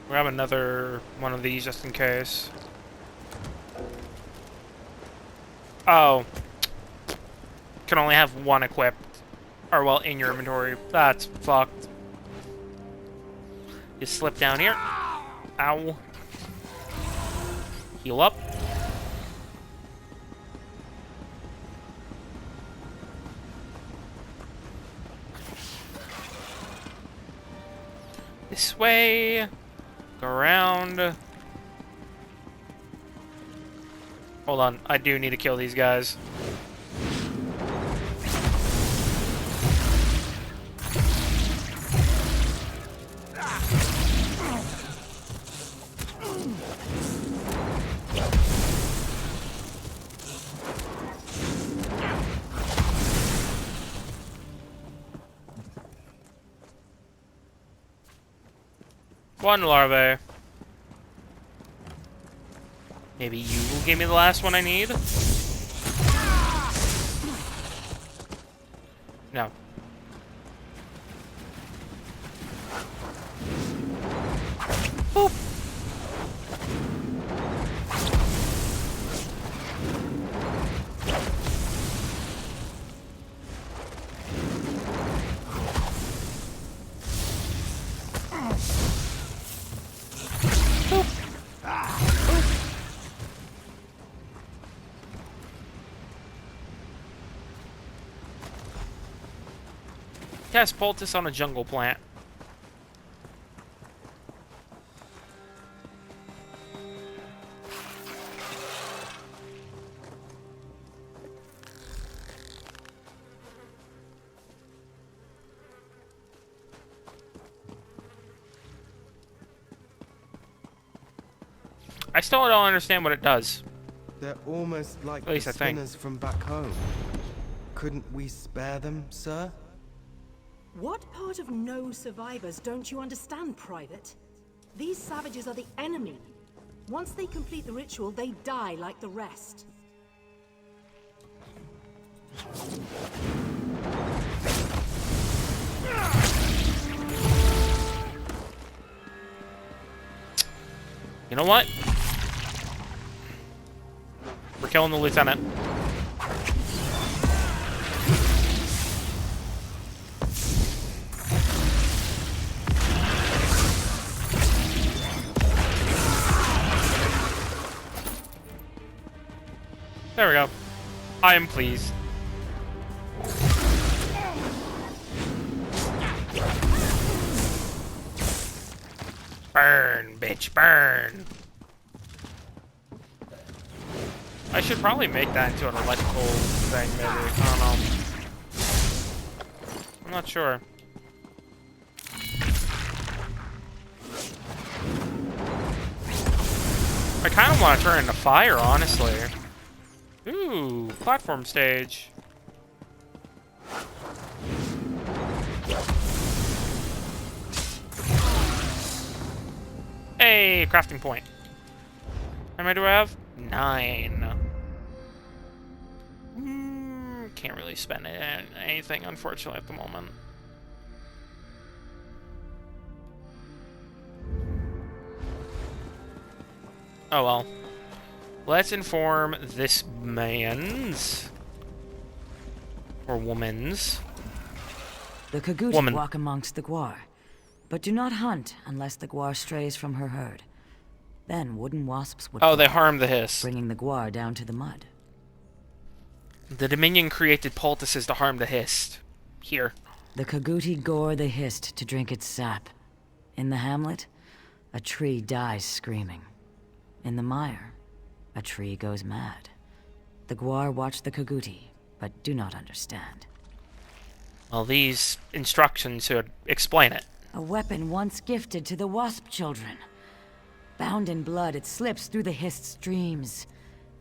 Grab another one of these just in case. Oh. Can only have one equipped. Or, well, in your inventory. That's fucked. Just slip down here. Ow. Heal up. This way. Go around. Hold on, I do need to kill these guys. One larvae. Maybe you will give me the last one I need? No. Boop. Cast poultice on a jungle plant. I still don't understand what it does. They're almost like At least the I think. spinners from back home. Couldn't we spare them, sir? What part of no survivors don't you understand, Private? These savages are the enemy. Once they complete the ritual, they die like the rest. You know what? We're killing the lieutenant. There we go. I am pleased. Burn, bitch, burn. I should probably make that into an electrical thing, maybe. I don't know. I'm not sure. I kind of want to turn into fire, honestly. Ooh, platform stage. Hey, crafting point. How many do I have? 9. Can't really spend anything, unfortunately, at the moment. Oh well. Let's inform this man's or woman's. The Kaguti walk amongst the Gwar, but do not hunt unless the Gwar strays from her herd. Then wooden wasps would they harm the hiss, bringing the Gwar down to the mud. The Dominion created poultices to harm the hist. Here. The Kaguti gore the hist to drink its sap. In the hamlet, a tree dies screaming. In the mire, a tree goes mad. The Gwar watch the Kaguti, but do not understand. Well, these instructions should explain it. A weapon once gifted to the wasp children. Bound in blood, it slips through the hist's dreams.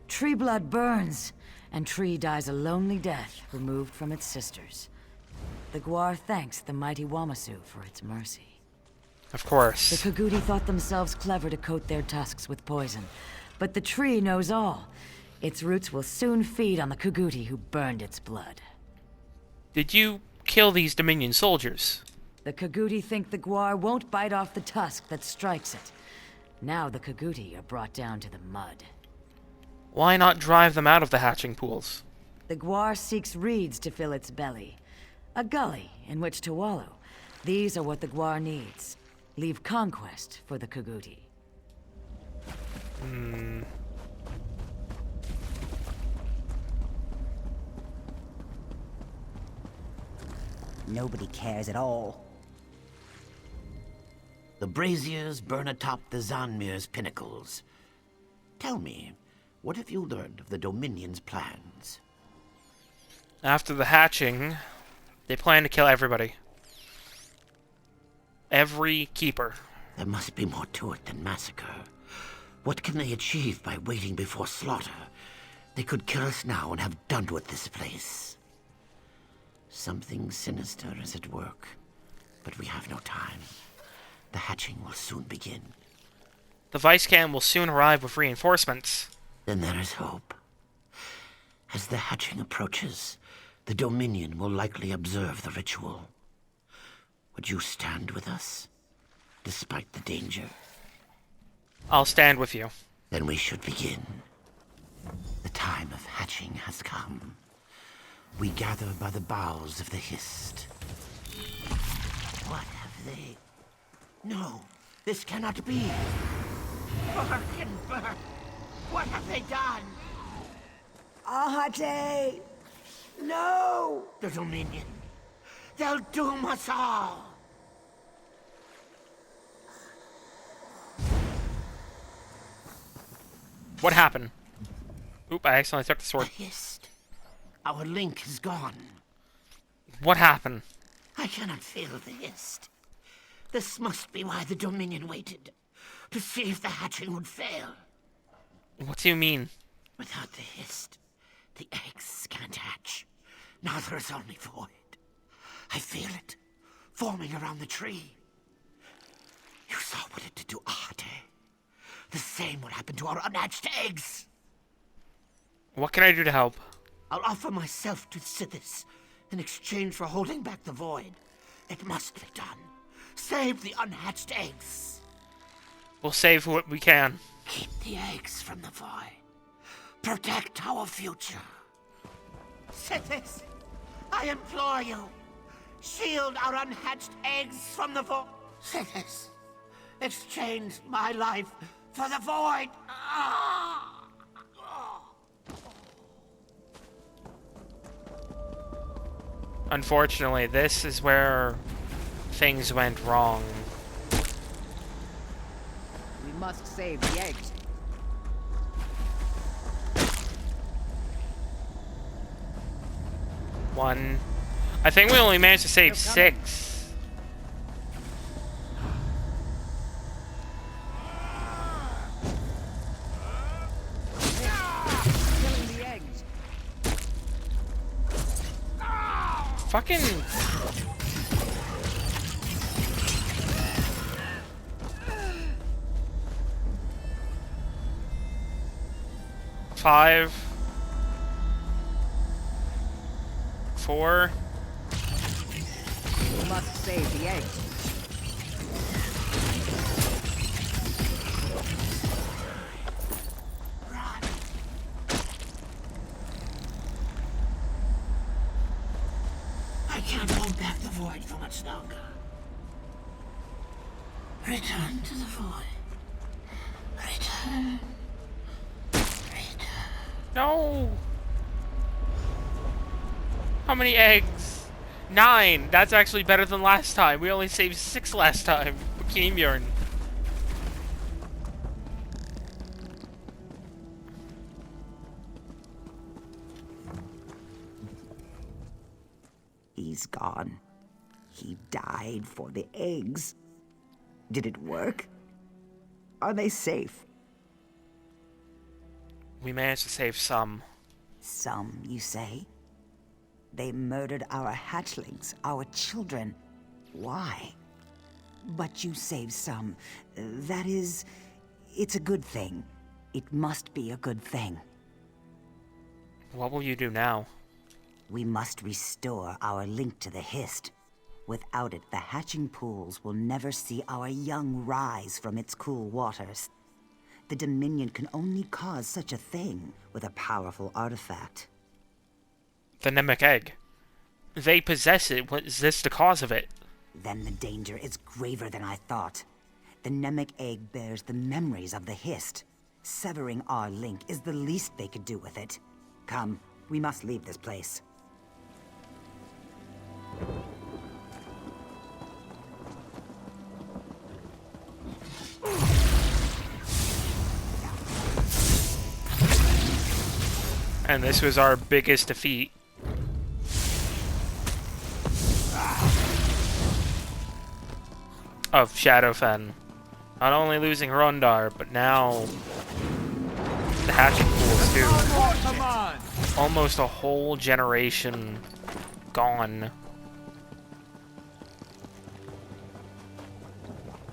Tree blood burns, and tree dies a lonely death removed from its sisters. The Gwar thanks the mighty Wamasu for its mercy. Of course. The Kaguti thought themselves clever to coat their tusks with poison, but the tree knows all. Its roots will soon feed on the Kaguti who burned its blood. Did you kill these Dominion soldiers? The Kaguti think the Gwar won't bite off the tusk that strikes it. Now the Kaguti are brought down to the mud. Why not drive them out of the hatching pools? The Gwar seeks reeds to fill its belly. A gully in which to wallow. These are what the Gwar needs. Leave conquest for the Kaguti. Nobody cares at all. The braziers burn atop the Zanmir's pinnacles. Tell me, what have you learned of the Dominion's plans? After the hatching, they plan to kill everybody. Every keeper. There must be more to it than massacre. What can they achieve by waiting before slaughter? They could kill us now and have done with this place. Something sinister is at work, but we have no time. The hatching will soon begin. The Vice Cam will soon arrive with reinforcements. Then there is hope. As the hatching approaches, the Dominion will likely observe the ritual. Would you stand with us, despite the danger? I'll stand with you. Then we should begin. The time of hatching has come. We gather by the boughs of the hist. What have they... No, this cannot be. Barkin burn! What have they done? Ahate! No! The Dominion. They'll doom us all! What happened? Oop, I accidentally took the sword. The hist. Our link is gone. What happened? I cannot feel the hist. This must be why the Dominion waited. To see if the hatching would fail. What do you mean? Without the hist, the eggs can't hatch. Now there is only void. I feel it, forming around the tree. You saw what it did to Ahate. The same will happen to our unhatched eggs. What can I do to help? I'll offer myself to Sithis in exchange for holding back the void. It must be done. Save the unhatched eggs. We'll save what we can. Keep the eggs from the void. Protect our future. Sithis, I implore you. Shield our unhatched eggs from the void. Sithis, exchange my life for the void. Unfortunately, this is where things went wrong. We must save the eggs. 1. I think we only managed to save 6. Killing the eggs. Fucking... Five, 4. You must save the eggs. I can't hold back the void for much longer. Return to the void. Return. No! How many eggs? 9! That's actually better than last time. We only saved 6 last time. Bjorn. He's gone. He died for the eggs. Did it work? Are they safe? We managed to save some. Some, you say? They murdered our hatchlings, our children. Why? But you saved some. That is... it's a good thing. It must be a good thing. What will you do now? We must restore our link to the Hist. Without it, the hatching pools will never see our young rise from its cool waters. The Dominion can only cause such a thing with a powerful artifact. The Nemec egg. They possess it. What is this the cause of it? Then the danger is graver than I thought. The Nemec egg bears the memories of the Hist. Severing our link is the least they could do with it. Come, we must leave this place. And this was our biggest defeat. Of Shadowfen. Not only losing Rondar, but now the hatching pools too. Almost a whole generation gone.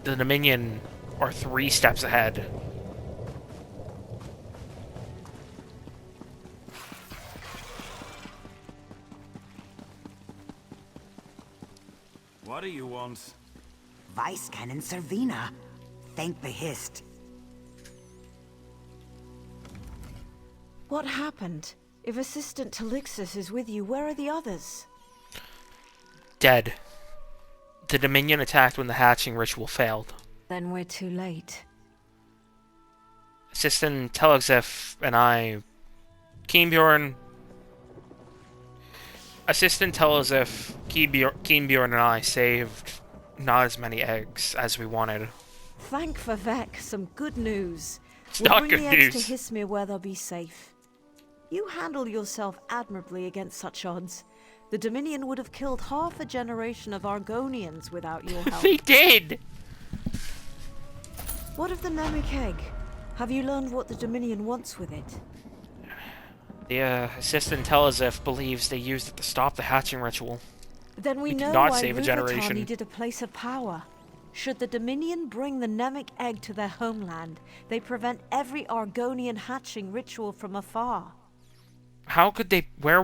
The Dominion are 3 steps ahead. What do you want? Vice Cannon Servina. Thank the Hist. What happened? If Assistant Talixis is with you, where are the others? Dead. The Dominion attacked when the hatching ritual failed. Then we're too late. Assistant Telexif and I... Keenbjorn... Assistant Telexif, Keenbjorn and I saved not as many eggs as we wanted. Thank Vivek, some good news. It's We'll not bring good the eggs news. to Hismir where they'll be safe. You handle yourself admirably against such odds. The Dominion would have killed half a generation of Argonians without your help. They did! What of the Namek egg? Have you learned what the Dominion wants with it? The Assistant Telexif believes they used it to stop the hatching ritual. Then we did know not why save a Ruvatar generation. needed a place of power. Should the Dominion bring the Namek egg to their homeland, they prevent every Argonian hatching ritual from afar. How could they... Where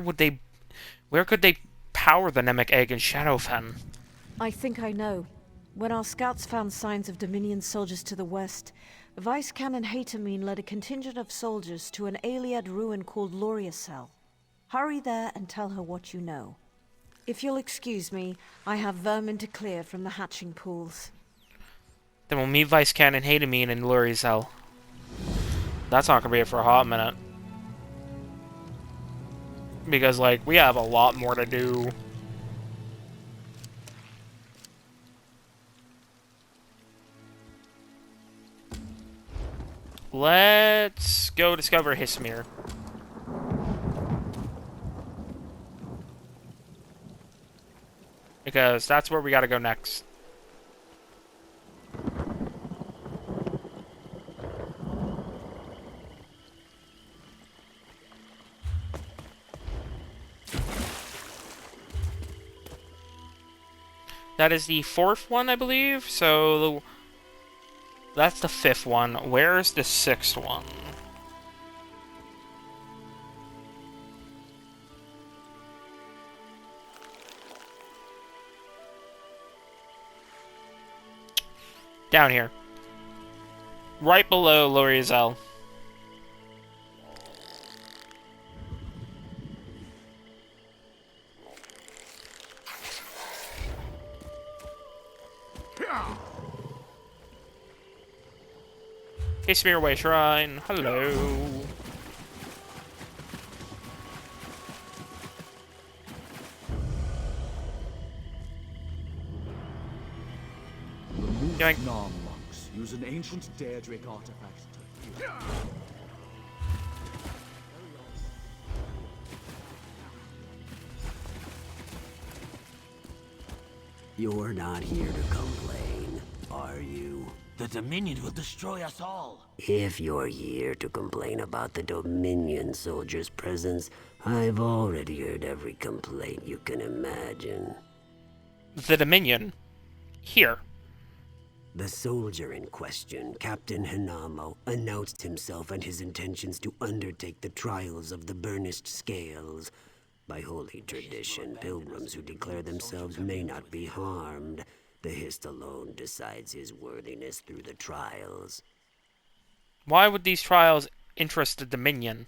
could they power the Nemec egg in Shadowfen? I think I know. When our scouts found signs of Dominion soldiers to the west, Vice Canon Hatamine led a contingent of soldiers to an Aliad ruin called Loriacel. Hurry there and tell her what you know. If you'll excuse me, I have vermin to clear from the hatching pools. Then we'll meet Vice Canon Hatamine in Lurizel. That's not gonna be it for a hot minute. Because, like, we have a lot more to do. Let's go discover Hismir. because that's where we gotta go next. That is the 4th one, I believe. So that's the 5th one. Where's the 6th one? Down here. Right below Lorizel. Hey, Smearway Shrine. Hello. The Gnarm monks use an ancient Daedric artifact to heal. You're not here to complain, are you? The Dominion will destroy us all. If you're here to complain about the Dominion soldiers' presence, I've already heard every complaint you can imagine. The Dominion? Here. The soldier in question, Captain Hinamo, announced himself and his intentions to undertake the trials of the burnished scales. By holy tradition, pilgrims who declare themselves may not be harmed. The Hist alone decides his worthiness through the trials. Why would these trials interest the Dominion?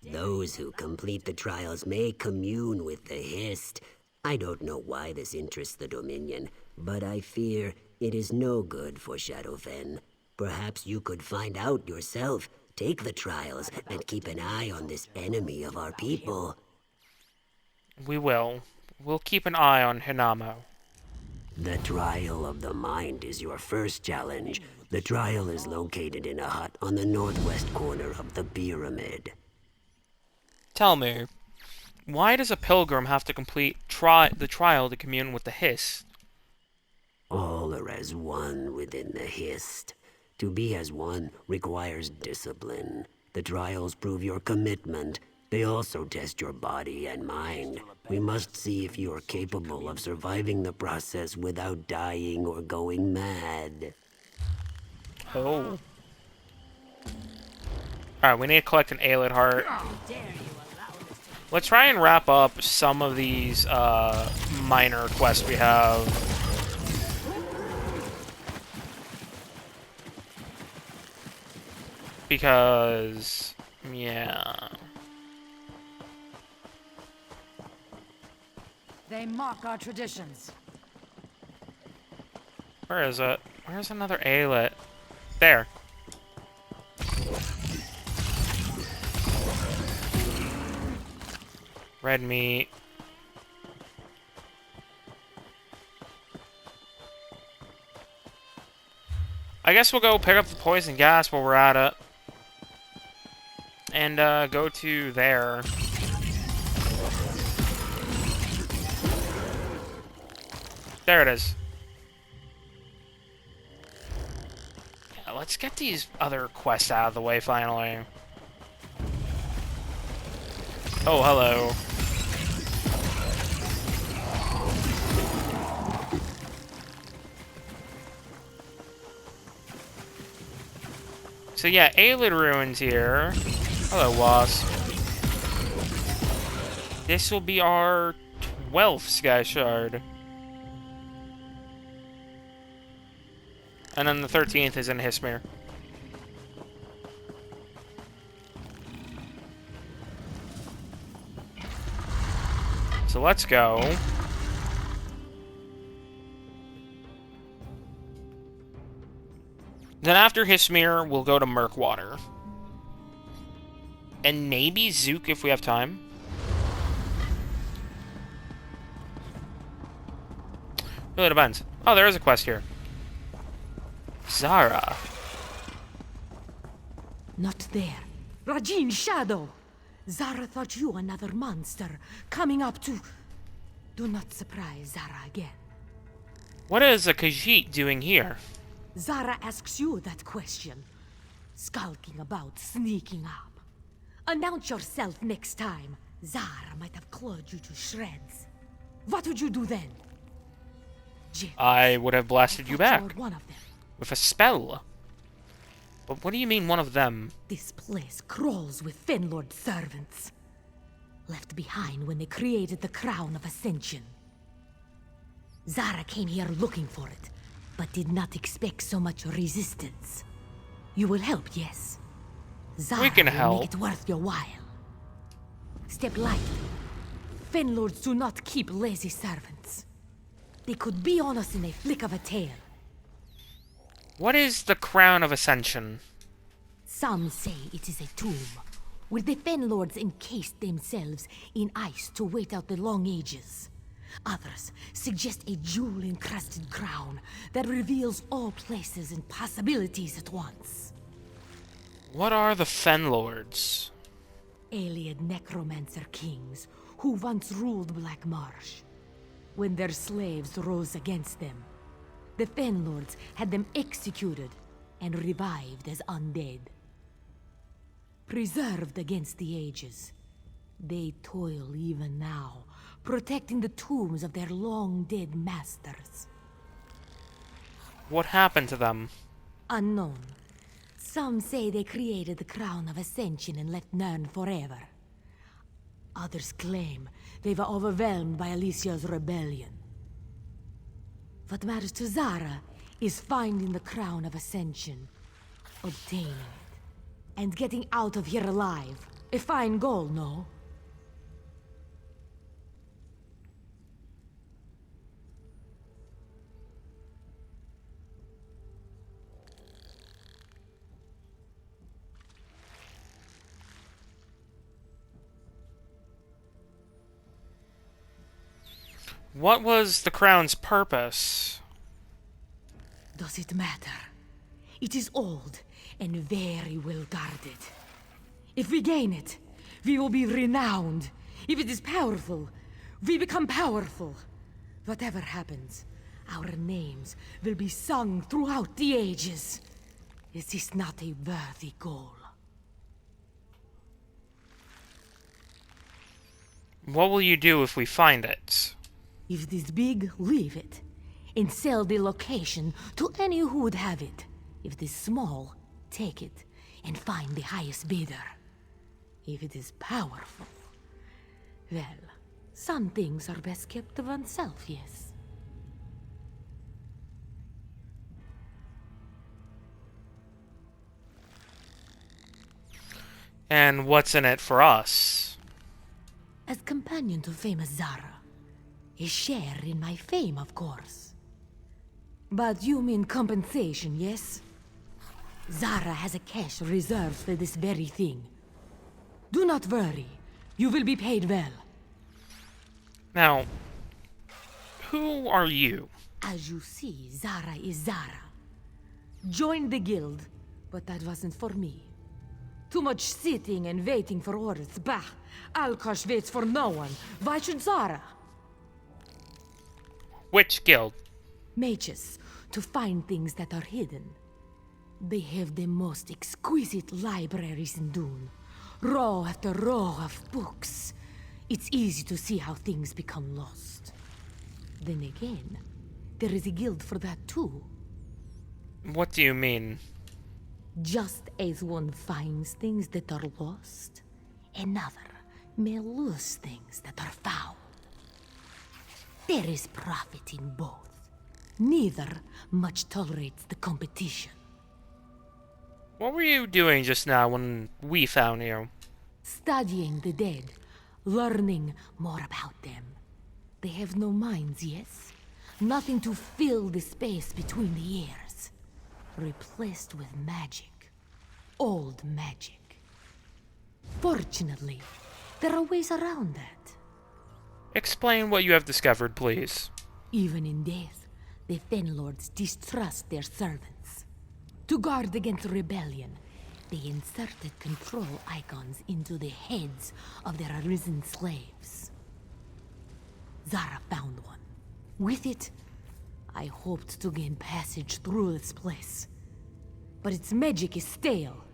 Those who complete the trials may commune with the Hist. I don't know why this interests the Dominion, but I fear it is no good for Shadowfen. Perhaps you could find out yourself, take the trials, and keep an eye on this enemy of our people. We will. We'll keep an eye on Hinamo. The trial of the mind is your first challenge. The trial is located in a hut on the northwest corner of the pyramid. Tell me, why does a pilgrim have to complete the trial to commune with the Hist? All are as one within the Hist. To be as one requires discipline. The trials prove your commitment. They also test your body and mind. We must see if you are capable of surviving the process without dying or going mad. Oh. Alright, we need to collect an Aelid heart. Let's try and wrap up some of these minor quests we have. Because, yeah. They mock our traditions. Where is it? Where's another Aelid? There. Red meat. I guess we'll go pick up the poison gas while we're at it. And go to there. There it is. Yeah, let's get these other quests out of the way finally. Oh, hello. So yeah, Aelid Ruins here. Hello, Wasp. This will be our 12th Sky Shard. And then the 13th is in Hismir. So let's go. Then after Hismir, we'll go to Murkwater. And maybe Zook if we have time. Really depends. Oh, there is a quest here. Zara. Not there. Rajin Shadow! Zara thought you another monster, coming up to... Do not surprise Zara again. What is a Khajiit doing here? Zara asks you that question. Skulking about, sneaking up. Announce yourself next time. Zara might have clawed you to shreds. What would you do then? Jim, I would have blasted you back. one of them. With a spell. But what do you mean, one of them? This place crawls with Fenlord servants. Left behind when they created the Crown of Ascension. Zara came here looking for it, but did not expect so much resistance. You will help, yes? Zara We can will help. make it worth your while. Step lightly. Fenlords do not keep lazy servants. They could be on us in a flick of a tail. What is the Crown of Ascension? Some say it is a tomb, where the Fenlords encased themselves in ice to wait out the long ages. Others suggest a jewel-encrusted crown that reveals all places and possibilities at once. What are the Fenlords? Alien necromancer kings who once ruled Black Marsh. When their slaves rose against them, the Fenlords had them executed and revived as undead. Preserved against the ages, they toil even now, protecting the tombs of their long-dead masters. What happened to them? Unknown. Some say they created the Crown of Ascension and left Nern forever. Others claim they were overwhelmed by Alicia's rebellion. What matters to Zara is finding the Crown of Ascension, obtaining it, and getting out of here alive. A fine goal, no? What was the crown's purpose? Does it matter? It is old and very well guarded. If we gain it, we will be renowned. If it is powerful, we become powerful. Whatever happens, our names will be sung throughout the ages. Is this not a worthy goal? What will you do if we find it? If it is big, leave it. And sell the location to any who would have it. If it is small, take it and find the highest bidder. If it is powerful, well, some things are best kept to oneself, yes. And what's in it for us? As companion to famous Zara, a share in my fame, of course. But you mean compensation, yes? Zara has a cache reserved for this very thing. Do not worry, you will be paid well. Now, who are you? As you see, Zara is Zara. Joined the guild, but that wasn't for me. Too much sitting and waiting for orders. Bah! Alkosh waits for no one. Why should Zara? Which guild? Mages, to find things that are hidden. They have the most exquisite libraries in Dune. Row after row of books. It's easy to see how things become lost. Then again, there is a guild for that too. What do you mean? Just as one finds things that are lost, another may lose things that are found. There is profit in both. Neither much tolerates the competition. What were you doing just now when we found you? Studying the dead, learning more about them. They have no minds, yes? Nothing to fill the space between the years. Replaced with magic. Old magic. Fortunately, there are ways around that. Explain what you have discovered, please. Even in death, the Fenlords distrust their servants. To guard against rebellion, they inserted control icons into the heads of their arisen slaves. Zara found one. With it, I hoped to gain passage through this place. But its magic is stale.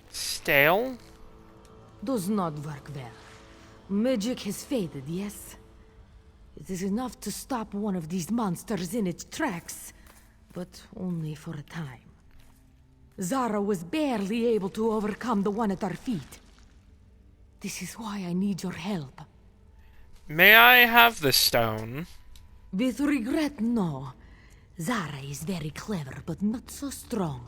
Stale? Does not work well. Magic has faded, yes? It is enough to stop one of these monsters in its tracks, but only for a time. Zara was barely able to overcome the one at our feet. This is why I need your help. May I have the stone? With regret, no. Zara is very clever, but not so strong.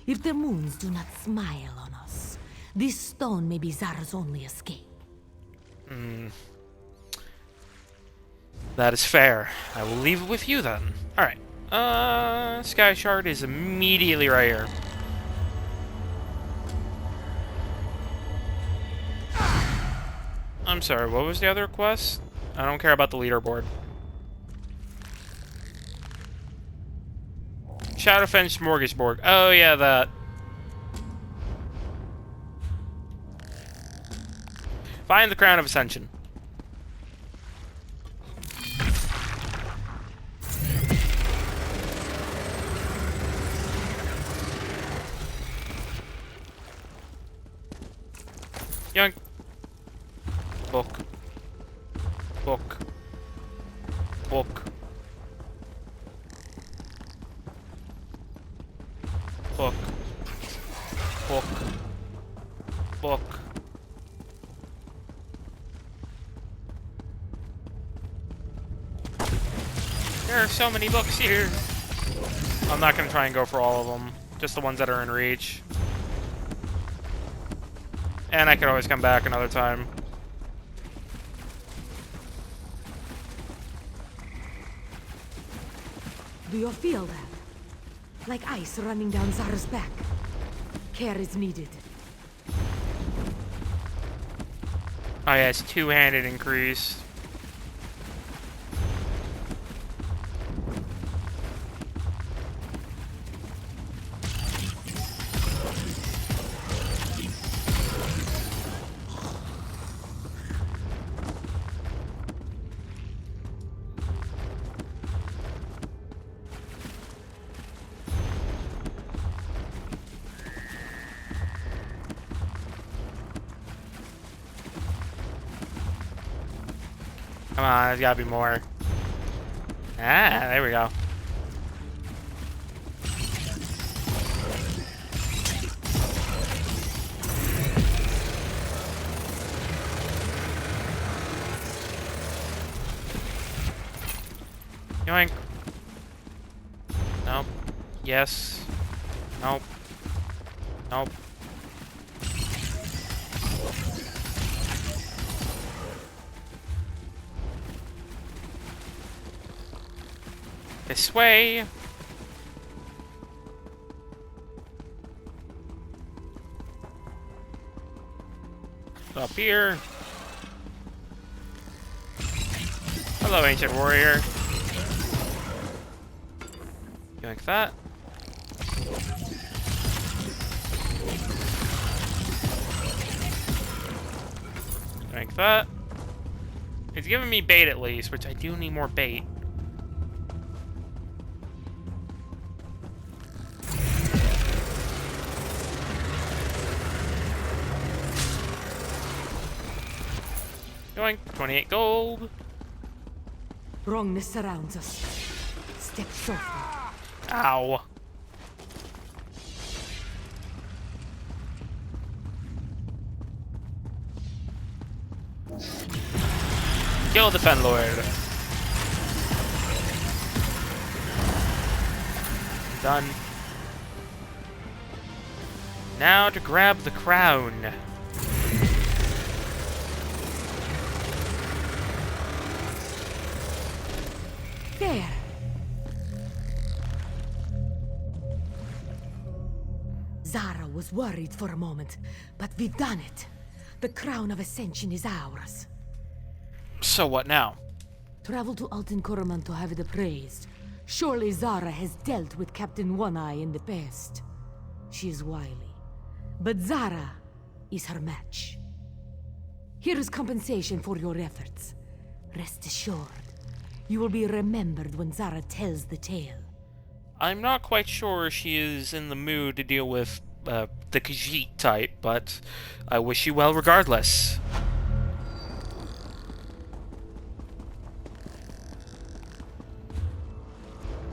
If the moons do not smile on us, this stone may be Zara's only escape. That is fair. I will leave it with you then. Alright. Sky Shard is immediately right here. I'm sorry, what was the other quest? I don't care about the leaderboard. Shadowfen Smorgasbord. Oh yeah, that. Find the Crown of Ascension. Yoink. Book. Book. Book. Book. Book. Book. There are so many books here. I'm not gonna try and go for all of them. Just the ones that are in reach. And I could always come back another time. Do you feel that? Like ice running down Zara's back. Care is needed. Oh yeah, it's two-handed increase. Come on, there's gotta be more. Ah, there we go. Yoink. Nope. Yes. Nope. Nope. This way. Up here. Hello, ancient warrior. Like that. Like that. It's giving me bait at least, which I do need more bait. Going 28 gold. Wrongness surrounds us. Step softly. Ow. Kill the Fen Lord. Done. Now to grab the crown. There. Zara was worried for a moment, but we've done it. The Crown of Ascension is ours. So what now? Travel to Alten Koroman to have it appraised. Surely Zara has dealt with Captain One-Eye in the past. She is wily, but Zara is her match. Here is compensation for your efforts. Rest assured, you will be remembered when Zara tells the tale. I'm not quite sure she is in the mood to deal with the Khajiit type, but I wish you well regardless.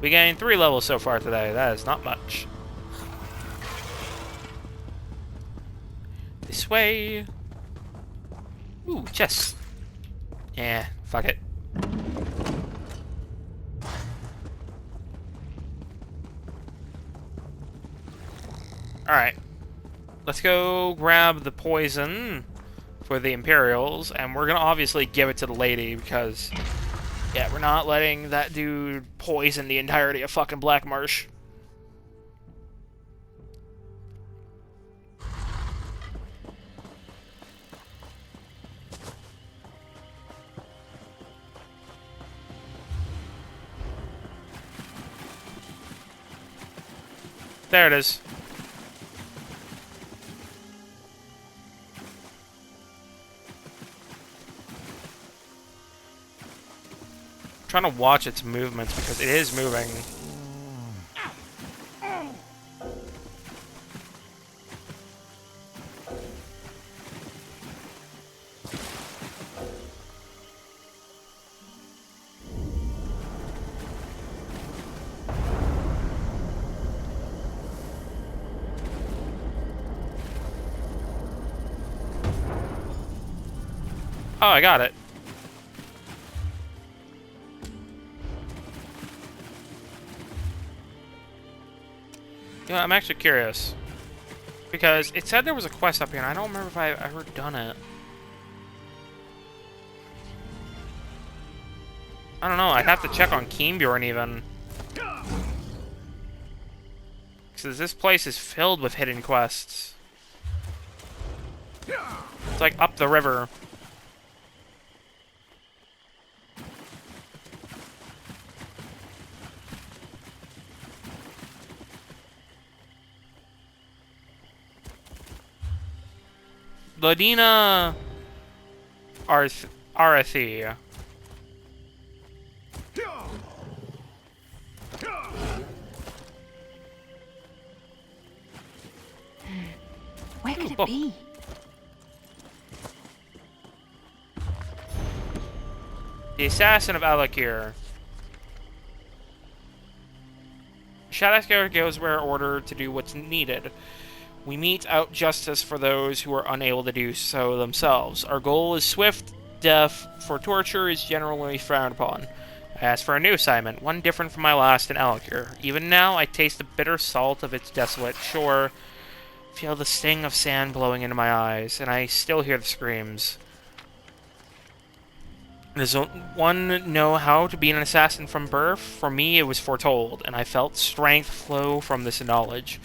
We gained 3 levels so far today. That is not much. This way. Ooh, chest. Yeah, fuck it. Alright. Let's go grab the poison for the Imperials, and we're gonna obviously give it to the lady because, yeah, we're not letting that dude poison the entirety of fucking Black Marsh. There it is. I'm trying to watch its movements because it is moving. Oh, I got it. You know, I'm actually curious. Because it said there was a quest up here, and I don't remember if I ever done it. I don't know, I'd have to check on Keenbjorn even. Because this place is filled with hidden quests. It's like up the river. Ladina Arathi. Where could it be? The assassin of Alakir. Shadowscaler goes where ordered to do what's needed. We mete out justice for those who are unable to do so themselves. Our goal is swift death, for torture is generally frowned upon. I asked for a new assignment, one different from my last in Alakir. Even now, I taste the bitter salt of its desolate shore, feel the sting of sand blowing into my eyes, and I still hear the screams. Does one know how to be an assassin from birth? For me, it was foretold, and I felt strength flow from this knowledge.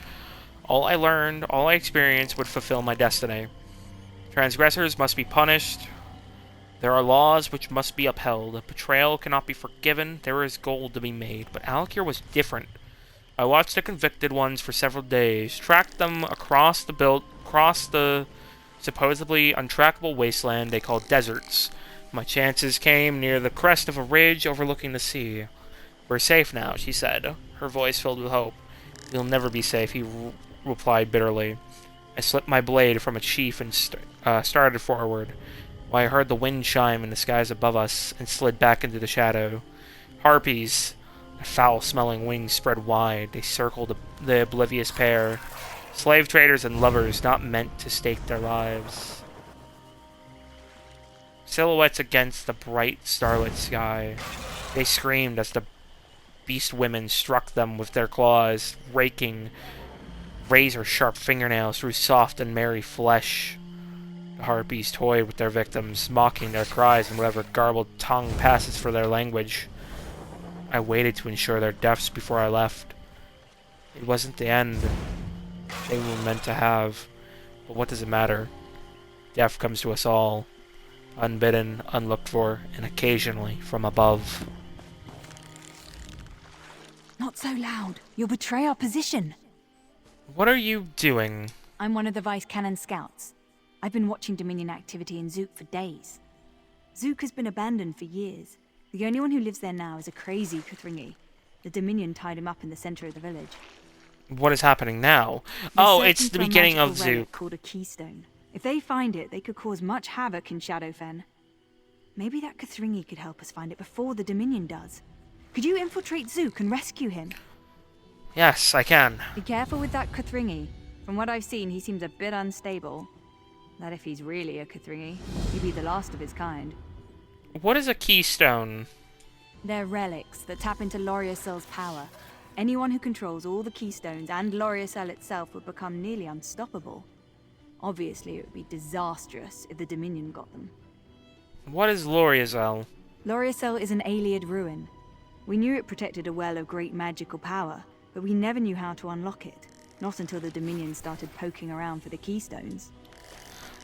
All I learned, all I experienced would fulfill my destiny. Transgressors must be punished. There are laws which must be upheld. Betrayal cannot be forgiven. There is gold to be made. But Alakir was different. I watched the convicted ones for several days, tracked them across the supposedly untrackable wasteland they called deserts. My chances came near the crest of a ridge overlooking the sea. We're safe now, she said, her voice filled with hope. You'll never be safe, he replied bitterly. I slipped my blade from its sheath and started forward. I heard the wind chime in the skies above us and slid back into the shadow. Harpies, their foul-smelling wings spread wide. They circled the oblivious pair. Slave traders and lovers not meant to stake their lives. Silhouettes against the bright starlit sky. They screamed as the beast women struck them with their claws, raking razor-sharp fingernails through soft and merry flesh. The harpies toyed with their victims, mocking their cries in whatever garbled tongue passes for their language. I waited to ensure their deaths before I left. It wasn't the end they were meant to have, but what does it matter? Death comes to us all, unbidden, unlooked for, and occasionally from above. Not so loud. You'll betray our position. What are you doing? I'm one of the Vice Cannon scouts. I've been watching Dominion activity in Zook for days. Zook has been abandoned for years. The only one who lives there now is a crazy Kuthringi. The Dominion tied him up in the center of the village. What is happening now? They're Oh, searching it's the for a beginning of magical relic Zook. called a keystone. If they find it, they could cause much havoc in Shadowfen. Maybe that Kuthringi could help us find it before the Dominion does. Could you infiltrate Zook and rescue him? Yes, I can. Be careful with that Kuthringi. From what I've seen, he seems a bit unstable. That if he's really a Kuthringi, he'd be the last of his kind. What is a keystone? They're relics that tap into Loriocel's power. Anyone who controls all the keystones and Loriocel itself would become nearly unstoppable. Obviously, it would be disastrous if the Dominion got them. What is Loriozel? Loriocel is an Ayleid ruin. We knew it protected a well of great magical power, but we never knew how to unlock it. Not until the Dominion started poking around for the keystones.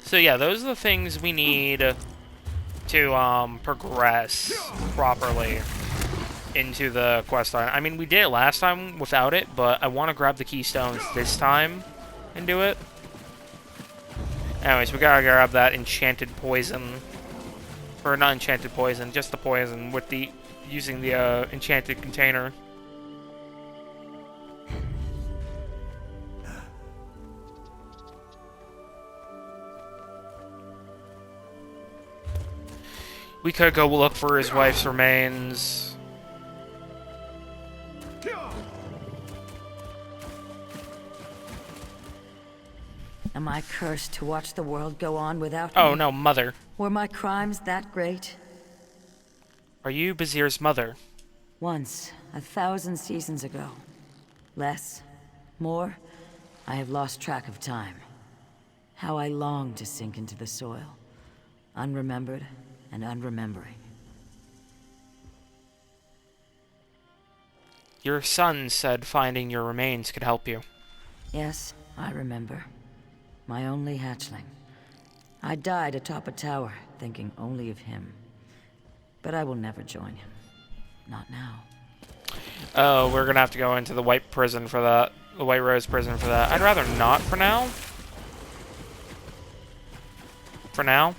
So yeah, those are the things we need to progress properly into the quest line. I mean, we did it last time without it, but I want to grab the keystones this time and do it. Anyways, we gotta grab that enchanted poison. Or not enchanted poison, just the poison with the using the enchanted container. We could go look for his wife's remains. Am I cursed to watch the world go on without me? Oh no, mother. Were my crimes that great? Are you Bazir's mother? Once, 1,000 seasons ago. Less, more, I have lost track of time. How I long to sink into the soil, unremembered and unremembering. Your son said finding your remains could help you. Yes, I remember. My only hatchling. I died atop a tower, thinking only of him. But I will never join him. Not now. Oh, we're gonna have to go into the White Prison for that. The White Rose Prison for that. I'd rather not for now. For now.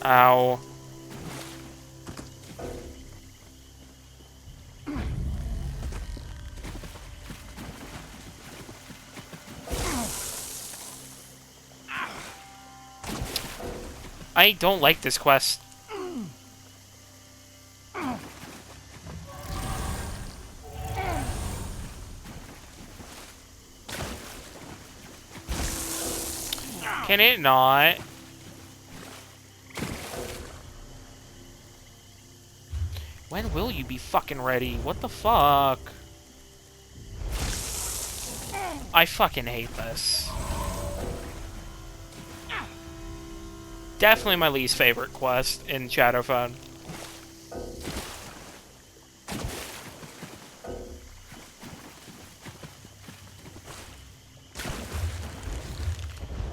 Ow. I don't like this quest. Can it not? When will you be fucking ready? What the fuck? I fucking hate this. Definitely my least favorite quest in Shadowfen.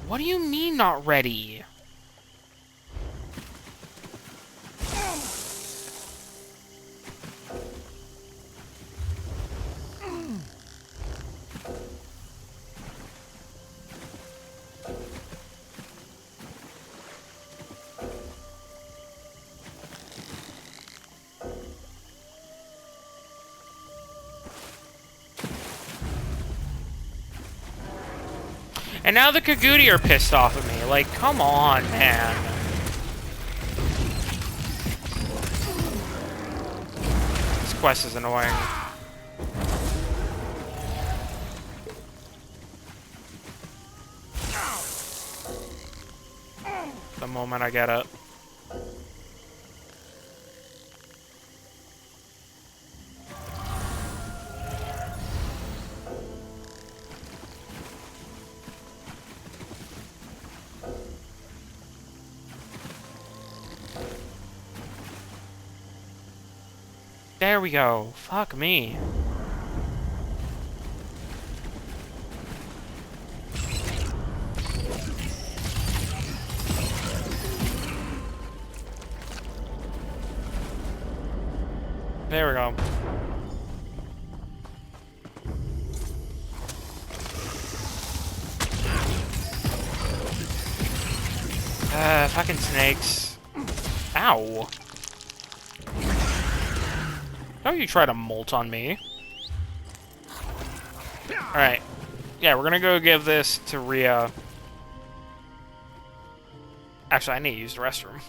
What do you mean not ready? And now the Kagudi are pissed off at me. Like, come on, man. This quest is annoying. The moment I get it. There we go. Fuck me. There we go. Fucking snakes. Ow. Don't you try to molt on me. Alright. Yeah, we're gonna go give this to Rhea. Actually, I need to use the restroom.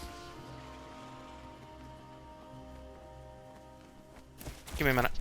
Give me a minute.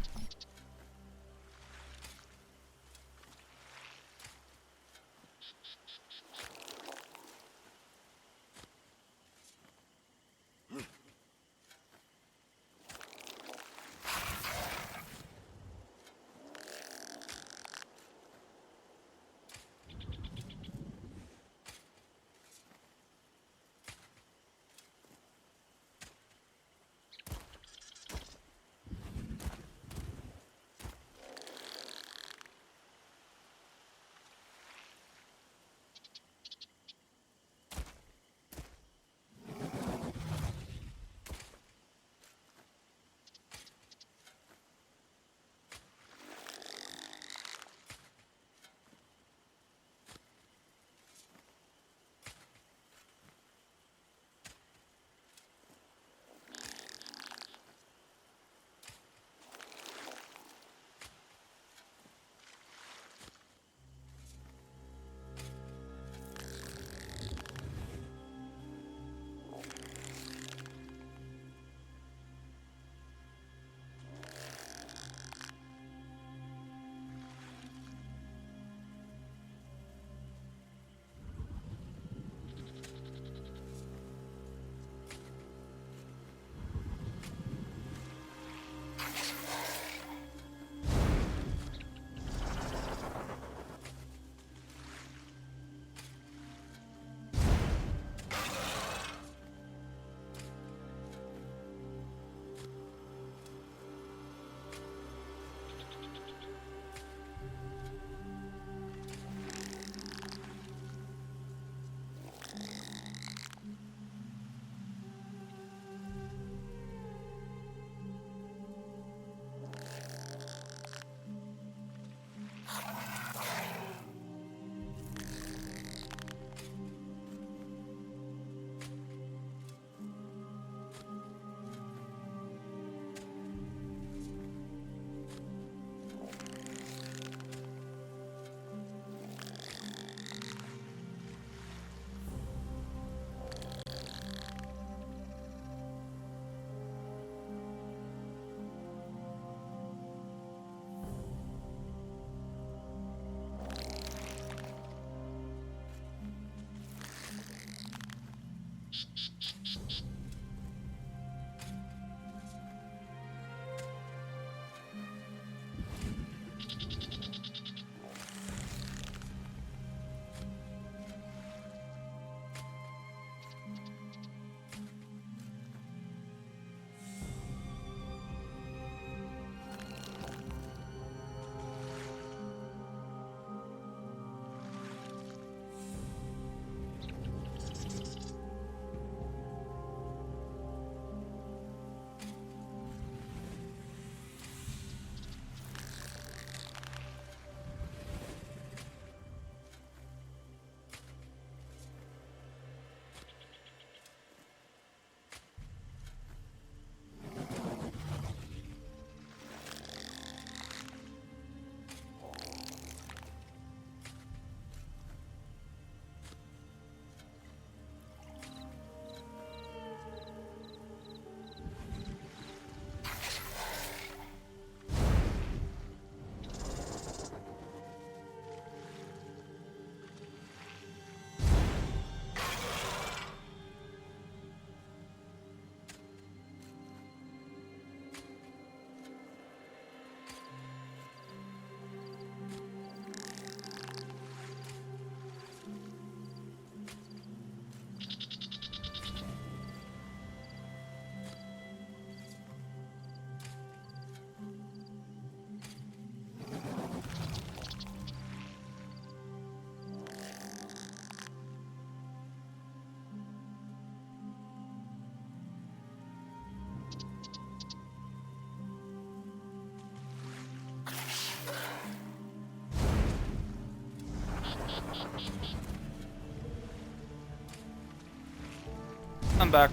I'm back.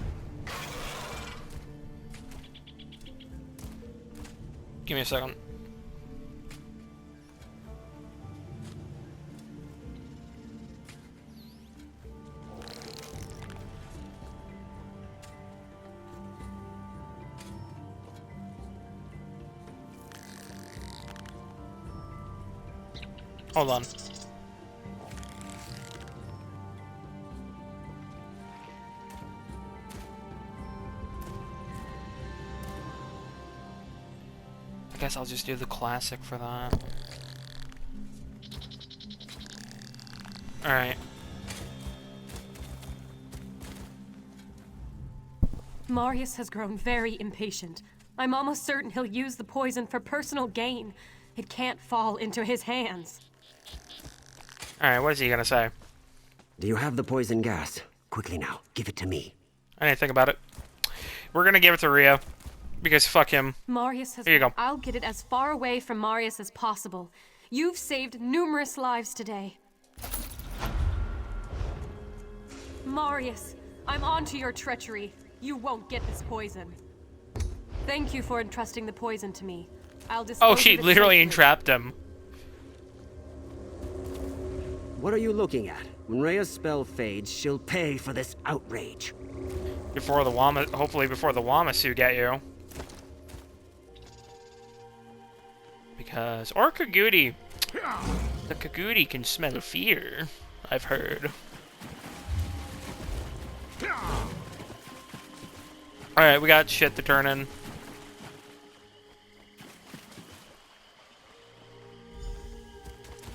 Give me a second. Hold on. I guess I'll just do the classic for that. Alright. Marius has grown very impatient. I'm almost certain he'll use the poison for personal gain. It can't fall into his hands. Alright, what is he gonna say? Do you have the poison gas? Quickly now, give it to me. I didn't think about it. We're gonna give it to Rio. Because fuck him. Marius has... Here you go. I'll get it as far away from Marius as possible. You've saved numerous lives today. Marius, I'm on to your treachery. You won't get this poison. Thank you for entrusting the poison to me. I'll dispose Oh, she of it literally safely. entrapped him. What are you looking at? When Rhea's spell fades, she'll pay for this outrage. Before the hopefully before the Wamasu get you. Because, or Kagudi. The Kagudi can smell fear, I've heard. Alright, we got shit to turn in.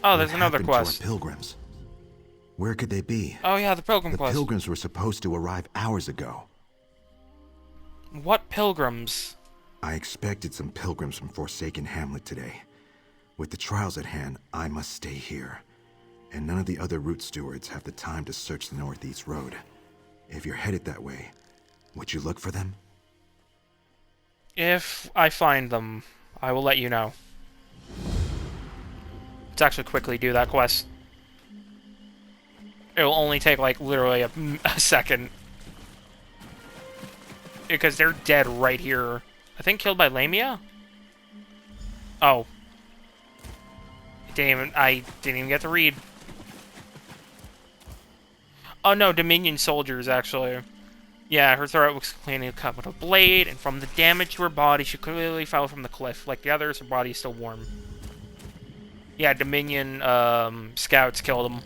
Oh, there's another happened to our quest. pilgrims? Where could they be? Oh yeah, the pilgrim The quest. pilgrims were supposed to arrive hours ago. What pilgrims? I expected some pilgrims from Forsaken Hamlet today. With the trials at hand, I must stay here. And none of the other route stewards have the time to search the Northeast Road. If you're headed that way, would you look for them? If I find them, I will let you know. Let's actually quickly do that quest. It will only take, like, literally a second. Because they're dead right here. I think killed by Lamia? Oh. I didn't even get to read. Oh no, Dominion soldiers, actually. Yeah, her throat was cleanly cut with a blade, and from the damage to her body, she clearly fell from the cliff. Like the others, her body is still warm. Yeah, Dominion scouts killed him.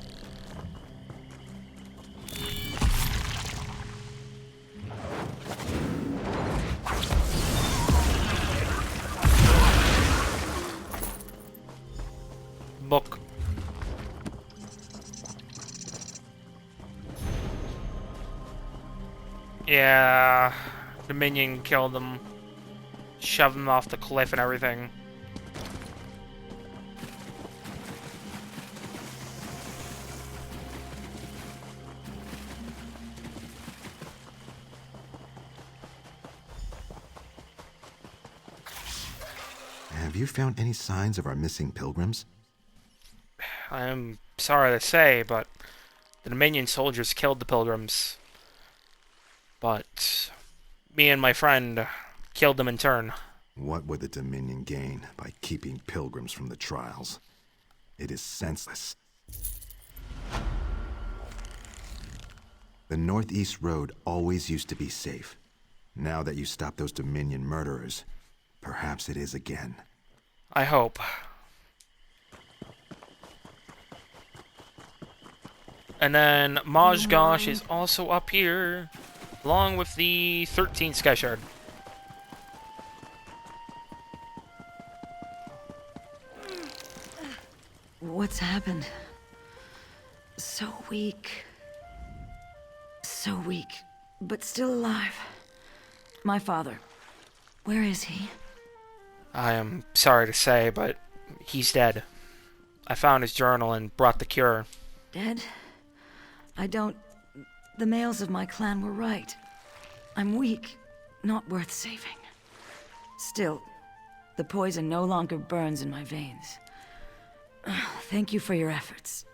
Book. Yeah, Dominion killed them, shoved them off the cliff and everything. Have you found any signs of our missing pilgrims? I'm sorry to say, but the Dominion soldiers killed the pilgrims. But me and my friend killed them in turn. What would the Dominion gain by keeping pilgrims from the trials? It is senseless. The Northeast Road always used to be safe. Now that you stopped those Dominion murderers, perhaps it is again. I hope. And then Majgosh is also up here, along with the 13th Sky Shard. What's happened? So weak. So weak, but still alive. My father. Where is he? I am sorry to say, but he's dead. I found his journal and brought the cure. Dead? I don't... The males of my clan were right. I'm weak, not worth saving. Still, the poison no longer burns in my veins. Thank you for your efforts.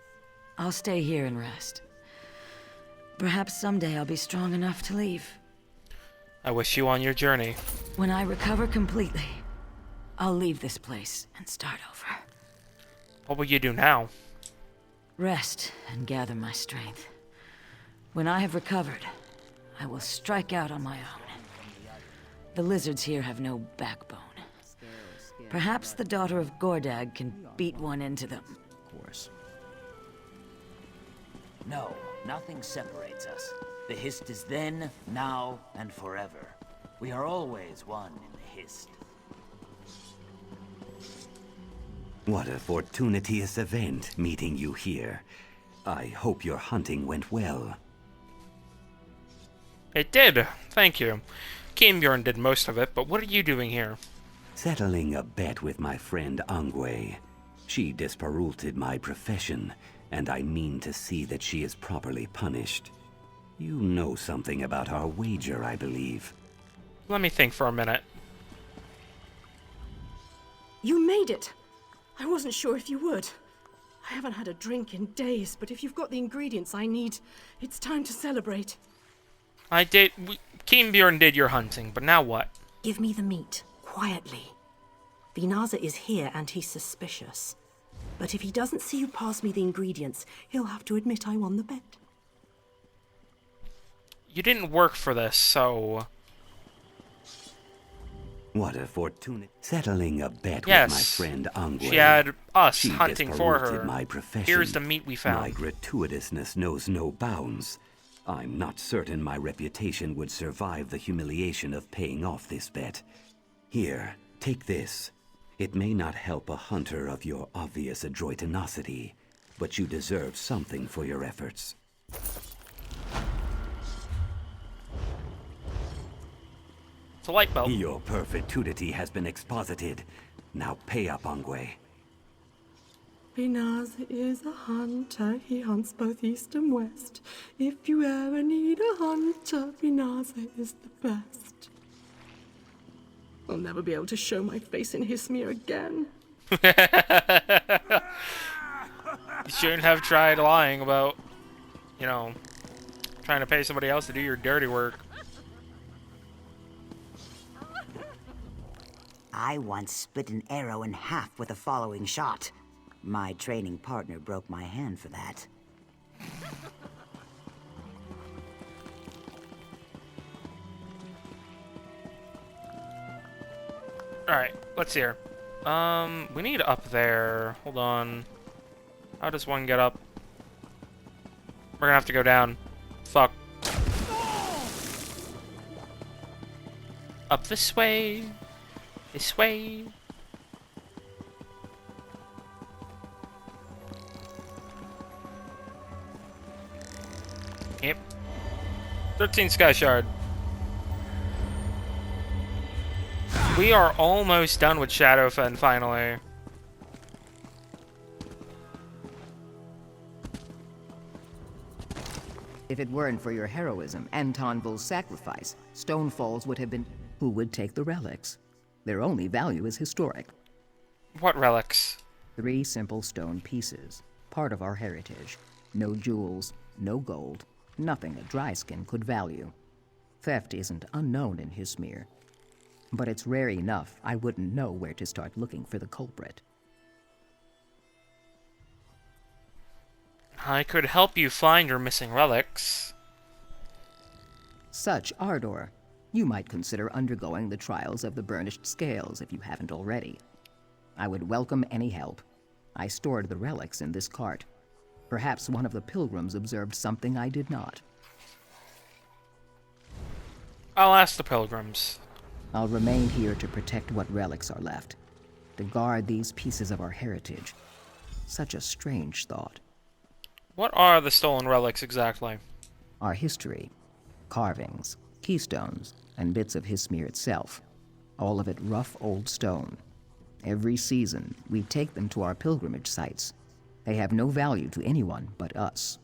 I'll stay here and rest. Perhaps someday I'll be strong enough to leave. I wish you on your journey. When I recover completely, I'll leave this place and start over. What will you do now? Rest and gather my strength. When I have recovered, I will strike out on my own. The lizards here have no backbone. Perhaps the daughter of Gordag can beat one into them. Of course. No, nothing separates us. The Hist is then, now, and forever. We are always one in the Hist. What a fortuitous event, meeting you here. I hope your hunting went well. It did, thank you. Kimbjorn did most of it, but what are you doing here? Settling a bet with my friend Angwe. She disparulted my profession, and I mean to see that she is properly punished. You know something about our wager, I believe. Let me think for a minute. You made it! I wasn't sure if you would. I haven't had a drink in days, but if you've got the ingredients I need, it's time to celebrate. I did... Kimbjorn did your hunting, but now what? Give me the meat, quietly. Vinaza is here and he's suspicious. But if he doesn't see you pass me the ingredients, he'll have to admit I won the bet. You didn't work for this, so... What a fortune. Settling a bet yes. with my friend Angwe. She had us She hunting for her. My profession. Here's the meat we found. My gratuitousness knows no bounds. I'm not certain my reputation would survive the humiliation of paying off this bet. Here, take this. It may not help a hunter of your obvious adroitinosity, but you deserve something for your efforts. It's a light bulb. Your perpetuity has been exposited. Now pay up, Angwe. Vinaza is a hunter. He hunts both east and west. If you ever need a hunter, Vinaza is the best. I'll never be able to show my face in Hismir again. You shouldn't have tried lying about, you know, trying to pay somebody else to do your dirty work. I once split an arrow in half with the following shot. My training partner broke my hand for that. Alright, let's see here. We need up there. Hold on. How does one get up? We're gonna have to go down. Fuck. Up this way. This way. Yep. 13 Sky Shard. We are almost done with Shadowfen, finally. If it weren't for your heroism and Tonville's sacrifice, Stonefalls would have been... Who would take the relics? Their only value is historic. What relics? 3 simple stone pieces, part of our heritage. No jewels, no gold, nothing a Dryskin could value. Theft isn't unknown in Hismir, but it's rare enough I wouldn't know where to start looking for the culprit. I could help you find your missing relics. Such ardor. You might consider undergoing the trials of the burnished scales if you haven't already. I would welcome any help. I stored the relics in this cart. Perhaps one of the pilgrims observed something I did not. I'll ask the pilgrims. I'll remain here to protect what relics are left. To guard these pieces of our heritage. Such a strange thought. What are the stolen relics exactly? Our history. Carvings, keystones, and bits of Hismir itself. All of it rough old stone. Every season, we take them to our pilgrimage sites. They have no value to anyone but us.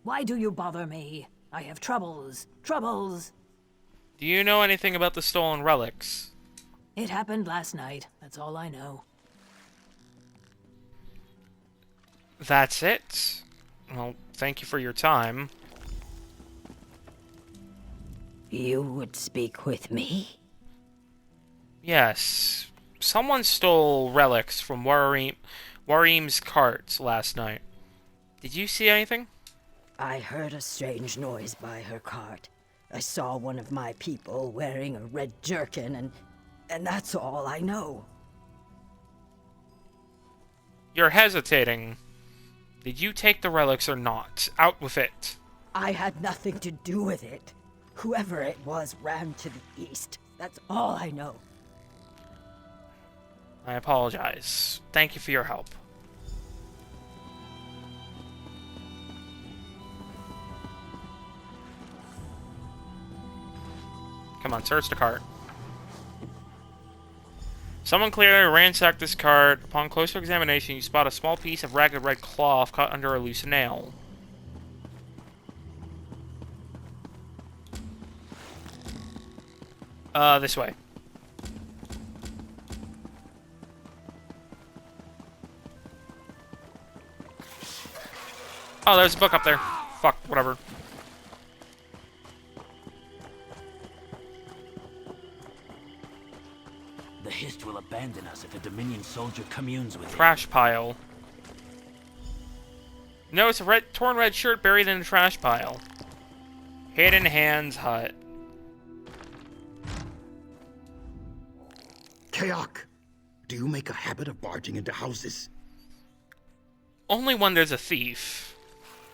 Why do you bother me? I have troubles. Troubles! Do you know anything about the stolen relics? It happened last night. That's all I know. that's it. Well, thank you for your time. You would speak with me? Yes. Someone stole relics from Wareem's cart last night. Did you see anything? I heard a strange noise by her cart. I saw one of my people wearing a red jerkin, and that's all I know. You're hesitating. Did you take the relics or not? Out with it. I had nothing to do with it. Whoever it was ran to the east. That's all I know. I apologize. Thank you for your help. Come on, search the cart. Someone clearly ransacked this cart. Upon closer examination, you spot a small piece of ragged red cloth cut under a loose nail. This way. Oh, there's a book up there. Fuck, whatever. The Hist will abandon us if a Dominion soldier communes with him. Trash pile. Notice a torn red shirt buried in a trash pile. Hidden Hands hut. Kayak, do you make a habit of barging into houses? Only when there's a thief.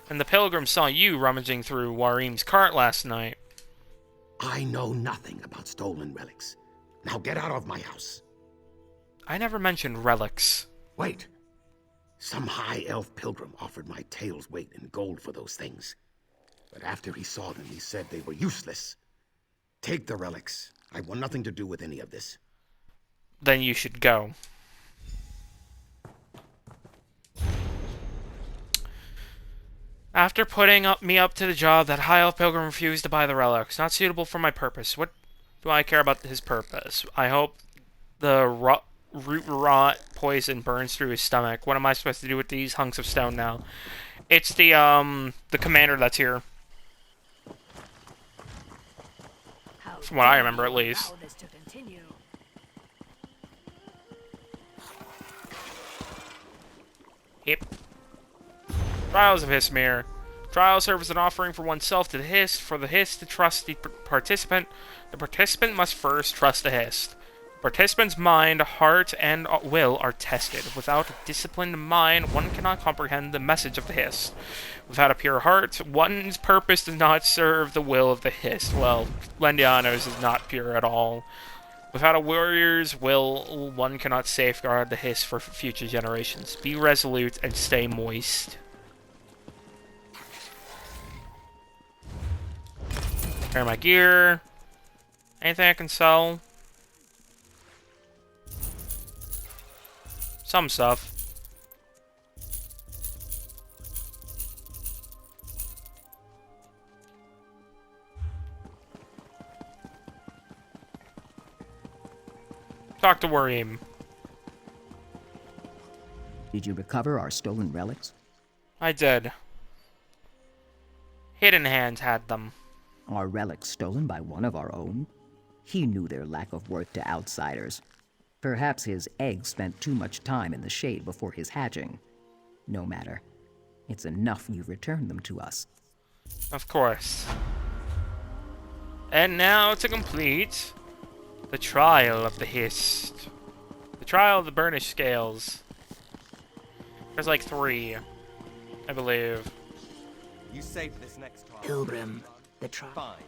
And the pilgrims saw you rummaging through Wareem's cart last night. I know nothing about stolen relics. Now get out of my house. I never mentioned relics. Wait. Some high elf pilgrim offered my tail's weight in gold for those things. But after he saw them, he said they were useless. Take the relics. I want nothing to do with any of this. Then you should go. After putting me up to the job, that high elf pilgrim refused to buy the relics. Not suitable for my purpose. What do I care about his purpose? I hope the root rot poison burns through his stomach. What am I supposed to do with these hunks of stone now? It's the commander that's here. From what I remember, at least. Yep. Trials of Histmere. Trials serve as an offering for oneself to the Hist. For the Hist to trust the participant must first trust the Hist. The participant's mind, heart, and will are tested. Without a disciplined mind, one cannot comprehend the message of the Hist. Without a pure heart, one's purpose does not serve the will of the Hist. Well, Lendiano's is not pure at all. Without a warrior's will, one cannot safeguard the Hist for future generations. Be resolute and stay moist. Repair my gear. Anything I can sell? Some stuff. Talk to Wareem. Did you recover our stolen relics? I did. Hidden Hands had them. Are relics stolen by one of our own? He knew their lack of worth to outsiders. Perhaps his eggs spent too much time in the shade before his hatching. No matter. It's enough you returned them to us. Of course. And now to complete the trial of the Hist. The trial of the burnished scales. There's like 3, I believe. You say for this next trial. Pilgrim, the trial. Fine.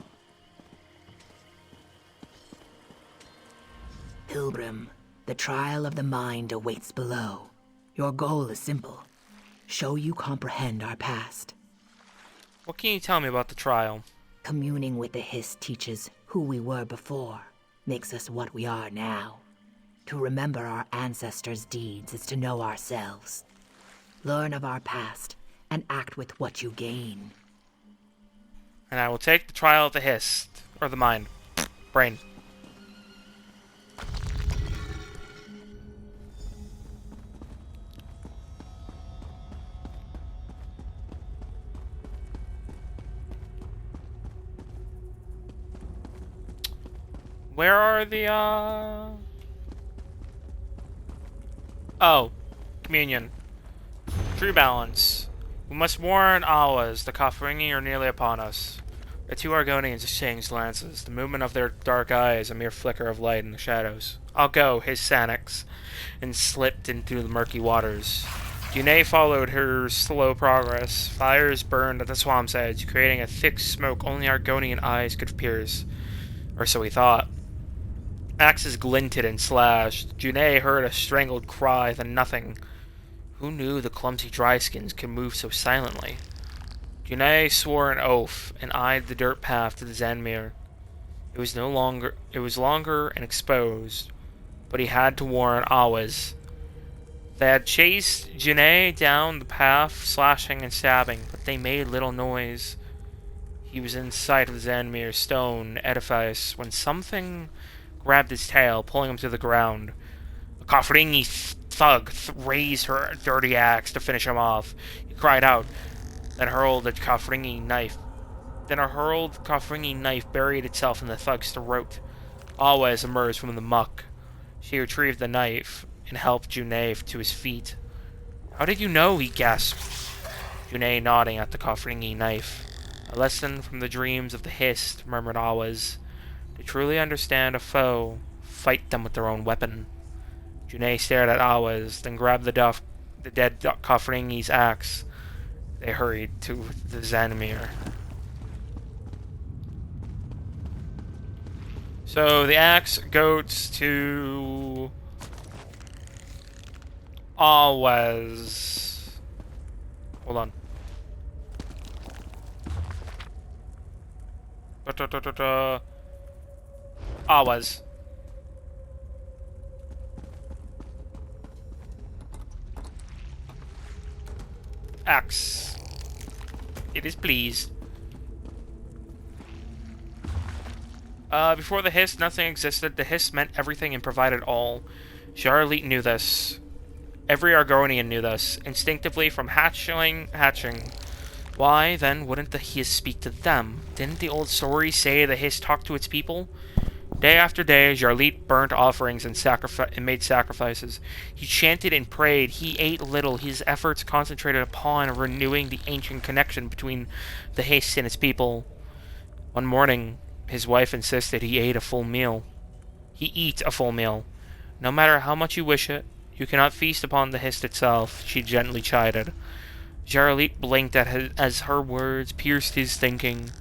Pilgrim, the trial of the mind awaits below. Your goal is simple. Show you comprehend our past. What can you tell me about the trial? Communing with the Hist teaches who we were before, makes us what we are now. To remember our ancestors' deeds is to know ourselves. Learn of our past, and act with what you gain. And I will take the trial of the Hist. Or the mind. Brain. Where are the, Oh. Communion. True balance. We must warn Awas. The Kafringi are nearly upon us. The two Argonians exchanged glances. The movement of their dark eyes a mere flicker of light in the shadows. I'll go, hissed Sanix, and slipped into the murky waters. Junae followed her slow progress. Fires burned at the swamp's edge, creating a thick smoke only Argonian eyes could pierce. Or so he thought. Axes glinted and slashed. Junae heard a strangled cry, then nothing. Who knew the clumsy dryskins could move so silently? Junae swore an oath and eyed the dirt path to the Zanmir. It was longer and exposed, but he had to warn Awaz. They had chased Junae down the path, slashing and stabbing, but they made little noise. He was in sight of the Zanmir stone edifice when something grabbed his tail, pulling him to the ground. A Kafringi thug raised her dirty axe to finish him off. He cried out, then hurled a Kafringi knife. Then a hurled Kafringi knife buried itself in the thug's throat. Always emerged from the muck. She retrieved the knife and helped Junae to his feet. How did you know? He gasped. Junae nodding at the Kafringi knife. A lesson from the dreams of the Hist, murmured Awaz. To truly understand a foe, fight them with their own weapon. Junae stared at Awaz, then grabbed the dead Kafringi's axe. They hurried to the Zanmir. So the axe goes to Awaz. Hold on. Awaz. Axe. It is pleased. Before the Hist, nothing existed. The Hist meant everything and provided all. Jarlit knew this. Every Argonian knew this. Instinctively from hatching. Why, then, wouldn't the Hist speak to them? Didn't the old story say the Hist talked to its people? Day after day, Jarlit burnt offerings and made sacrifices. He chanted and prayed. He ate little. His efforts concentrated upon renewing the ancient connection between the Hist and its people. One morning, his wife insisted he ate a full meal. He eat a full meal. No matter how much you wish it, you cannot feast upon the Hist itself, she gently chided. Jarlit blinked as her words pierced his thinking.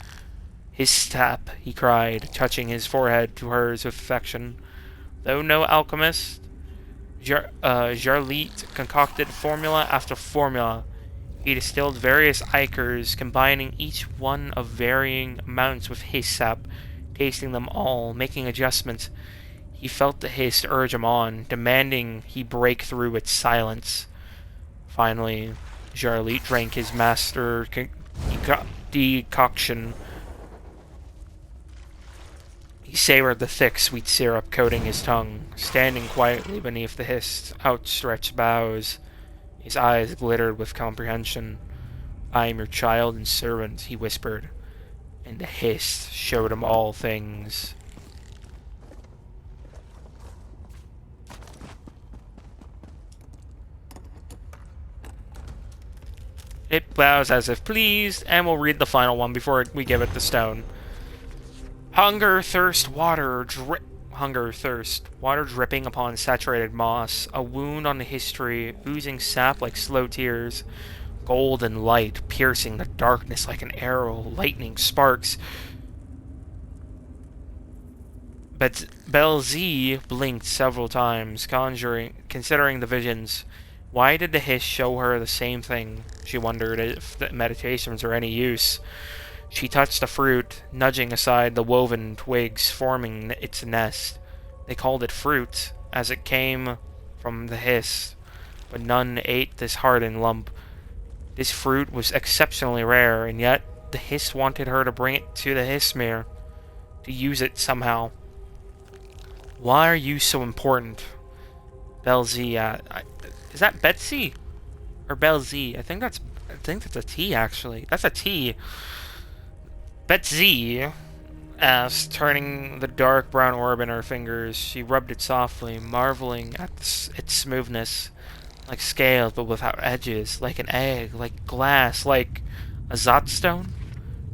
His step, he cried, touching his forehead to hers with affection. Though no alchemist, Jarlit concocted formula after formula. He distilled various ichors, combining each one of varying amounts with his sap, tasting them all, making adjustments. He felt the Hist urge him on, demanding he break through its silence. Finally, Jarlit drank his master decoction. He savored the thick, sweet syrup coating his tongue, standing quietly beneath the Hist's outstretched boughs. His eyes glittered with comprehension. I am your child and servant, he whispered, and the Hist showed him all things. It bows as if pleased, and we'll read the final one before we give it the stone. Hunger, thirst, water dripping upon saturated moss, a wound on the history, oozing sap like slow tears, golden light piercing the darkness like an arrow, lightning sparks. But Belzi blinked several times, considering the visions. Why did the Hist show her the same thing? She wondered if the meditations were any use. She touched the fruit, nudging aside the woven twigs forming its nest. They called it fruit, as it came from the Hist, but none ate this hardened lump. This fruit was exceptionally rare, and yet the Hist wanted her to bring it to the Histmere, to use it somehow. Why are you so important? Belzi, is that Betsy? Or Belzi? I think that's a T, actually. That's a T. Betsy. asked, turning the dark brown orb in her fingers. She rubbed it softly, marveling at its smoothness, like scales but without edges, like an egg, like glass, like a Zotstone.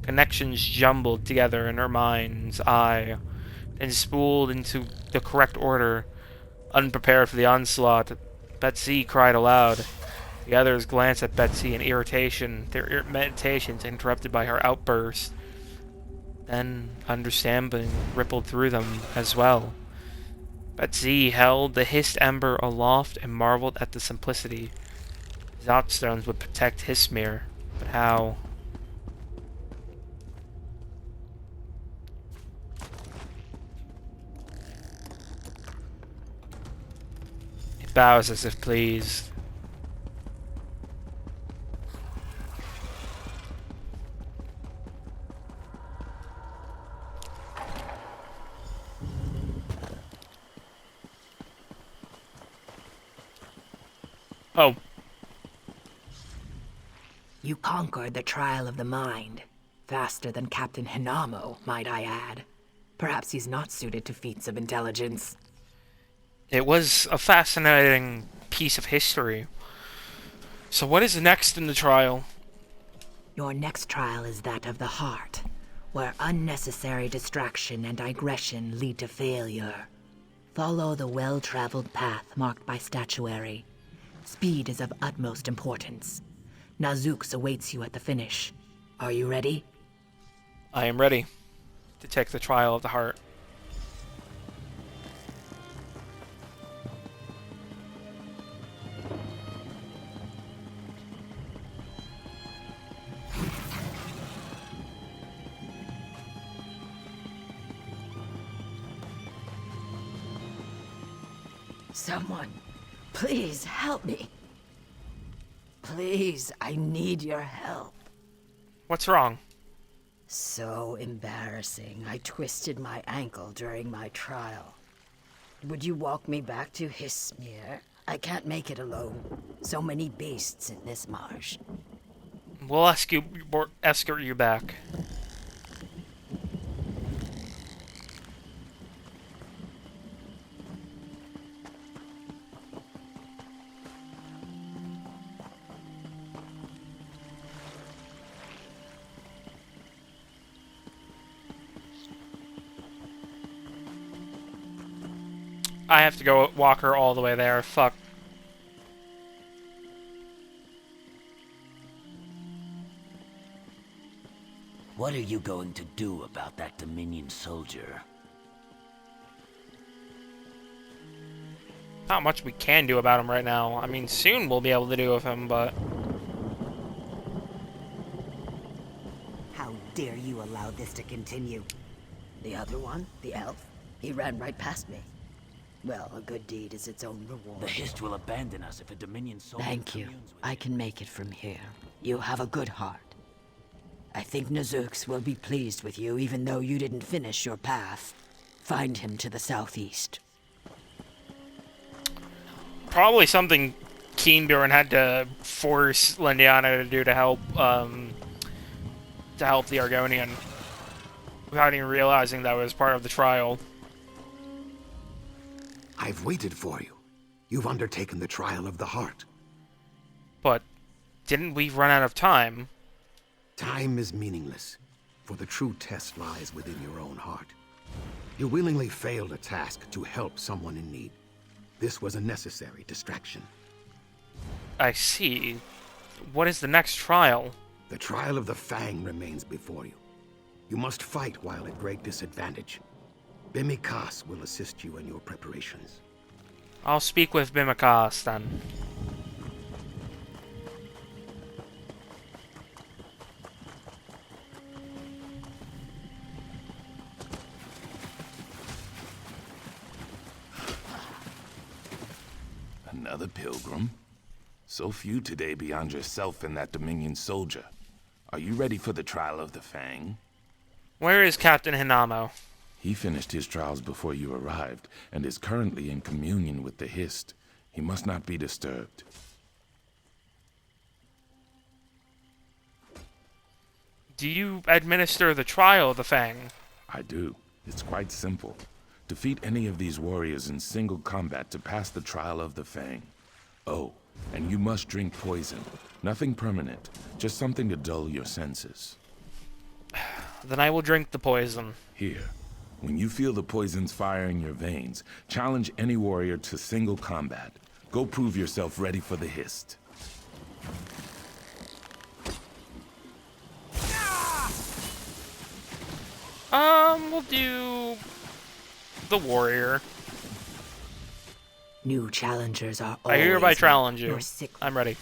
Connections jumbled together in her mind's eye, and spooled into the correct order. Unprepared for the onslaught, Betsy cried aloud. The others glanced at Betsy in irritation, their meditations interrupted by her outburst. Then understanding rippled through them as well. Betsy held the hissed ember aloft and marveled at the simplicity. Zotstones would protect Hismir, but how? It bows as if pleased. Oh. You conquered the trial of the mind. Faster than Captain Hinamo, might I add. Perhaps he's not suited to feats of intelligence. It was a fascinating piece of history. So what is next in the trial? Your next trial is that of the heart, where unnecessary distraction and digression lead to failure. Follow the well-traveled path marked by statuary. Speed is of utmost importance. Nazux awaits you at the finish. Are you ready? I am ready to take the trial of the heart. Someone, please help me. Please, I need your help. What's wrong? So embarrassing. I twisted my ankle during my trial. Would you walk me back to Hismir? I can't make it alone. So many beasts in this marsh. We'll escort you back. I have to go walk her all the way there. Fuck. What are you going to do about that Dominion soldier? Not much we can do about him right now. I mean, soon we'll be able to do with him, but... How dare you allow this to continue? The other one, the elf, he ran right past me. Well, a good deed is its own reward. The Hist will abandon us if a Dominion soldier Thank you. communes with I can make it from here. You have a good heart. I think Nazux will be pleased with you, even though you didn't finish your path. Find him to the southeast. Probably something Keenbjorn had to force Lindiana to do to help the Argonian, without even realizing that was part of the trial. I've waited for you. You've undertaken the trial of the heart. But didn't we run out of time? Time is meaningless, for the true test lies within your own heart. You willingly failed a task to help someone in need. This was a necessary distraction. I see. What is the next trial? The trial of the Fang remains before you. You must fight while at great disadvantage. Bimikas will assist you in your preparations. I'll speak with Bimikas then. Another pilgrim? So few today beyond yourself and that Dominion soldier. Are you ready for the trial of the Fang? Where is Captain Hinamo? He finished his trials before you arrived, and is currently in communion with the Hist. He must not be disturbed. Do you administer the trial of the Fang? I do. It's quite simple. Defeat any of these warriors in single combat to pass the trial of the Fang. Oh, and you must drink poison. Nothing permanent, just something to dull your senses. Then I will drink the poison. Here, when you feel the poison's fire in your veins, challenge any warrior to single combat. Go prove yourself ready for the Hist. We'll do the warrior. New challengers are I hereby challenge you. I'm ready.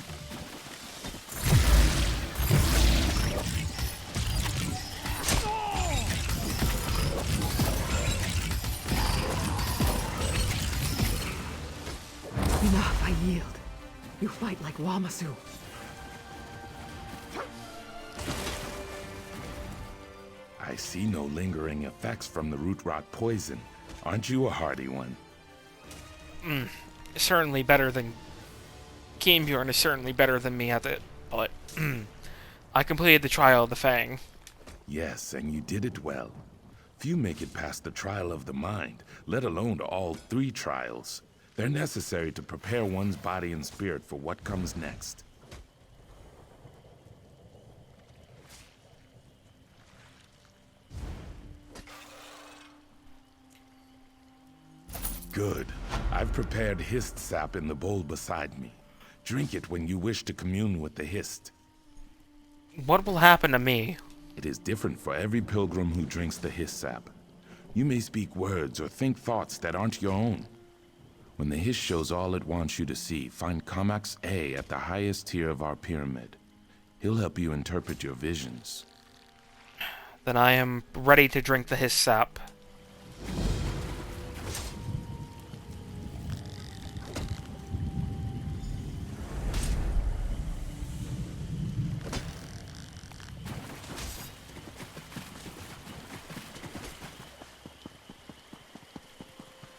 Enough, I yield. You fight like Wamasu. I see no lingering effects from the root rot poison. Aren't you a hardy one? Certainly better than... Kienbjorn is certainly better than me at it, but... I completed the trial of the Fang. Yes, and you did it well. Few make it past the trial of the mind, let alone all 3 trials. They're necessary to prepare one's body and spirit for what comes next. Good. I've prepared Hist sap in the bowl beside me. Drink it when you wish to commune with the Hist. What will happen to me? It is different for every pilgrim who drinks the Hist sap. You may speak words or think thoughts that aren't your own. When the Hist shows all it wants you to see, find Kamax A at the highest tier of our pyramid. He'll help you interpret your visions. Then I am ready to drink the Hist sap.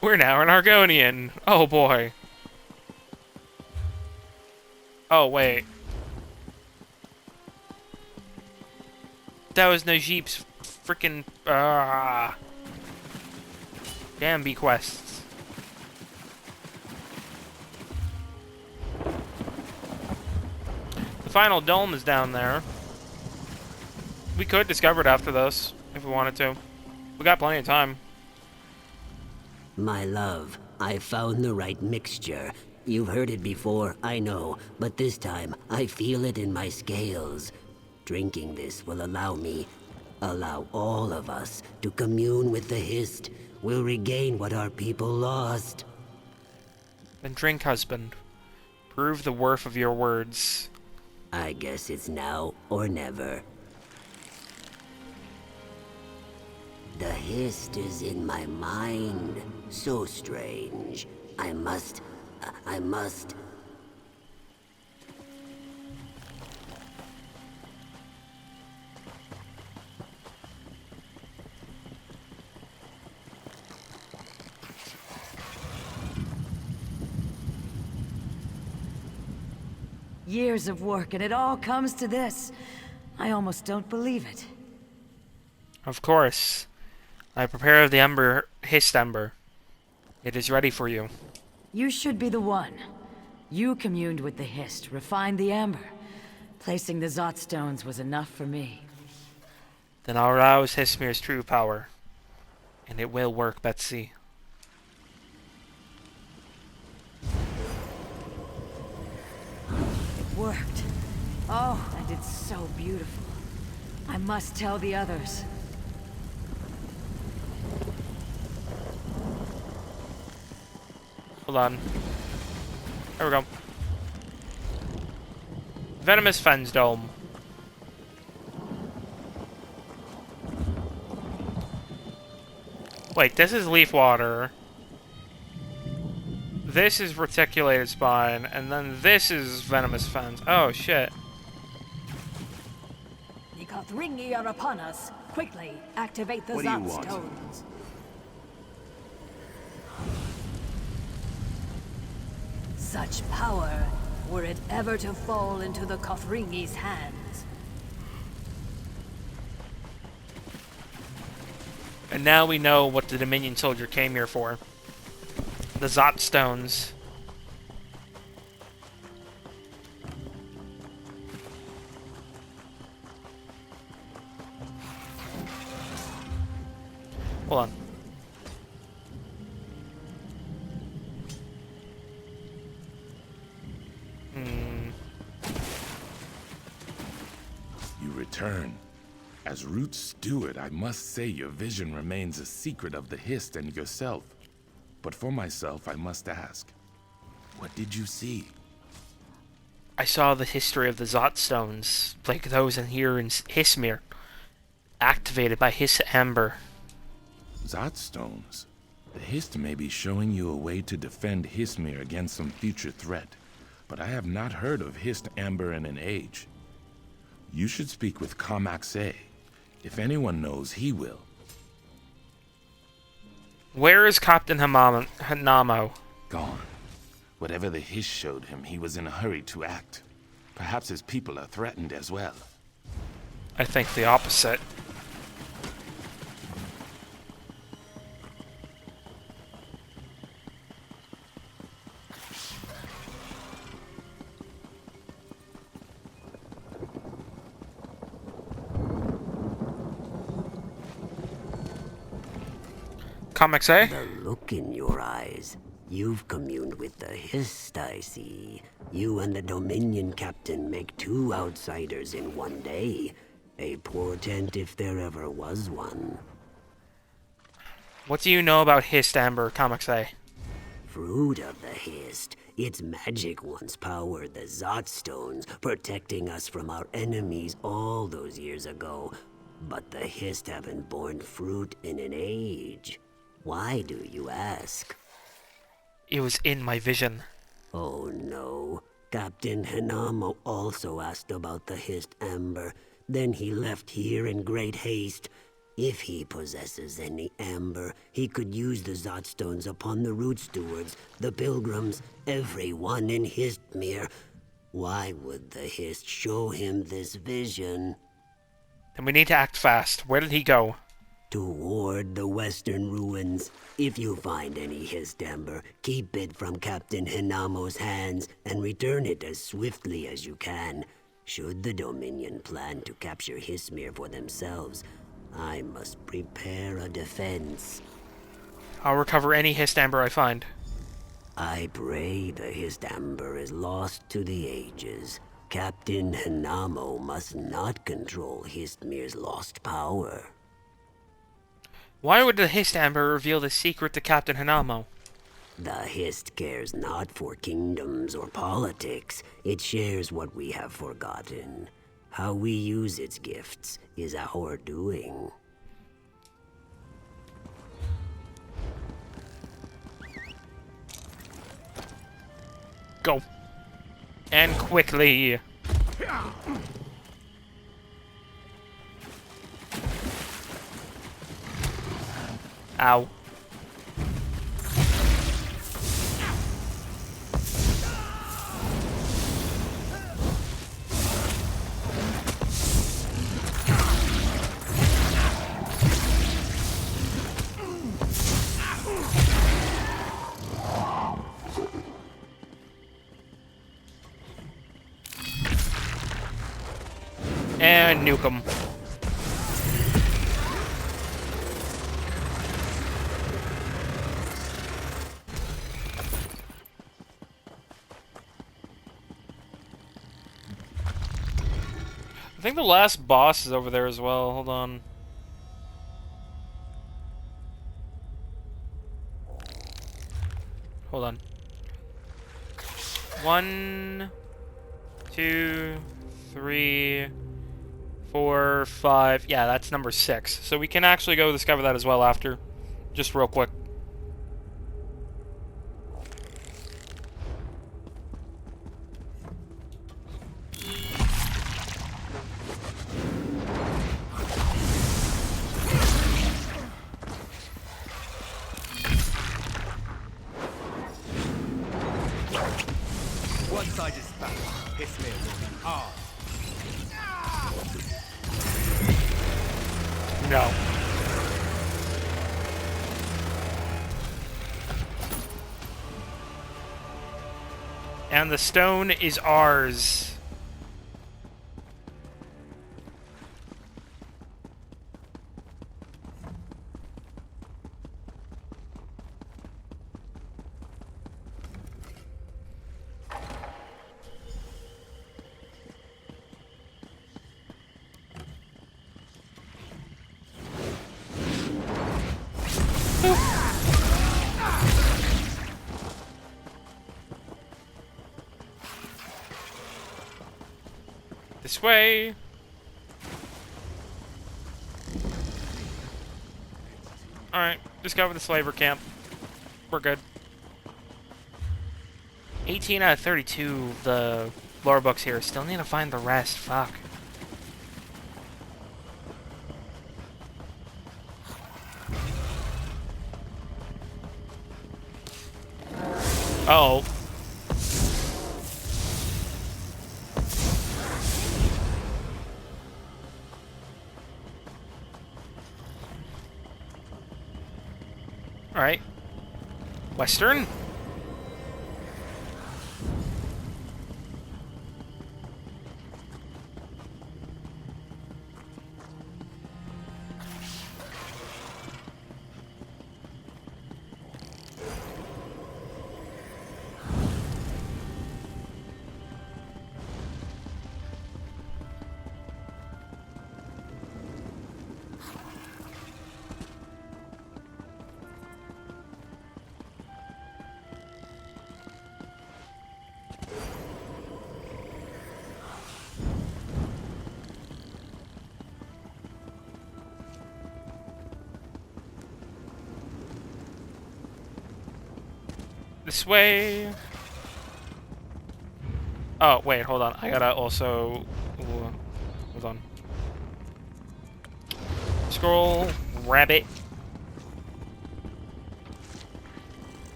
We're now an Argonian. Oh boy. Oh wait. That was Najib's freaking damn bequests. The final dome is down there. We could discover it after this if we wanted to. We got plenty of time. My love, I found the right mixture. You've heard it before, I know, but this time I feel it in my scales. Drinking this will allow all of us to commune with the Hist. We'll regain what our people lost. Then drink, husband. Prove the worth of your words. I guess it's now or never. The Hist is in my mind. So strange. I must... Years of work, and it all comes to this. I almost don't believe it. Of course. I prepared the ember, Hist ember. It is ready for you. You should be the one. You communed with the Hist, refined the amber. Placing the Zot stones was enough for me. Then I'll rouse Histmir's true power. And it will work, Betsy. It worked. Oh, and it's so beautiful. I must tell the others. Hold on. There we go. Venomous Fens Dome. Wait, this is leaf water. This is reticulated spine, and then this is venomous fens. Oh shit. The Kothringi are upon us. Quickly, activate the Zot stones. Such power, were it ever to fall into the Kothringi's hands. And now we know what the Dominion soldier came here for. The Zot stones. Hold on. You return. As Root Steward, I must say your vision remains a secret of the Hist and yourself. But for myself, I must ask, what did you see? I saw the history of the Zot stones, like those in here in Hismir, activated by His Amber. Zot stones? The Hist may be showing you a way to defend Hismir against some future threat, but I have not heard of Hist Amber in an age. You should speak with Comax A. If anyone knows, he will. Where is Captain Hanamo? Gone. Whatever the Hist showed him, he was in a hurry to act. Perhaps his people are threatened as well. I think the opposite. Comics, eh? The look in your eyes. You've communed with the Hist, I see. You and the Dominion captain make two outsiders in one day. A portent if there ever was one. What do you know about Hist Amber, Comics, eh? Fruit of the Hist. Its magic once powered the Zot stones, protecting us from our enemies all those years ago. But the Hist haven't borne fruit in an age. Why do you ask? It was in my vision. Oh no. Captain Hanamo also asked about the Hist Amber. Then he left here in great haste. If he possesses any amber, he could use the Zot stones upon the Root Stewards, the Pilgrims, everyone in Histmere. Why would the Hist show him this vision? Then we need to act fast. Where did he go? Toward the western ruins. If you find any Hist amber, keep it from Captain Hinamo's hands and return it as swiftly as you can. Should the Dominion plan to capture Hismir for themselves, I must prepare a defense. I'll recover any Hist Amber I find. I pray the Hist Amber is lost to the ages. Captain Hanamo must not control Histmir's lost power. Why would the Hist Amber reveal the secret to Captain Hanamo? The Hist cares not for kingdoms or politics. It shares what we have forgotten. How we use its gifts is our doing. Go. And quickly. Ow. And nuke 'em. I think the last boss is over there as well. Hold on. Hold on. 1, 2, 3, 4, 5. Yeah, that's number 6. So we can actually go discover that as well after. Just real quick. One side is back. Hismir will be ours. No. And the stone is ours. This way. Alright, discover the slaver camp. We're good. 18 out of 32, the lore books here. Still need to find the rest. Fuck. Oh. Alright. Western? This way. Oh, wait, hold on. I gotta also... Ooh, hold on. Scroll. Rabbit.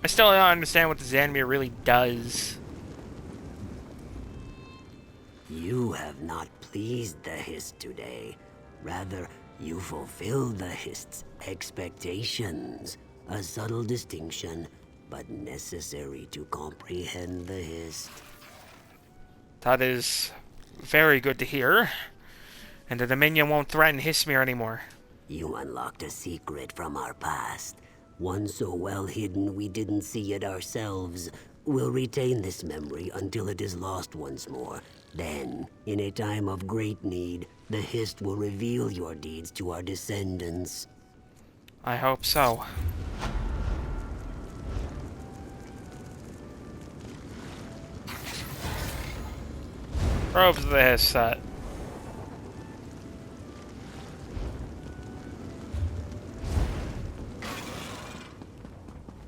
I still don't understand what the Zanmir really does. You have not pleased the Hist today. Rather, you fulfilled the Hist's expectations. A subtle distinction, but necessary to comprehend the Hist. That is very good to hear. And the Dominion won't threaten Hismir anymore. You unlocked a secret from our past. One so well hidden we didn't see it ourselves. We'll retain this memory until it is lost once more. Then, in a time of great need, the Hist will reveal your deeds to our descendants. I hope so. Probes of the Hist set.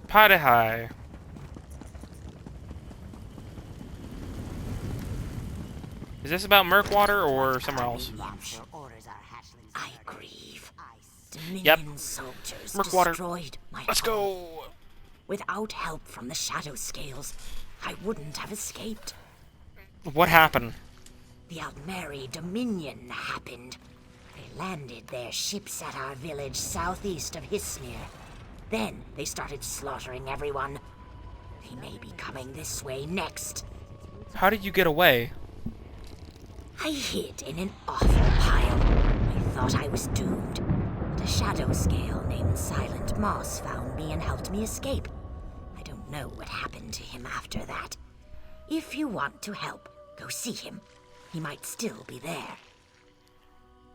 Potty high. Is this about Murkwater or somewhere else? I grieve. Yep. Dominion soldiers Murkwater. destroyed my Let's home. go. Without help from the Shadow Scales, I wouldn't have escaped. What happened? The Altmeri Dominion happened. They landed their ships at our village southeast of Hismir. Then they started slaughtering everyone. They may be coming this way next. How did you get away? I hid in an awful pile. I thought I was doomed. But a shadow scale named Silent Moss found me and helped me escape. I don't know what happened to him after that. If you want to help, go see him. He might still be there.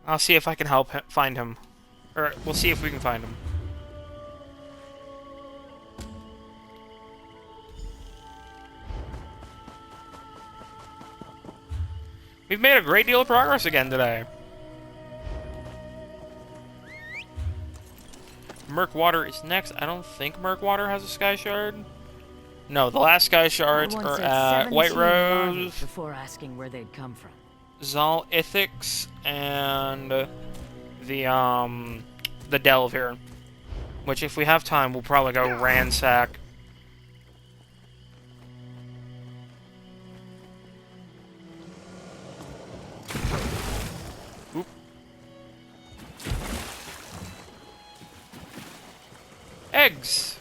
I'll see if I can help find him. Or, we'll see if we can find him. We've made a great deal of progress again today. Murkwater is next. I don't think Murkwater has a Sky Shard. No, the last Sky Shards Everyone are said at 17 White larvae Rose, before asking where they'd come from. Zal Ithics, and the Delve here. Which, if we have time, we'll probably go ransack. Eggs!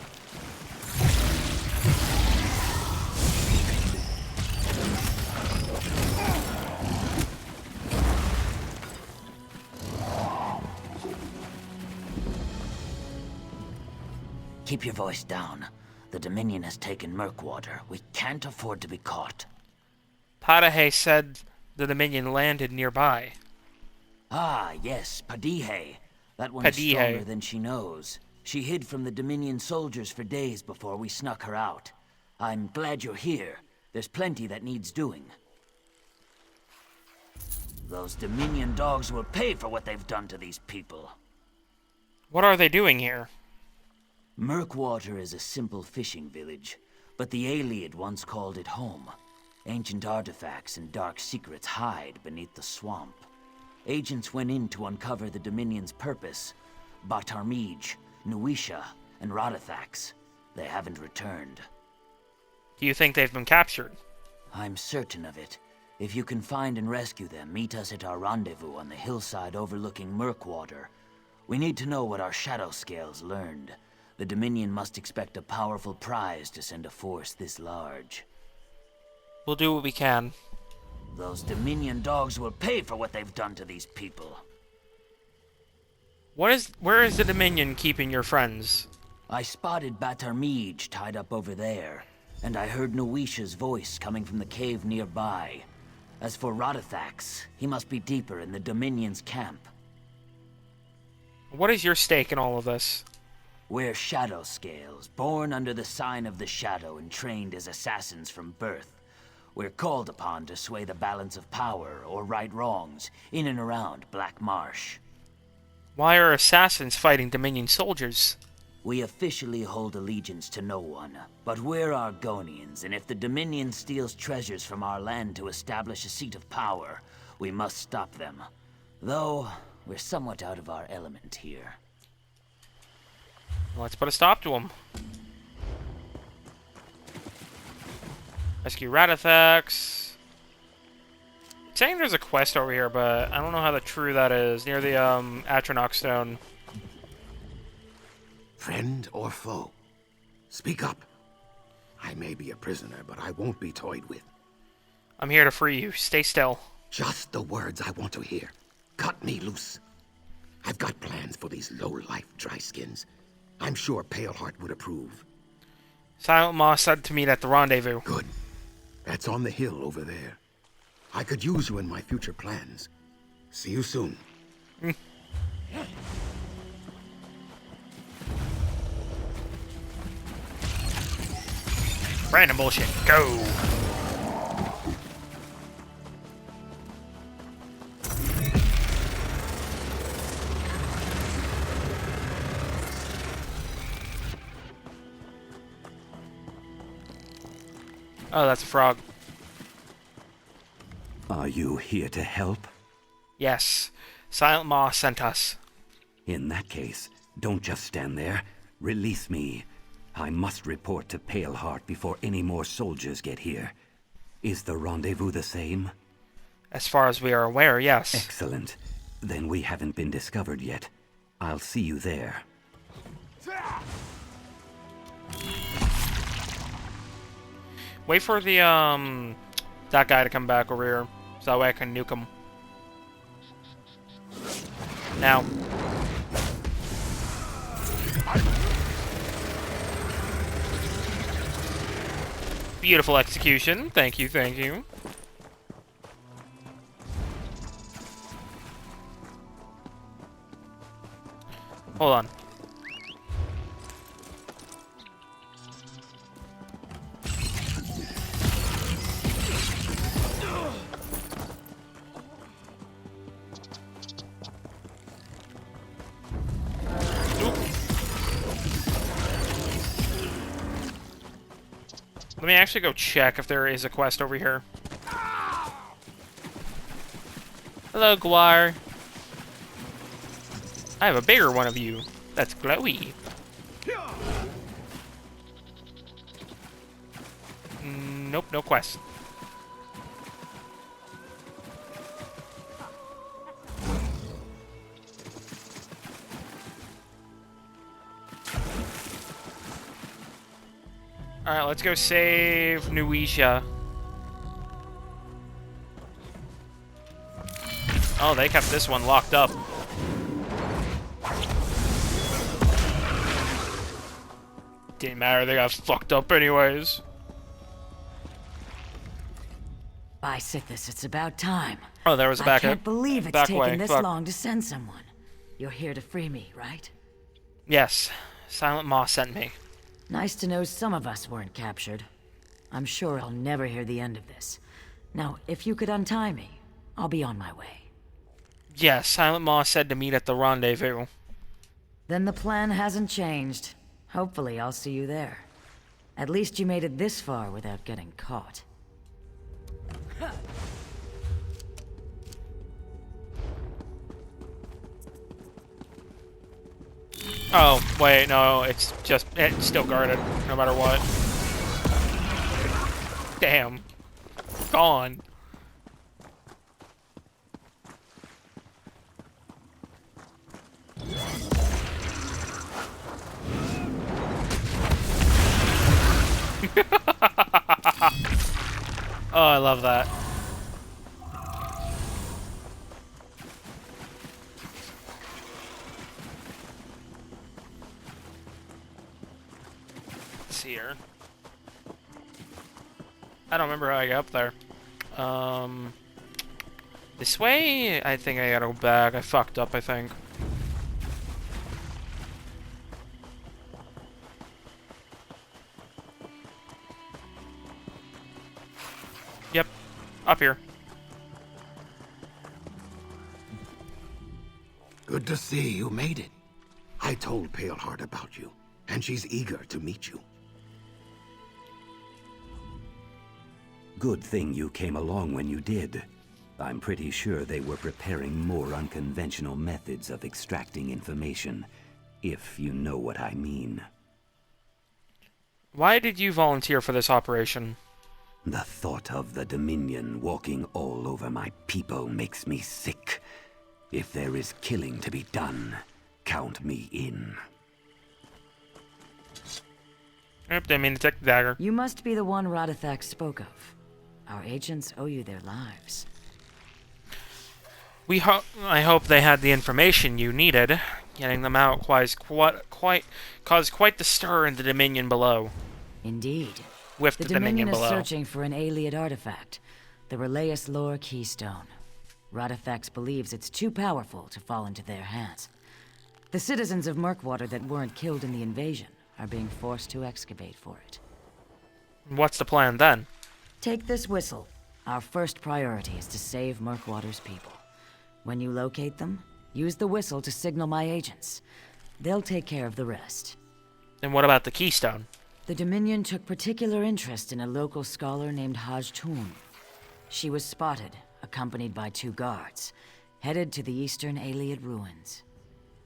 Keep your voice down. The Dominion has taken Murkwater. We can't afford to be caught. Padahe said the Dominion landed nearby. Ah, yes, Padihe. That one's stronger than she knows. She hid from the Dominion soldiers for days before we snuck her out. I'm glad you're here. There's plenty that needs doing. Those Dominion dogs will pay for what they've done to these people. What are they doing here? Murkwater is a simple fishing village, but the Ayleid once called it home. Ancient artifacts and dark secrets hide beneath the swamp. Agents went in to uncover the Dominion's purpose. Batarmij, Nuisha, and Rodathax. They haven't returned. Do you think they've been captured? I'm certain of it. If you can find and rescue them, meet us at our rendezvous on the hillside overlooking Murkwater. We need to know what our shadow scales learned. The Dominion must expect a powerful prize to send a force this large. We'll do what we can. Those Dominion dogs will pay for what they've done to these people. Where is the Dominion keeping your friends? I spotted Batarmij tied up over there, and I heard Nuisha's voice coming from the cave nearby. As for Rodathax, he must be deeper in the Dominion's camp. What is your stake in all of this? We're Shadow Scales, born under the sign of the Shadow and trained as assassins from birth. We're called upon to sway the balance of power or right wrongs in and around Black Marsh. Why are assassins fighting Dominion soldiers? We officially hold allegiance to no one, but we're Argonians, and if the Dominion steals treasures from our land to establish a seat of power, we must stop them. Though, we're somewhat out of our element here. Let's put a stop to them. Rescue Rodathax. It's saying there's a quest over here, but I don't know how true that is. Near the Atronach Stone. Friend or foe? Speak up. I may be a prisoner, but I won't be toyed with. I'm here to free you. Stay still. Just the words I want to hear. Cut me loose. I've got plans for these low-life dryskins. I'm sure Paleheart would approve. Silent Maw said to meet at the rendezvous. Good. That's on the hill over there. I could use you in my future plans. See you soon. Random bullshit. Go! Oh, that's a frog. Are you here to help? Yes. Silent Maw sent us. In that case, don't just stand there. Release me. I must report to Paleheart before any more soldiers get here. Is the rendezvous the same? As far as we are aware, yes. Excellent. Then we haven't been discovered yet. I'll see you there. Wait for the, that guy to come back over here, so that way I can nuke him. Now. Beautiful execution. Thank you, thank you. Hold on. Let me actually go check if there is a quest over here. Hello, Gwar. I have a bigger one of you. That's glowy. Nope, no quest. Alright, let's go save Nuisha. Oh, they kept this one locked up. Didn't matter, they got fucked up anyways. By Sithis, it's about time. Oh, there was a back. I can't believe it's back taken way. this Fuck. long to send someone. You're here to free me, right? Yes. Silent Maw sent me. Nice to know some of us weren't captured. I'm sure I'll never hear the end of this. Now, if you could untie me, I'll be on my way. Yes, Silent Maw said to meet at the rendezvous. Then the plan hasn't changed. Hopefully I'll see you there. At least you made it this far without getting caught. Oh, wait, no, it's still guarded, no matter what. Damn. Gone. Oh, I love that. Let's see here. I don't remember how I got up there. This way? I think I gotta go back. I fucked up, I think. Yep. Up here. Good to see you made it. I told Paleheart about you, and she's eager to meet you. Good thing you came along when you did. I'm pretty sure they were preparing more unconventional methods of extracting information, if you know what I mean. Why did you volunteer for this operation? The thought of the Dominion walking all over my people makes me sick. If there is killing to be done, count me in. Yep, didn't mean to take the dagger. You must be the one Radithak spoke of. Our agents owe you their lives. I hope they had the information you needed. Getting them out caused quite the stir in the Dominion below. Indeed. With the the Dominion is below. Searching for an Ayleid artifact, the Relayus Lore Keystone. Radithax believes it's too powerful to fall into their hands. The citizens of Murkwater that weren't killed in the invasion are being forced to excavate for it. What's the plan then? Take this whistle. Our first priority is to save Murkwater's people. When you locate them, use the whistle to signal my agents. They'll take care of the rest. And what about the Keystone? The Dominion took particular interest in a local scholar named Haj Tun. She was spotted, accompanied by 2 guards, headed to the eastern Ayleid ruins.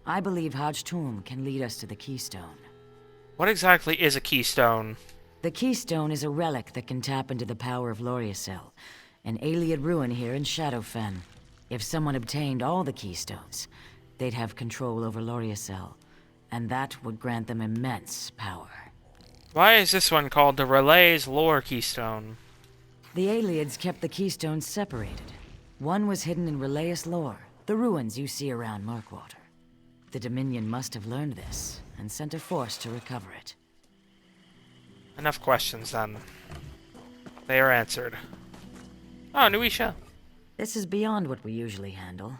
I believe Haj Tun can lead us to the Keystone. What exactly is a Keystone? The Keystone is a relic that can tap into the power of Loriasel, an Ayleid ruin here in Shadowfen. If someone obtained all the Keystones, they'd have control over Loriasel, and that would grant them immense power. Why is this one called the Relay's Lore Keystone? The Ayleids kept the Keystones separated. One was hidden in Relayus Lore, the ruins you see around Murkwater. The Dominion must have learned this, and sent a force to recover it. Enough questions, then. They are answered. Oh, Nuisha. This is beyond what we usually handle,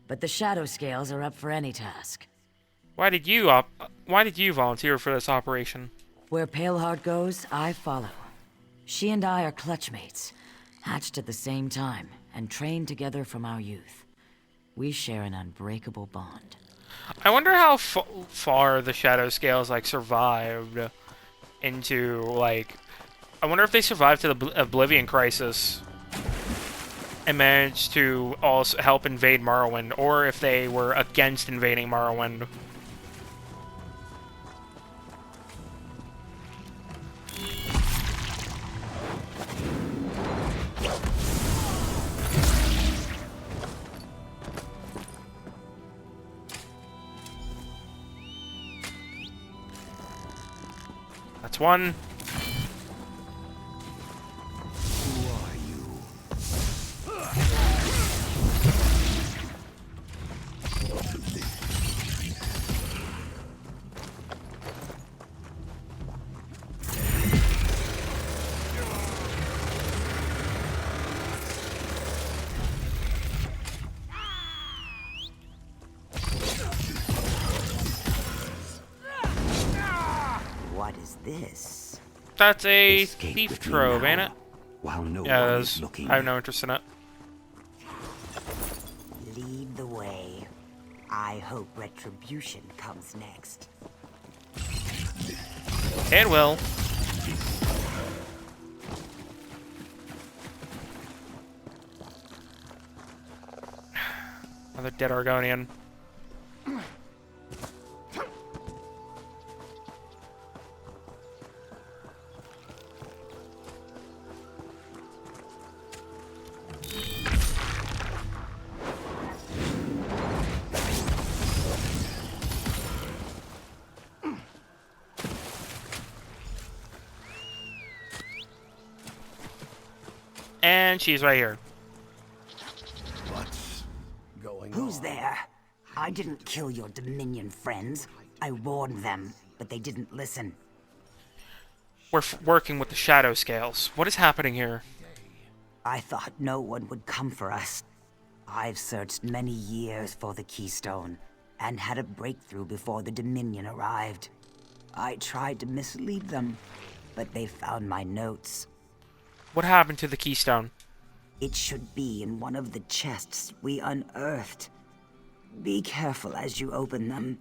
but the Shadow Scales are up for any task. Why did you volunteer for this operation? Where Paleheart goes, I follow. She and I are clutchmates, hatched at the same time, and trained together from our youth. We share an unbreakable bond. I wonder how far the Shadow Scales, survived into, I wonder if they survived to the Oblivion Crisis and managed to also help invade Morrowind, or if they were against invading Morrowind. That's one. this? That's a Escape thief with me trove, now, ain't it? while no Yeah, one it is is. looking. I have no interest in it. Lead the way. I hope retribution comes next. It will. Another dead Argonian. And she's right here. What's going Who's there? I didn't kill your Dominion friends. I warned them, but they didn't listen. We're working with the shadow scales. What is happening here? I thought no one would come for us. I've searched many years for the Keystone, and had a breakthrough before the Dominion arrived. I tried to mislead them, but they found my notes. What happened to the Keystone? It should be in one of the chests we unearthed. Be careful as you open them.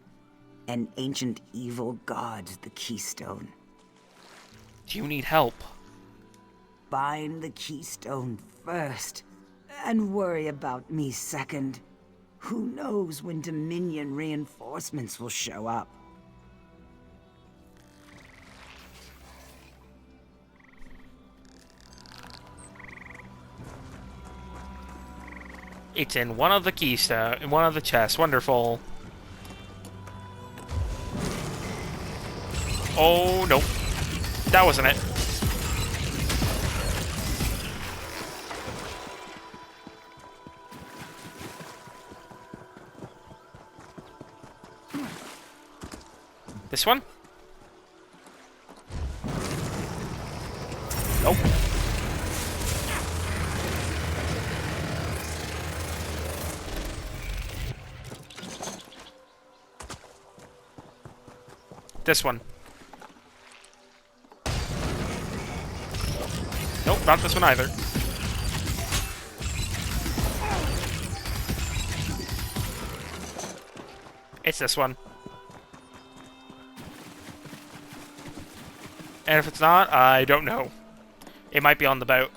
An ancient evil guards the Keystone. Do you need help? Find the Keystone first, and worry about me second. Who knows when Dominion reinforcements will show up? It's in one of the keystone, in one of the chests. Wonderful. Oh, nope. That wasn't it. This one? Nope. This one. Nope, not this one either. It's this one. And if it's not, I don't know. It might be on the boat.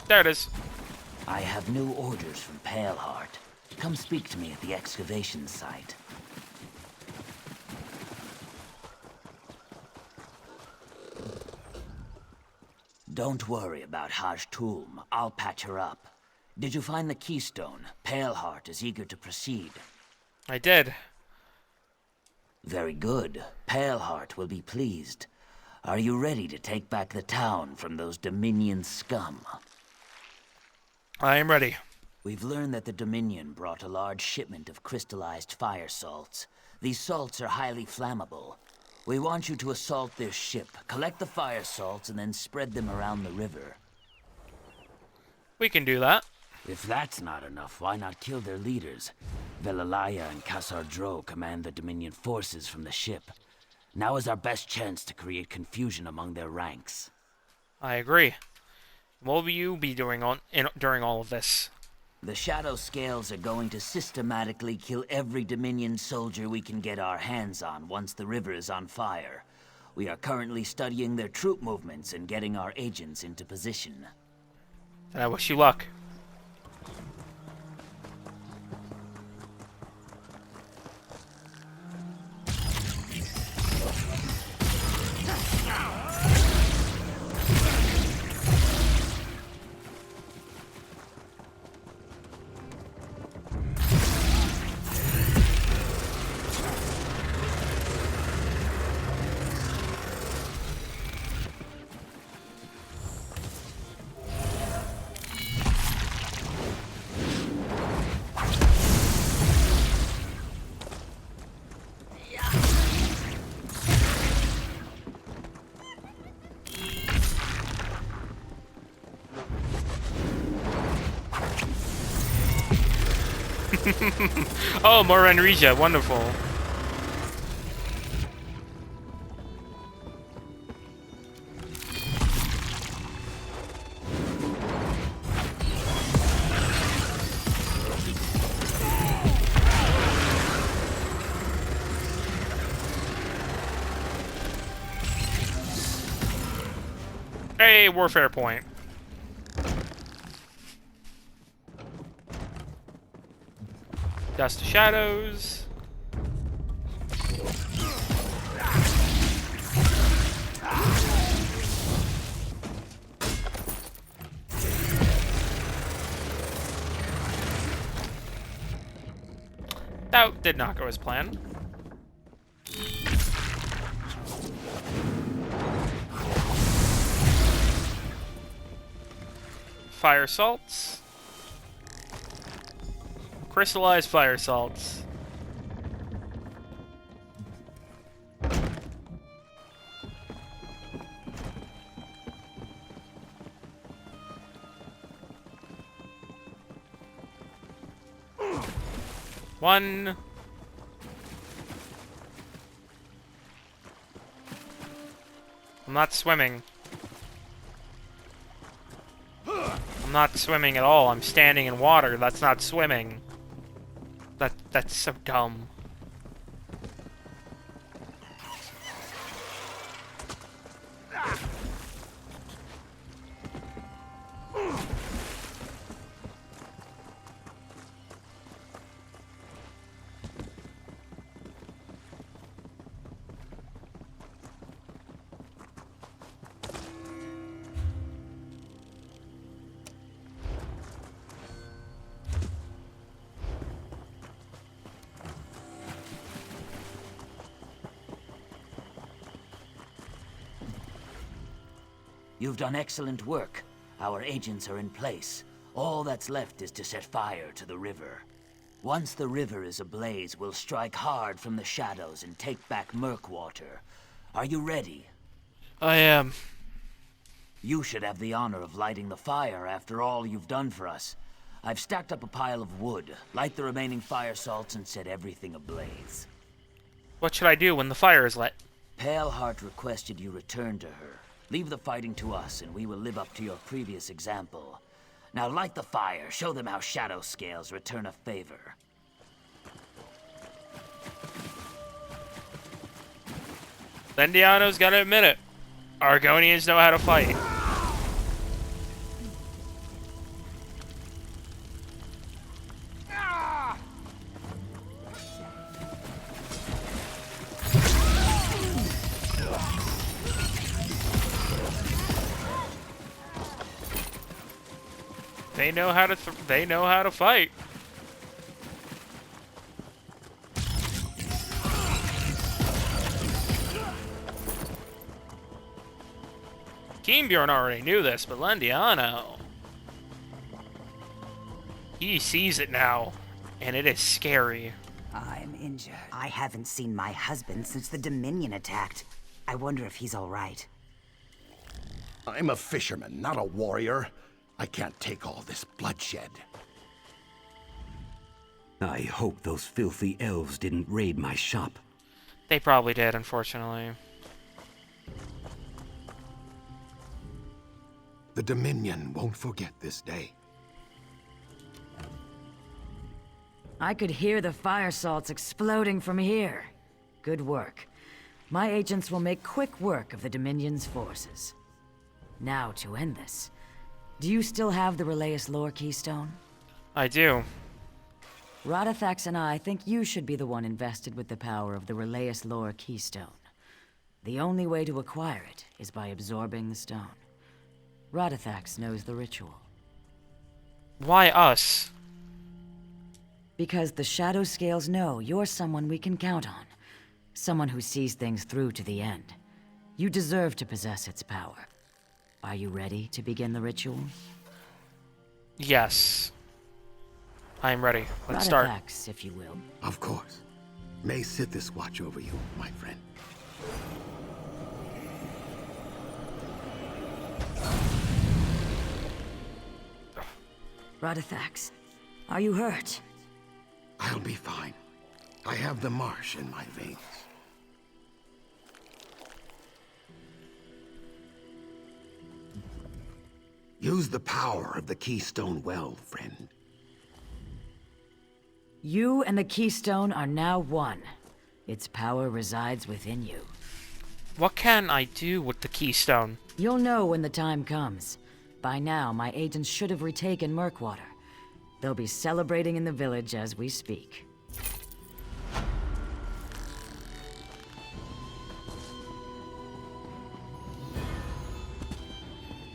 There it is. I have new orders from Paleheart. Come speak to me at the excavation site. Don't worry about Haj Tulm. I'll patch her up. Did you find the Keystone? Paleheart is eager to proceed. I did. Very good. Paleheart will be pleased. Are you ready to take back the town from those Dominion scum? I am ready. We've learned that the Dominion brought a large shipment of crystallized fire salts. These salts are highly flammable. We want you to assault their ship, collect the fire salts, and then spread them around the river. We can do that. If that's not enough, why not kill their leaders? Velalaya and Kassar command the Dominion forces from the ship. Now is our best chance to create confusion among their ranks. I agree. What will you be doing during all of this? The Shadow Scales are going to systematically kill every Dominion soldier we can get our hands on once the river is on fire. We are currently studying their troop movements and getting our agents into position. Then I wish you luck. Oh, more Enrija, wonderful. Hey, warfare point. Dust to shadows. That did not go as planned. Fire salts. Crystallized fire salts. One. I'm not swimming. I'm not swimming at all. I'm standing in water. That's not swimming. That's so dumb. You've done excellent work. Our agents are in place. All that's left is to set fire to the river. Once the river is ablaze, we'll strike hard from the shadows and take back Murkwater. Are you ready? I am. You should have the honor of lighting the fire after all you've done for us. I've stacked up a pile of wood. Light the remaining fire salts and set everything ablaze. What should I do when the fire is lit? Paleheart requested you return to her. Leave the fighting to us, and we will live up to your previous example. Now light the fire. Show them how shadow scales return a favor. Lendiano's gotta admit it. Argonians know how to fight. They know how to fight. Keenbjorn already knew this, but Lendiano, he sees it now, and it is scary. I'm injured. I haven't seen my husband since the Dominion attacked. I wonder if he's all right. I'm a fisherman, not a warrior. I can't take all this bloodshed. I hope those filthy elves didn't raid my shop. They probably did, unfortunately. The Dominion won't forget this day. I could hear the fire salts exploding from here. Good work. My agents will make quick work of the Dominion's forces. Now, to end this, do you still have the Relayus lore keystone? I do. Radithax and I think you should be the one invested with the power of the Relayus lore keystone. The only way to acquire it is by absorbing the stone. Radithax knows the ritual. Why us? Because the Shadow Scales know you're someone we can count on. Someone who sees things through to the end. You deserve to possess its power. Are you ready to begin the ritual? Yes. I am ready. Let's start. Radithax, if you will. Of course. May Sithis watch over you, my friend. Radithax, are you hurt? I'll be fine. I have the marsh in my veins. Use the power of the Keystone well, friend. You and the Keystone are now one. Its power resides within you. What can I do with the keystone? You'll know when the time comes. By now, my agents should have retaken Murkwater. They'll be celebrating in the village as we speak.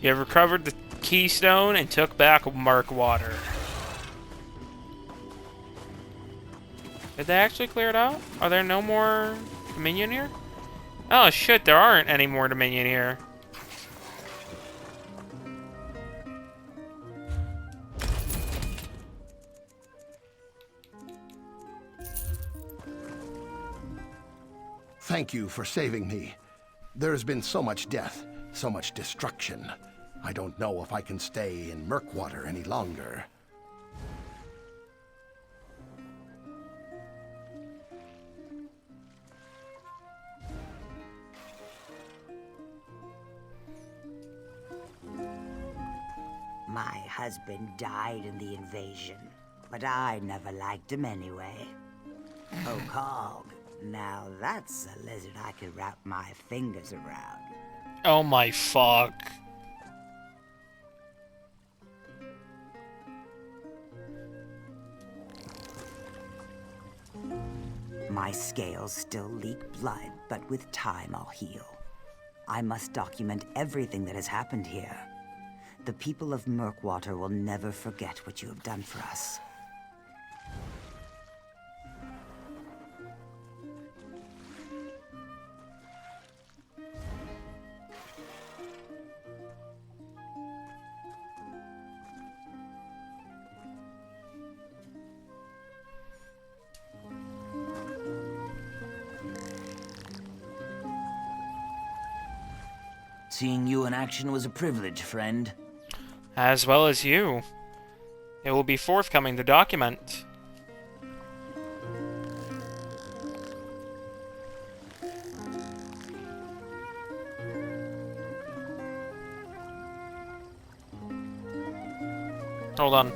You have recovered the keystone and took back Murkwater. Did they actually clear it out? Are there no more Dominion here? Oh shit, there aren't any more Dominion here. Thank you for saving me. There has been so much death, so much destruction. I don't know if I can stay in Murkwater any longer. My husband died in the invasion, but I never liked him anyway. Oh, Cog. Now that's a lizard I could wrap my fingers around. Oh my fuck. My scales still leak blood, but with time I'll heal. I must document everything that has happened here. The people of Murkwater will never forget what you have done for us. Seeing you in action was a privilege, friend. As well as you. It will be forthcoming to document. Hold on.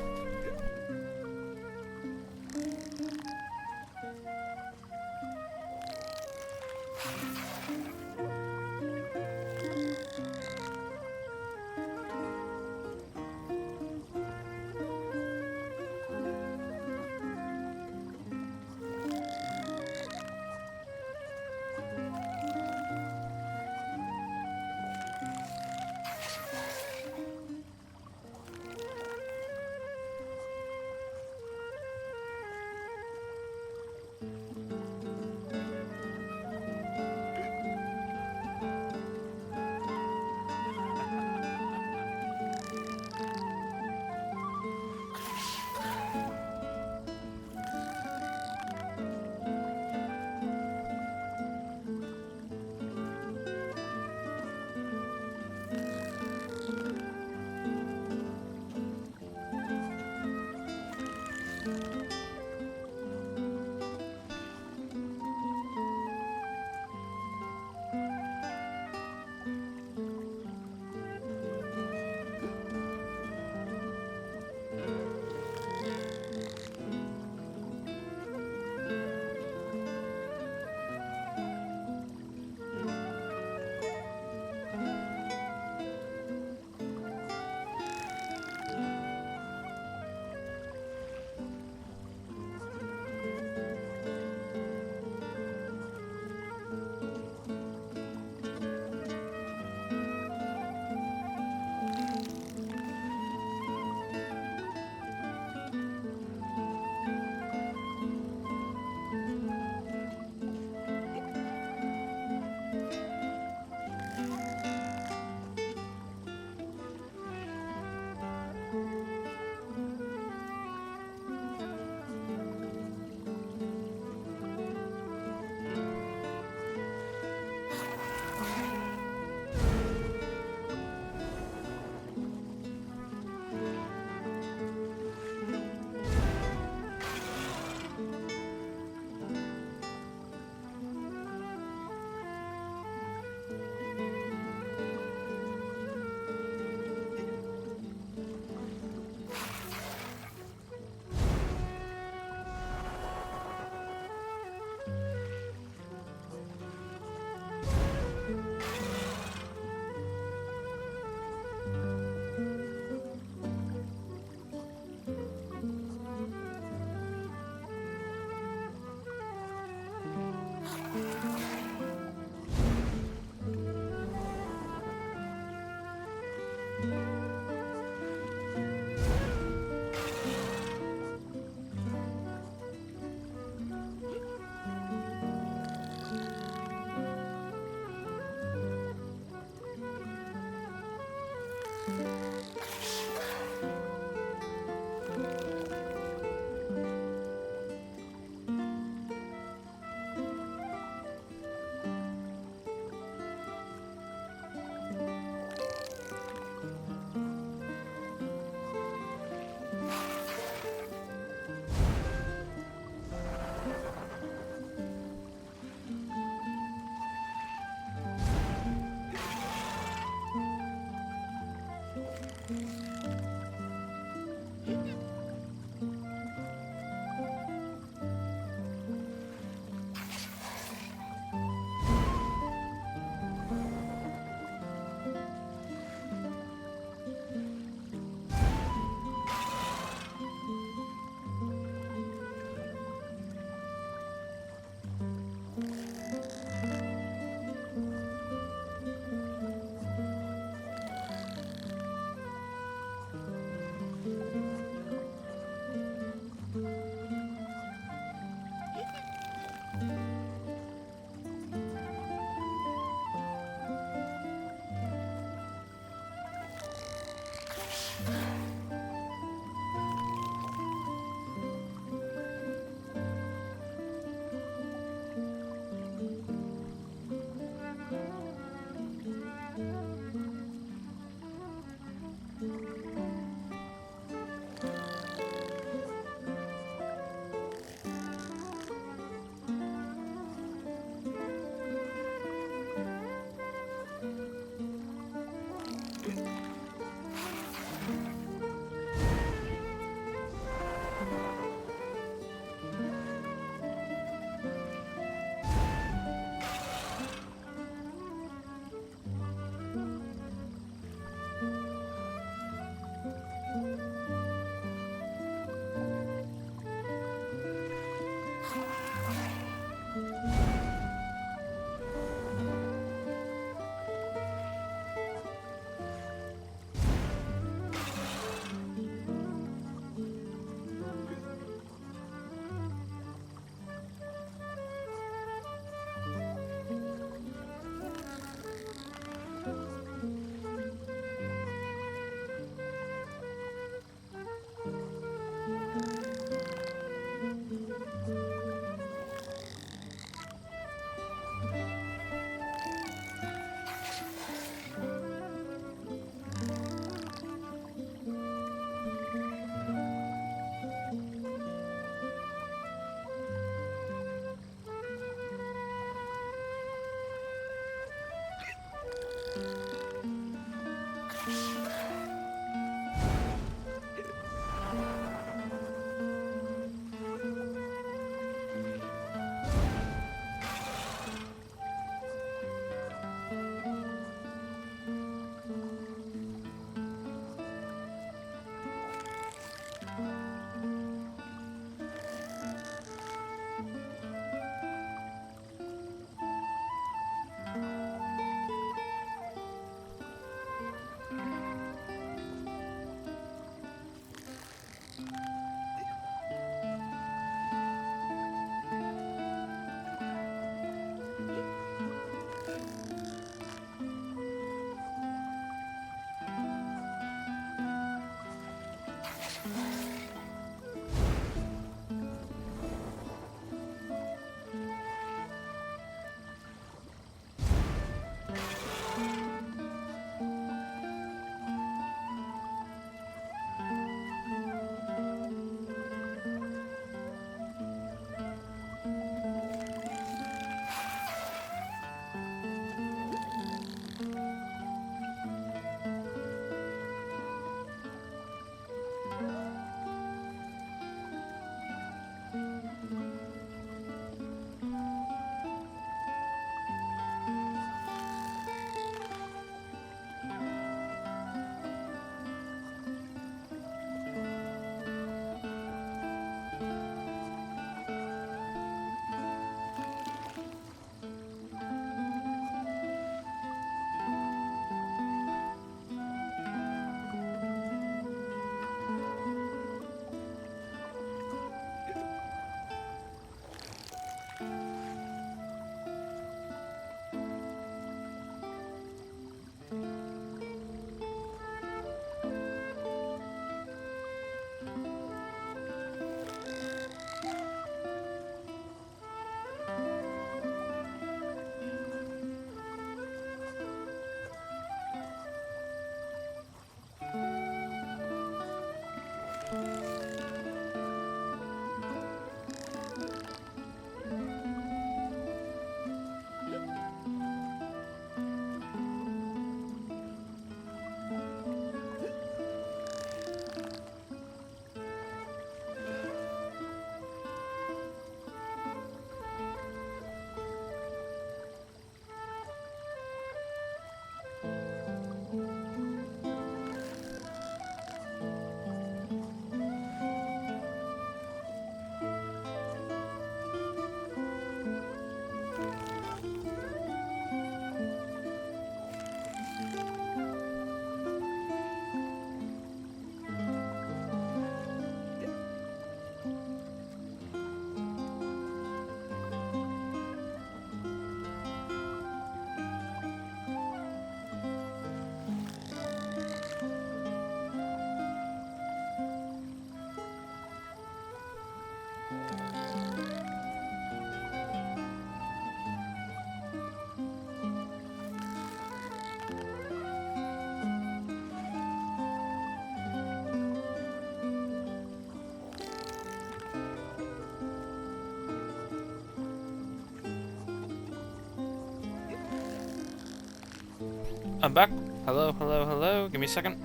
I'm back. Hello, hello, hello. Give me a second.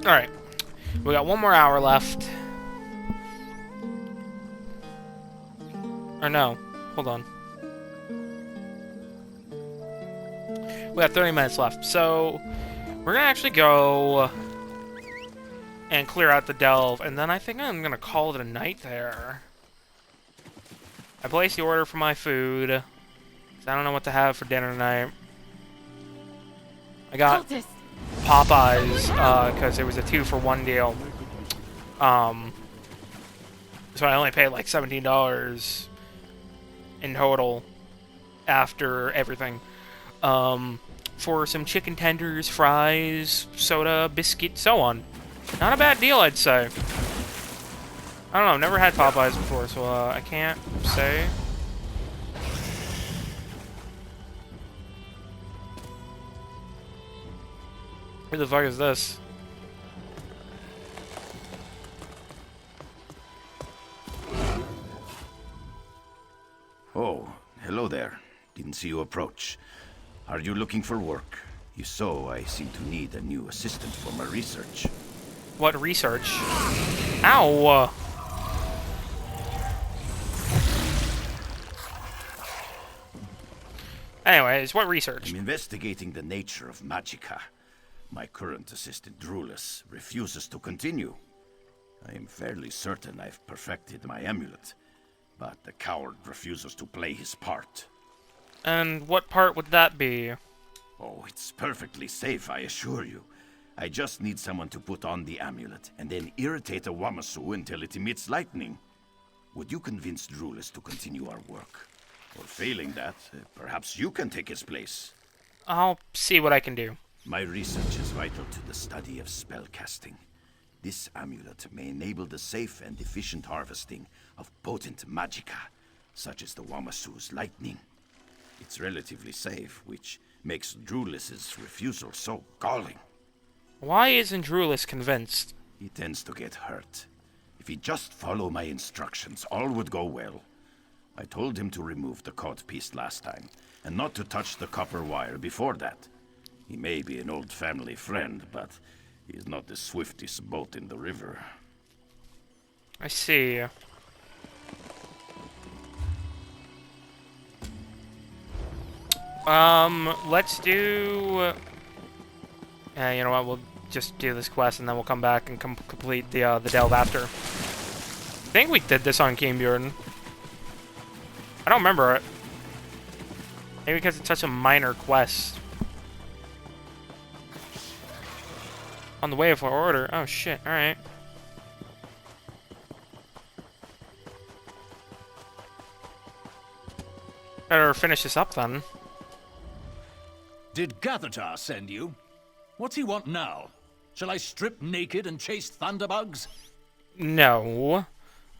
Alright. We got 1 more hour left. Or no. Hold on. We have 30 minutes left. So, we're gonna actually go and clear out the delve, and then I think I'm gonna call it a night there. I placed the order for my food, 'cause I don't know what to have for dinner tonight. I got Popeyes, because it was a 2-for-1 deal. So I only paid like $17 in total after everything. For some chicken tenders, fries, soda, biscuit, so on. Not a bad deal, I'd say. I don't know, I've never had Popeyes before, so I can't say. Who the fuck is this? Oh, hello there. Didn't see you approach. Are you looking for work? If so, I seem to need a new assistant for my research. What research? Ow! Anyways, what research? I'm investigating the nature of magicka. My current assistant, Drulis, refuses to continue. I am fairly certain I've perfected my amulet, but the coward refuses to play his part. And what part would that be? Oh, it's perfectly safe, I assure you. I just need someone to put on the amulet, and then irritate a Wamasu until it emits lightning. Would you convince Drulis to continue our work? Or failing that, perhaps you can take his place. I'll see what I can do. My research is vital to the study of spellcasting. This amulet may enable the safe and efficient harvesting of potent magicka, such as the Wamasu's lightning. It's relatively safe, which makes Drulis' refusal so galling. Why isn't Drulis convinced? He tends to get hurt. If he'd just follow my instructions, all would go well. I told him to remove the caught piece last time, and not to touch the copper wire before that. He may be an old family friend, but he's not the swiftest boat in the river. I see. Let's do... you know what, we'll just do this quest and then we'll come back and complete the delve after. I think we did this on Gamebjorn. I don't remember it. Maybe because it's such a minor quest. On the way of our order. Oh shit, alright. Better finish this up then. Did Gathatar send you? What's he want now? Shall I strip naked and chase thunderbugs? No.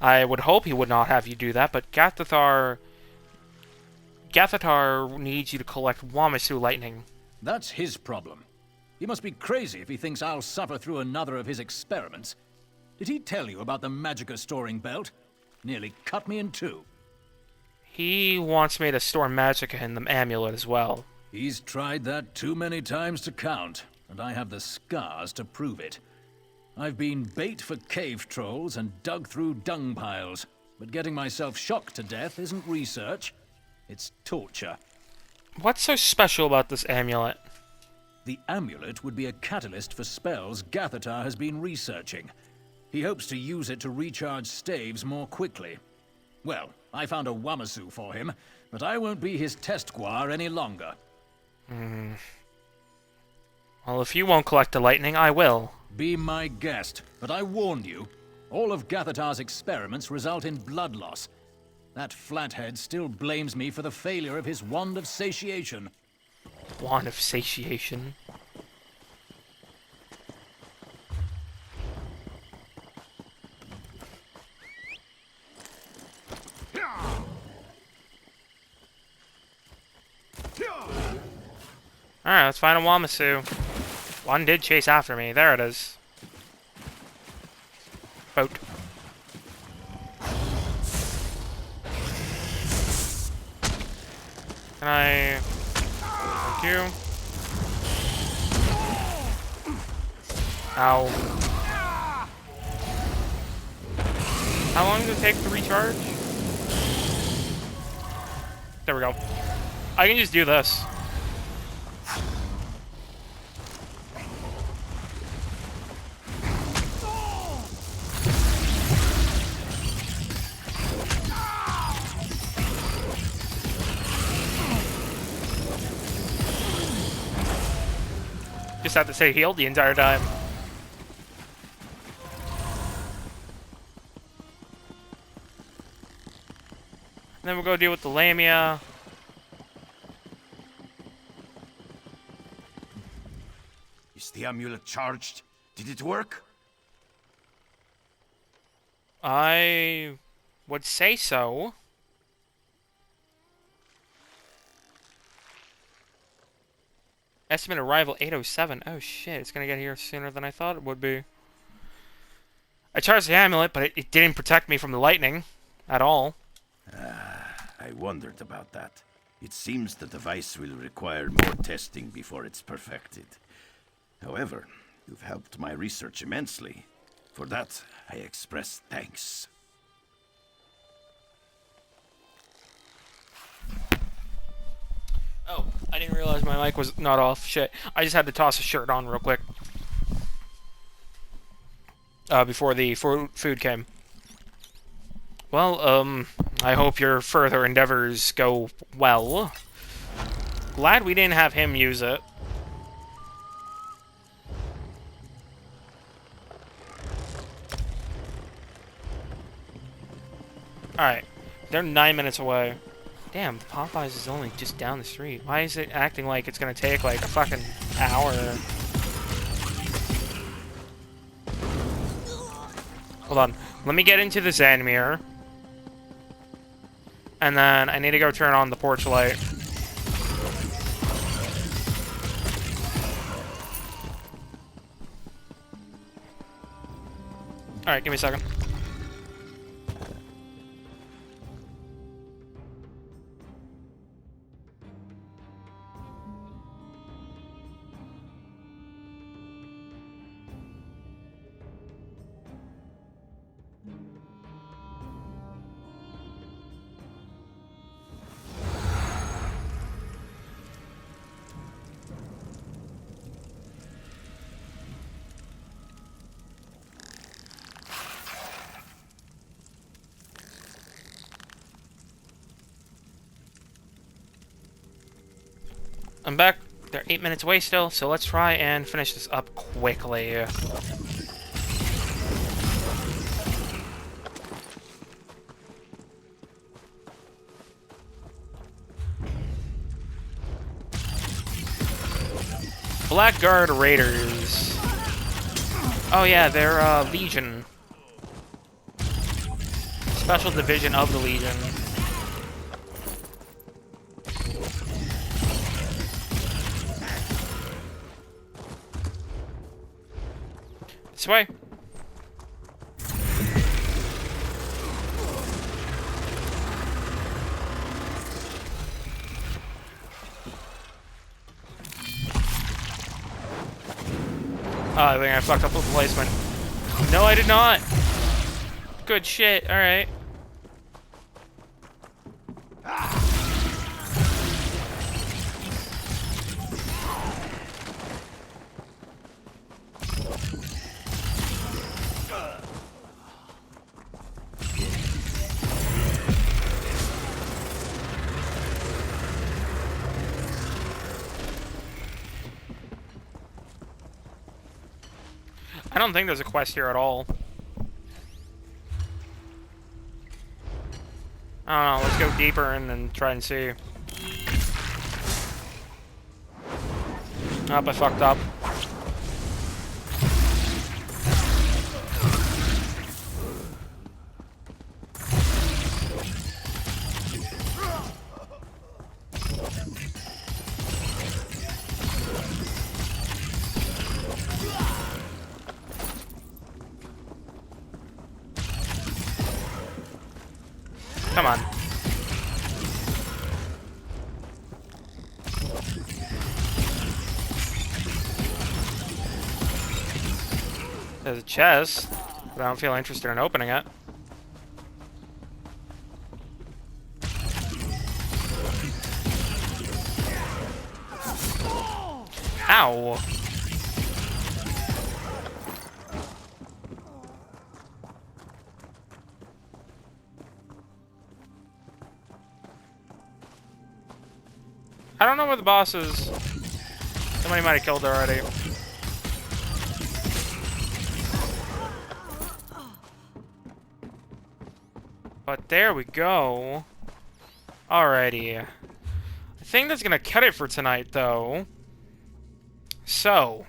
I would hope he would not have you do that, but Gathatar needs you to collect Wamasu lightning. That's his problem. He must be crazy if he thinks I'll suffer through another of his experiments. Did he tell you about the magicka storing belt? Nearly cut me in two. He wants me to store magicka in the amulet as well. He's tried that too many times to count, and I have the scars to prove it. I've been bait for cave trolls and dug through dung piles, but getting myself shocked to death isn't research. It's torture. What's so special about this amulet? The amulet would be a catalyst for spells Gathatar has been researching. He hopes to use it to recharge staves more quickly. Well, I found a Wamasu for him, but I won't be his test guar any longer. Well, if you won't collect the lightning, I will. Be my guest, but I warned you. All of Gathatar's experiments result in blood loss. That flathead still blames me for the failure of his wand of satiation. Wand of satiation? Alright, let's find a Wamasu. One did chase after me. There it is. Boat. Can I... Thank you. Ow. How long does it take to recharge? There we go. I can just do this. Just have to stay healed the entire time. And then we'll go deal with the Lamia. Is the amulet charged? Did it work? I would say so. Estimate arrival 8:07. Oh shit, it's gonna get here sooner than I thought it would be. I charged the amulet, but it didn't protect me from the lightning at all. I wondered about that. It seems the device will require more testing before it's perfected. However, you've helped my research immensely. For that, I express thanks. Oh, I didn't realize my mic was not off. Shit. I just had to toss a shirt on real quick. Before the food came. Well, I hope your further endeavors go well. Glad we didn't have him use it. Alright. They're 9 minutes away. Damn, Popeyes is only just down the street. Why is it acting like it's gonna take like a fucking hour? Hold on. Let me get into the Zanmir. And then I need to go turn on the porch light. Alright, give me a second. I'm back. They're 8 minutes away still, so let's try and finish this up quickly. Blackguard Raiders. Oh yeah, they're Legion. Special division of the Legion. This way. Oh, I think I fucked up with the placement. No, I did not. Good shit. All right. I don't think there's a quest here at all. I don't know, let's go deeper and then try and see. Oh, I fucked up. Come on. There's a chest, but I don't feel interested in opening it. Ow! I don't know where the boss is. Somebody might have killed her already. But there we go. Alrighty. I think that's gonna cut it for tonight, though. So,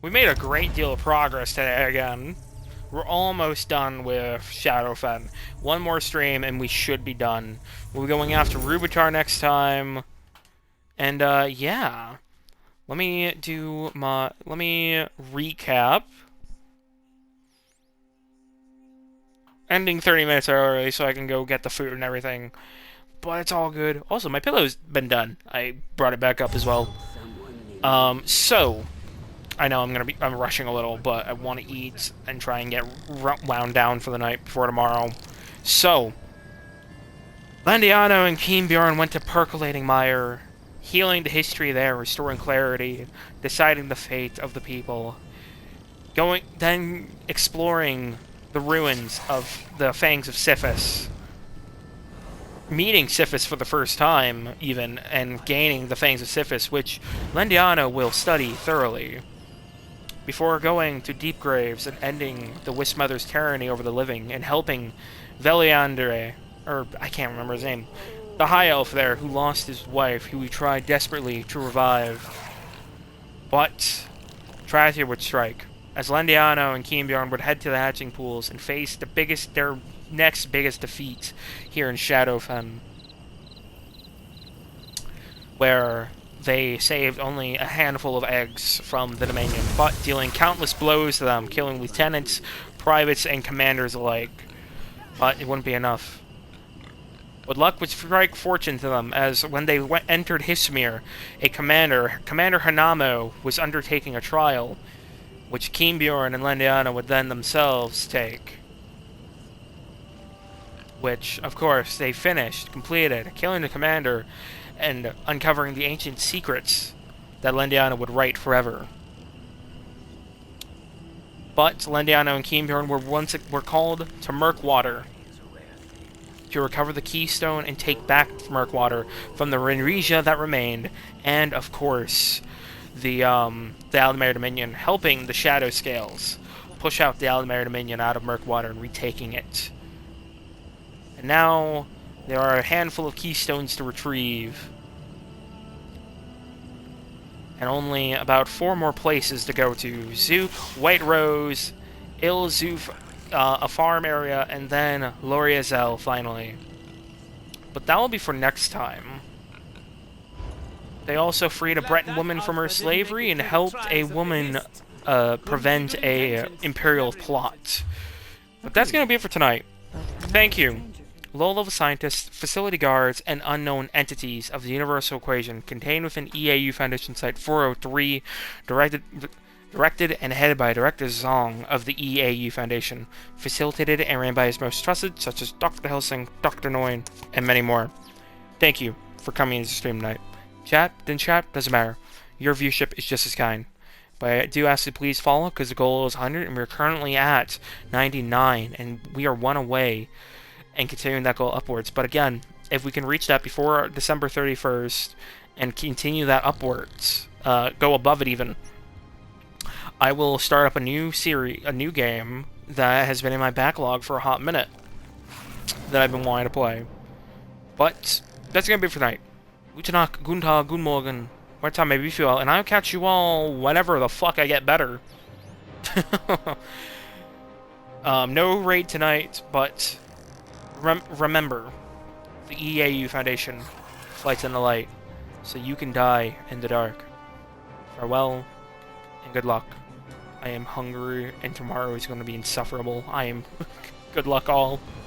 we made a great deal of progress today again. We're almost done with Shadowfen. One more stream and we should be done. We'll be going after Rubitar next time. And, yeah. Let me recap. Ending 30 minutes early so I can go get the food and everything. But it's all good. Also, my pillow's been done. I brought it back up as well. So, I know I'm rushing a little, but I want to eat and try and get wound down for the night before tomorrow. So, Landiano and Keenbjorn went to Percolating Mire, healing the history there, restoring clarity, deciding the fate of the people. Then exploring the ruins of the Fangs of Sithis. Meeting Sithis for the first time, even, and gaining the Fangs of Sithis, which Landiano will study thoroughly. Before going to Deep Graves and ending the Wisp Mother's tyranny over the living, and helping Veliandre, or I can't remember his name, the High Elf there, who lost his wife, who he tried desperately to revive. But tragedy would strike, as Landiano and Keenbjorn would head to the hatching pools and face their next biggest defeat here in Shadowfen, where they saved only a handful of eggs from the Dominion, but dealing countless blows to them, killing lieutenants, privates, and commanders alike. But it wouldn't be enough. But luck would strike fortune to them, as when they entered Hismir, Commander Hanamo, was undertaking a trial, which Keenbjorn and Landiano would then themselves take. Which, of course, they completed, killing the commander, and uncovering the ancient secrets that Landiano would write forever. But Landiano and Keenbjorn were called to Murkwater to recover the keystone and take back Murkwater from the Rinrija that remained, and of course the Aldmeri Dominion, helping the Shadow Scales push out the Aldmeri Dominion out of Murkwater and retaking it. And now there are a handful of keystones to retrieve, and only about 4 more places to go to: Zook, White Rose, Ilzuf, a farm area, and then Loriazel finally. But that will be for next time. They also freed a Breton woman from her slavery and helped a woman prevent a imperial plot. But that's going to be it for tonight. Thank you. Low-level scientists, facility guards, and unknown entities of the Universal Equation contained within EAU Foundation Site 403, directed and headed by Director Zong of the EAU Foundation, facilitated and ran by his most trusted, such as Dr. Helsing, Dr. Noin, and many more. Thank you for coming into the stream tonight. Chat, didn't chat, doesn't matter. Your viewship is just as kind. But I do ask you to please follow, because the goal is 100, and we're currently at 99, and we are 1 away, and continuing that goal upwards. But again, if we can reach that before December 31st, and continue that upwards, go above it even, I will start up a new game that has been in my backlog for a hot minute that I've been wanting to play. But that's gonna be it for tonight. Guten Tag, guten Tag, guten Morgen, what time may be feel, and I'll catch you all whenever the fuck I get better. No raid tonight, but remember, the EAU Foundation fights in the light, so you can die in the dark. Farewell, and good luck. I am hungry, and tomorrow is going to be insufferable. Good luck all.